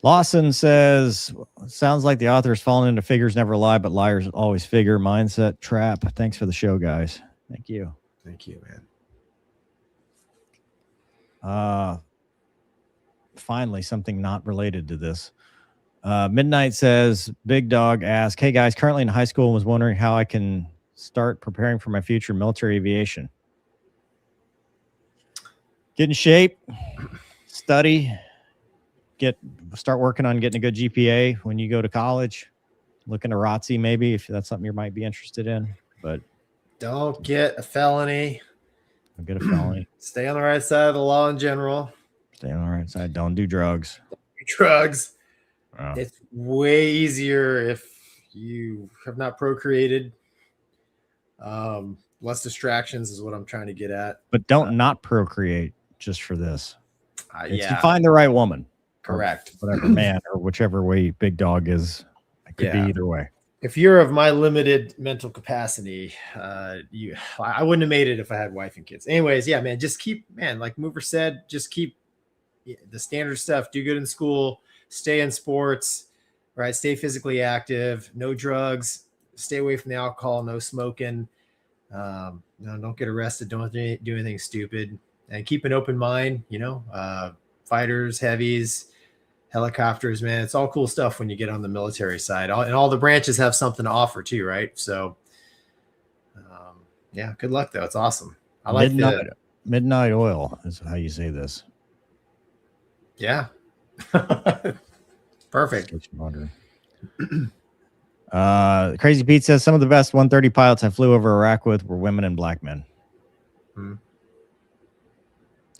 A: Lawson says, sounds like the author's fallen into figures never lie, but liars always figure. Mindset trap. Thanks for the show, guys. Thank you.
B: Thank you, man.
A: Finally, something not related to this. Midnight says, Big Dog asked, hey guys, currently in high school and was wondering how I can start preparing for my future military aviation. Get in shape, study, start working on getting a good GPA when you go to college. Look into ROTC maybe if that's something you might be interested in, but
B: don't get a felony.
A: Don't get a felony.
B: Stay on the right side of the law in general.
A: Stay on the right side. Don't do drugs.
B: Drugs.
A: Oh.
B: It's way easier if you have not procreated. Less distractions is what I'm trying to get at.
A: But don't not procreate just for this.
B: Yeah.
A: You find the right woman.
B: Correct.
A: Whatever man or whichever way Big Dog is. It could be either way.
B: If you're of my limited mental capacity, I wouldn't have made it if I had wife and kids. Anyways, yeah, man, just keep, like Mover said, just keep the standard stuff. Do good in school, stay in sports, right? Stay physically active, no drugs, stay away from the alcohol, no smoking. Don't get arrested. Don't do anything stupid, and keep an open mind. Fighters, heavies, helicopters, man, it's all cool stuff when you get on the military side. And all the branches have something to offer too, right? So, yeah, good luck though. It's awesome. I like
A: Midnight Oil is how you say this.
B: Yeah. Perfect.
A: Crazy Pete says some of the best 130 pilots I flew over Iraq with were women and black men.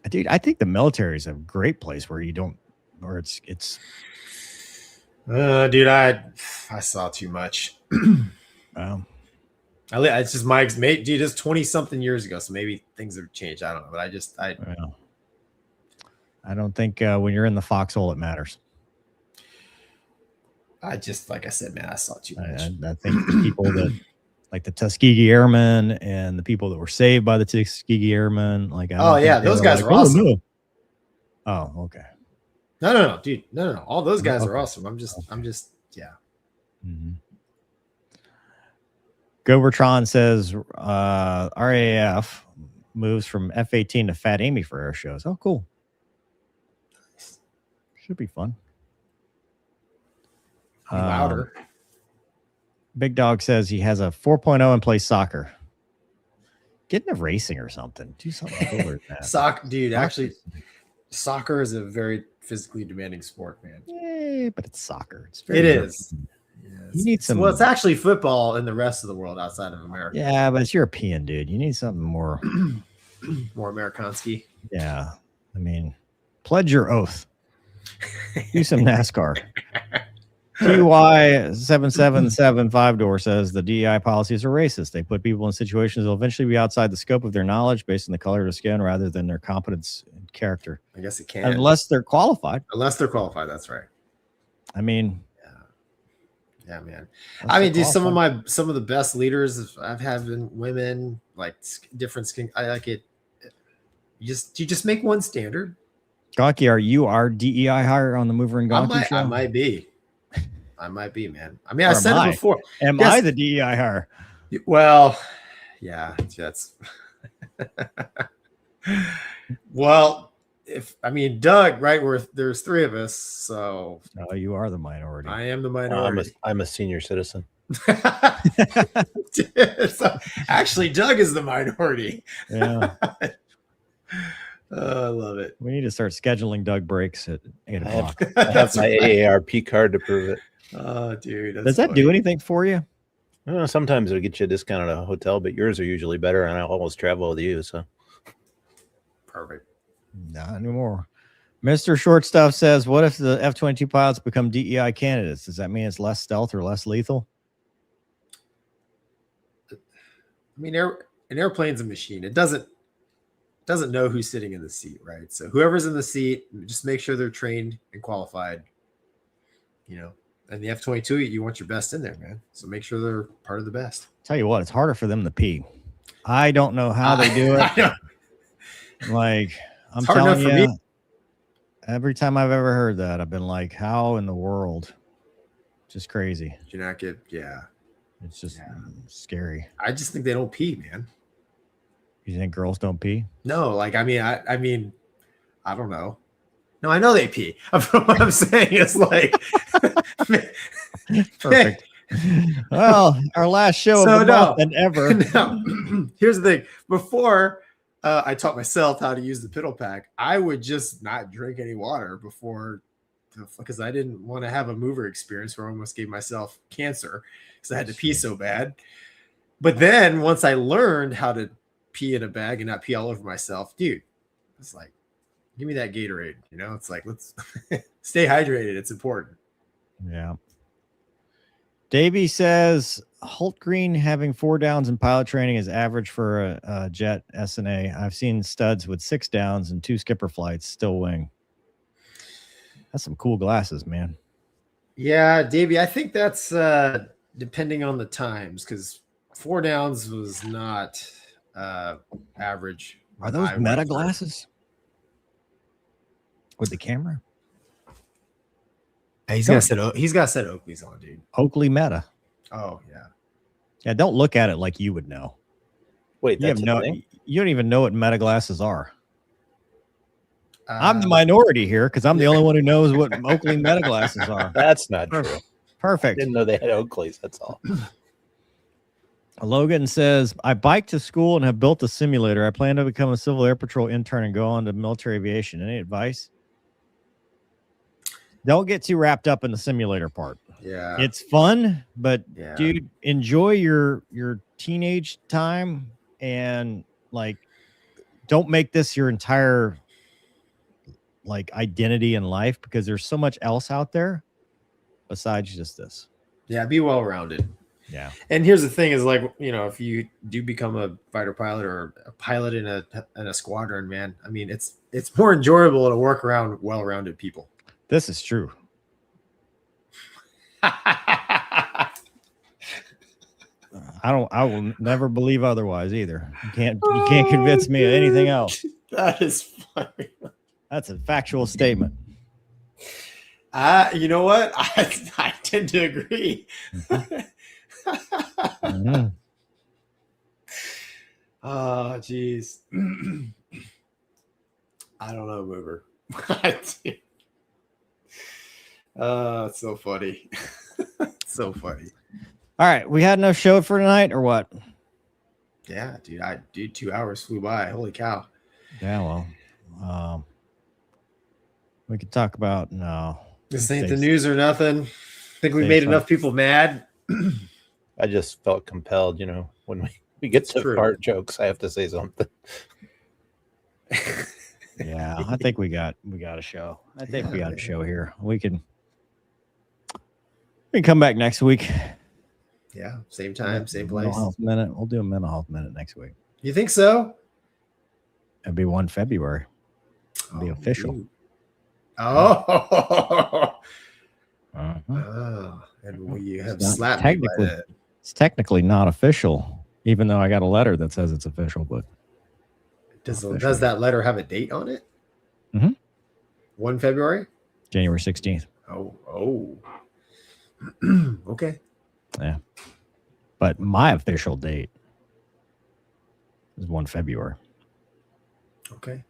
A: Dude, I think the military is a great place where you don't, or it's
B: dude, I saw too much.
A: Wow.
B: It's just my mate, dude, it's 20 something years ago. So maybe things have changed. I don't know, but
A: I don't think when you're in the foxhole, it matters.
B: Like I said, man, I saw too much.
A: I think the people that like the Tuskegee Airmen and the people that were saved by the Tuskegee Airmen,
B: those guys are awesome.
A: No. Oh, okay.
B: No, dude. No. All those guys are awesome. I'm just, yeah.
A: Mm-hmm. Gobertron says RAF moves from F-18 to Fat Amy for air shows. Oh, cool. Should be fun.
B: Louder.
A: Big Dog says he has a 4.0 and plays soccer. Get into racing or something. Do something cooler than that.
B: Soccer, dude.
A: Soccer.
B: Actually, soccer is a very physically demanding sport, man.
A: Yeah, but it's soccer. It's
B: It is.
A: You need some.
B: Well, it's actually football in the rest of the world outside of America.
A: Yeah, but it's European, dude. You need something more.
B: More Amerikansky.
A: Yeah, I mean, pledge your oath. Do some NASCAR. TY7775 door says the DEI policies are racist. They put people in situations that will eventually be outside the scope of their knowledge based on the color of their skin rather than their competence and character.
B: I guess it can.
A: Unless they're qualified.
B: Unless they're qualified, that's right.
A: I mean,
B: yeah, man. I mean, dude, some of the best leaders I've had been women, like different skin. I like it. You just make one standard.
A: Gonky, are you our DEI hire on the Mover and Gonky show?
B: I might be, man. I mean, I
A: Or
B: said it before.
A: Am I the DEI hire?
B: Well, yeah, that's. Well, Doug, right? There's three of us, so.
A: No, you are the minority.
B: I am the minority.
C: I'm a senior citizen.
B: So, actually, Doug is the minority.
A: Yeah.
B: I love it.
A: We need to start scheduling Doug breaks at 8 o'clock.
C: I have my AARP card to prove it.
B: Oh, dude.
A: Does that do anything for you?
C: Sometimes it'll get you a discount at a hotel, but yours are usually better, and I always travel with you. So
B: perfect.
A: Not anymore. Mr. Short Stuff says, what if the F-22 pilots become DEI candidates? Does that mean it's less stealth or less lethal?
B: I mean, an airplane's a machine. It doesn't know who's sitting in the seat, right? So whoever's in the seat, just make sure they're trained and qualified. And the F-22, you want your best in there, man. So make sure they're part of the best.
A: Tell you what, it's harder for them to pee. I don't know how they do it. Like, I'm telling you, every time I've ever heard that, I've been like, how in the world? Just crazy.
B: It's
A: just scary.
B: I just think they don't pee, man.
A: You think girls don't pee?
B: No, I don't know. No, I know they pee. What I'm saying is like
A: perfect. Well, our last show of the month and ever.
B: No. Here's the thing. Before I taught myself how to use the piddle pack, I would just not drink any water because I didn't want to have a mover experience where I almost gave myself cancer because I had to pee so bad. But then once I learned how to pee in a bag and not pee all over myself, dude, it's like, give me that Gatorade. It's like, let's stay hydrated. It's important.
A: Yeah. Davey says Holt Green having 4 downs in pilot training is average for a jet SNA. I've seen studs with 6 downs and 2 skipper flights still wing. That's some cool glasses, man.
B: Yeah, Davey, I think that's depending on the times because 4 downs was not average.
A: Are those meta glasses with the camera?
B: He's got set Oakleys on, dude.
A: Oakley Meta.
B: Oh yeah.
A: Yeah, don't look at it like you would know.
C: Wait,
A: you don't even know what meta glasses are. I'm the
B: Uh,
A: minority here because I'm the only one who knows what Oakley meta glasses are.
C: That's not true.
A: Perfect.
C: Didn't know they had Oakleys. That's all.
A: Logan says, I bike to school and have built a simulator. I plan to become a Civil Air Patrol intern and go on to military aviation. Any advice? Don't get too wrapped up in the simulator part.
B: Yeah.
A: It's fun, but
B: Yeah.
A: dude, enjoy your teenage time and like don't make this your entire like identity in life because there's so much else out there besides just this.
B: Yeah, be well-rounded.
A: Yeah.
B: And here's the thing is like, if you do become a fighter pilot or a pilot in a squadron, man, I mean, it's more enjoyable to work around well-rounded people.
A: This is true. I will never believe otherwise either. You can't convince me of anything else.
B: That is funny.
A: That's a factual statement.
B: You know what? I tend to agree.
A: Mm-hmm.
B: Oh, geez. I don't know, Mover. It's so funny. So funny.
A: All right, we had no show for tonight, or what?
B: Yeah, dude, 2 hours flew by. Holy cow.
A: Yeah, well, we could talk about no.
B: This ain't the news or nothing. Think we
A: Save
B: made
A: some.
B: enough people mad.
C: I just felt compelled, when we get to
B: true.
C: fart jokes, I have to say something.
A: Yeah, I think we got a show. I think we got a show here. We can come back next week.
B: Yeah, same time, same
A: Mental
B: place.
A: health minute. We'll do a mental health minute next week.
B: You think so?
A: It'll be 1 February. It'll be official.
B: Dude. Oh.
A: Uh-huh.
B: Oh, and we have
A: It's not
B: slapped me by
A: technically-
B: that.
A: It's technically not official, even though I got a letter that says it's official. But
B: Does that letter have a date on it?
A: Mhm.
B: 1 February?
A: January 16th.
B: Oh. Okay.
A: Yeah. But my official date is 1 February.
B: Okay.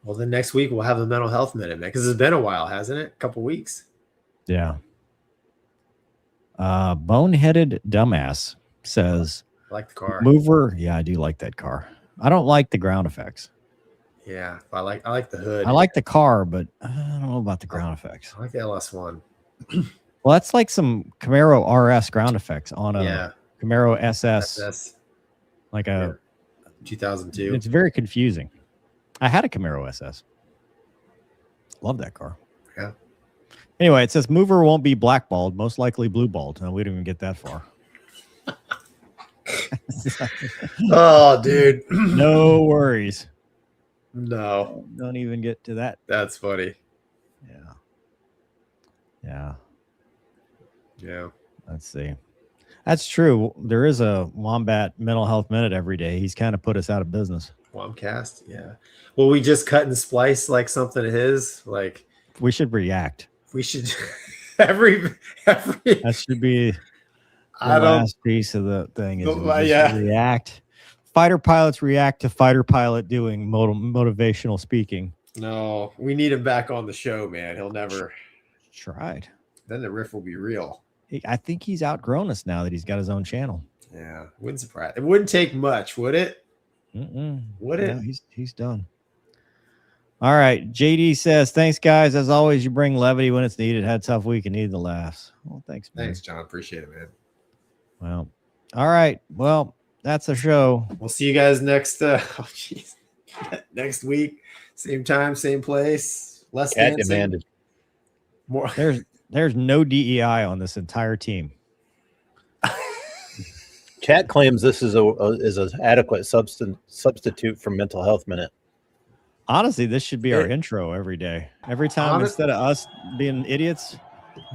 B: Well, then next week we'll have a mental health minute, man, because it's been a while, hasn't it? A couple weeks.
A: Yeah. Boneheaded dumbass says,
B: I like the car.
A: mover. Yeah, I do like that car. I don't like the ground effects.
B: Yeah, I like the hood.
A: I like the car, but I don't know about the ground effects.
B: I like the LS1.
A: Well, that's like some Camaro RS ground effects on a Camaro SS,
B: That's
A: like a
B: 2002.
A: It's very confusing. I had a Camaro SS. Love that car.
B: Yeah.
A: Anyway, it says mover won't be blackballed, most likely blueballed. No, we didn't even get that far.
B: Oh, dude.
A: No worries.
B: No.
A: Don't even get to that.
B: That's funny.
A: Yeah. Yeah.
B: Yeah.
A: Let's see. That's true. There is a Wombat mental health minute every day. He's kind of put us out of business.
B: Womcast. Yeah. Well, we just cut and splice like something of his. Like
A: We should react.
B: we should every
A: That should be the last piece of the thing. Is we just react. Fighter pilots react to fighter pilot doing motivational speaking.
B: No, we need him back on the show, man. He'll never.
A: Tried.
B: Then the riff will be real.
A: I think he's outgrown us now that he's got his own channel.
B: Yeah, wouldn't surprise. It wouldn't take much, would it? Would it?
A: No, he's done. All right. JD says, thanks, guys. As always, you bring levity when it's needed. Had a tough week and needed the laughs. Well, thanks, man.
B: Thanks, John. Appreciate it, man.
A: Well, all right. Well, that's the show.
B: We'll see you guys next next week. Same time, same place. Less
C: Cat
B: dancing.
C: demanded.
B: More.
A: There's no DEI on this entire team.
C: Chat claims this is an adequate substitute for mental health minute.
A: Honestly, this should be our intro every day. Every time, instead of us being idiots.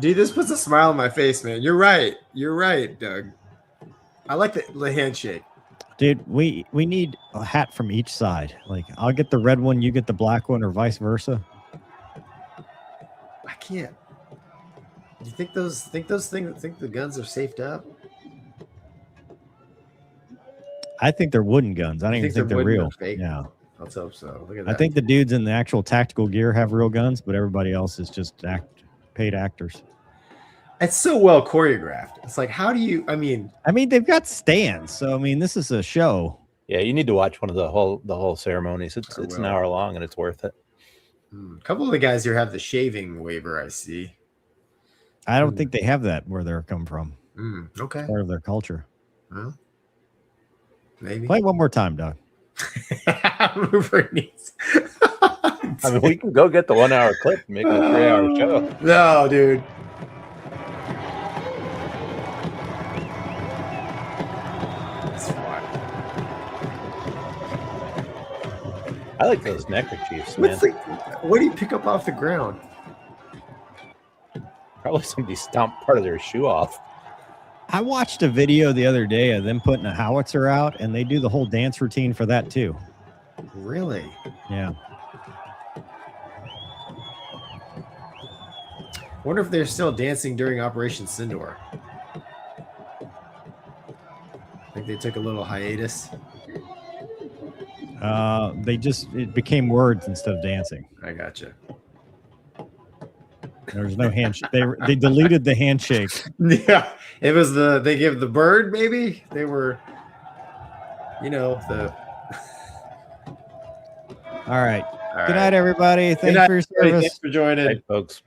B: Dude, this puts a smile on my face, man. You're right. You're right, Doug. I like the handshake.
A: Dude, we need a hat from each side. Like, I'll get the red one, you get the black one, or vice versa.
B: I can't. Do you think the guns are safed up?
A: I think they're wooden guns. I don't even think they're
B: wooden
A: real.
B: or fake?
A: Yeah.
B: Let's hope so. Look at that.
A: I think the dudes in the actual tactical gear have real guns, but everybody else is just paid actors.
B: It's so well choreographed. It's like, how do you? I mean,
A: they've got stands, so this is a show.
C: Yeah, you need to watch one of the whole ceremonies. It's an hour long and it's worth it.
B: A couple of the guys here have the shaving waiver. I see.
A: I don't think they have that where they're come from.
B: Okay.
A: It's part of their culture.
B: Well, maybe.
A: Play one more time, Doug.
B: Mover needs.
C: We can go get the 1 hour clip and make it a 3-hour show.
B: No, dude.
C: I like those neckerchiefs, man.
B: What do you pick up off the ground?
C: Probably somebody stomped part of their shoe off.
A: I watched a video the other day of them putting a howitzer out, and they do the whole dance routine for that too.
B: Really?
A: Yeah.
B: Wonder if they're still dancing during Operation Sindor. I think they took a little hiatus.
A: It became words instead of dancing.
B: I gotcha.
A: There's no handshake. They deleted the handshake.
B: Yeah, it was they give the bird, maybe they were, the.
A: All right.
B: All
A: Good
B: right.
A: night, everybody. Thanks
B: night,
A: for your
B: everybody.
A: service.
B: Thanks for joining.
C: Right, folks.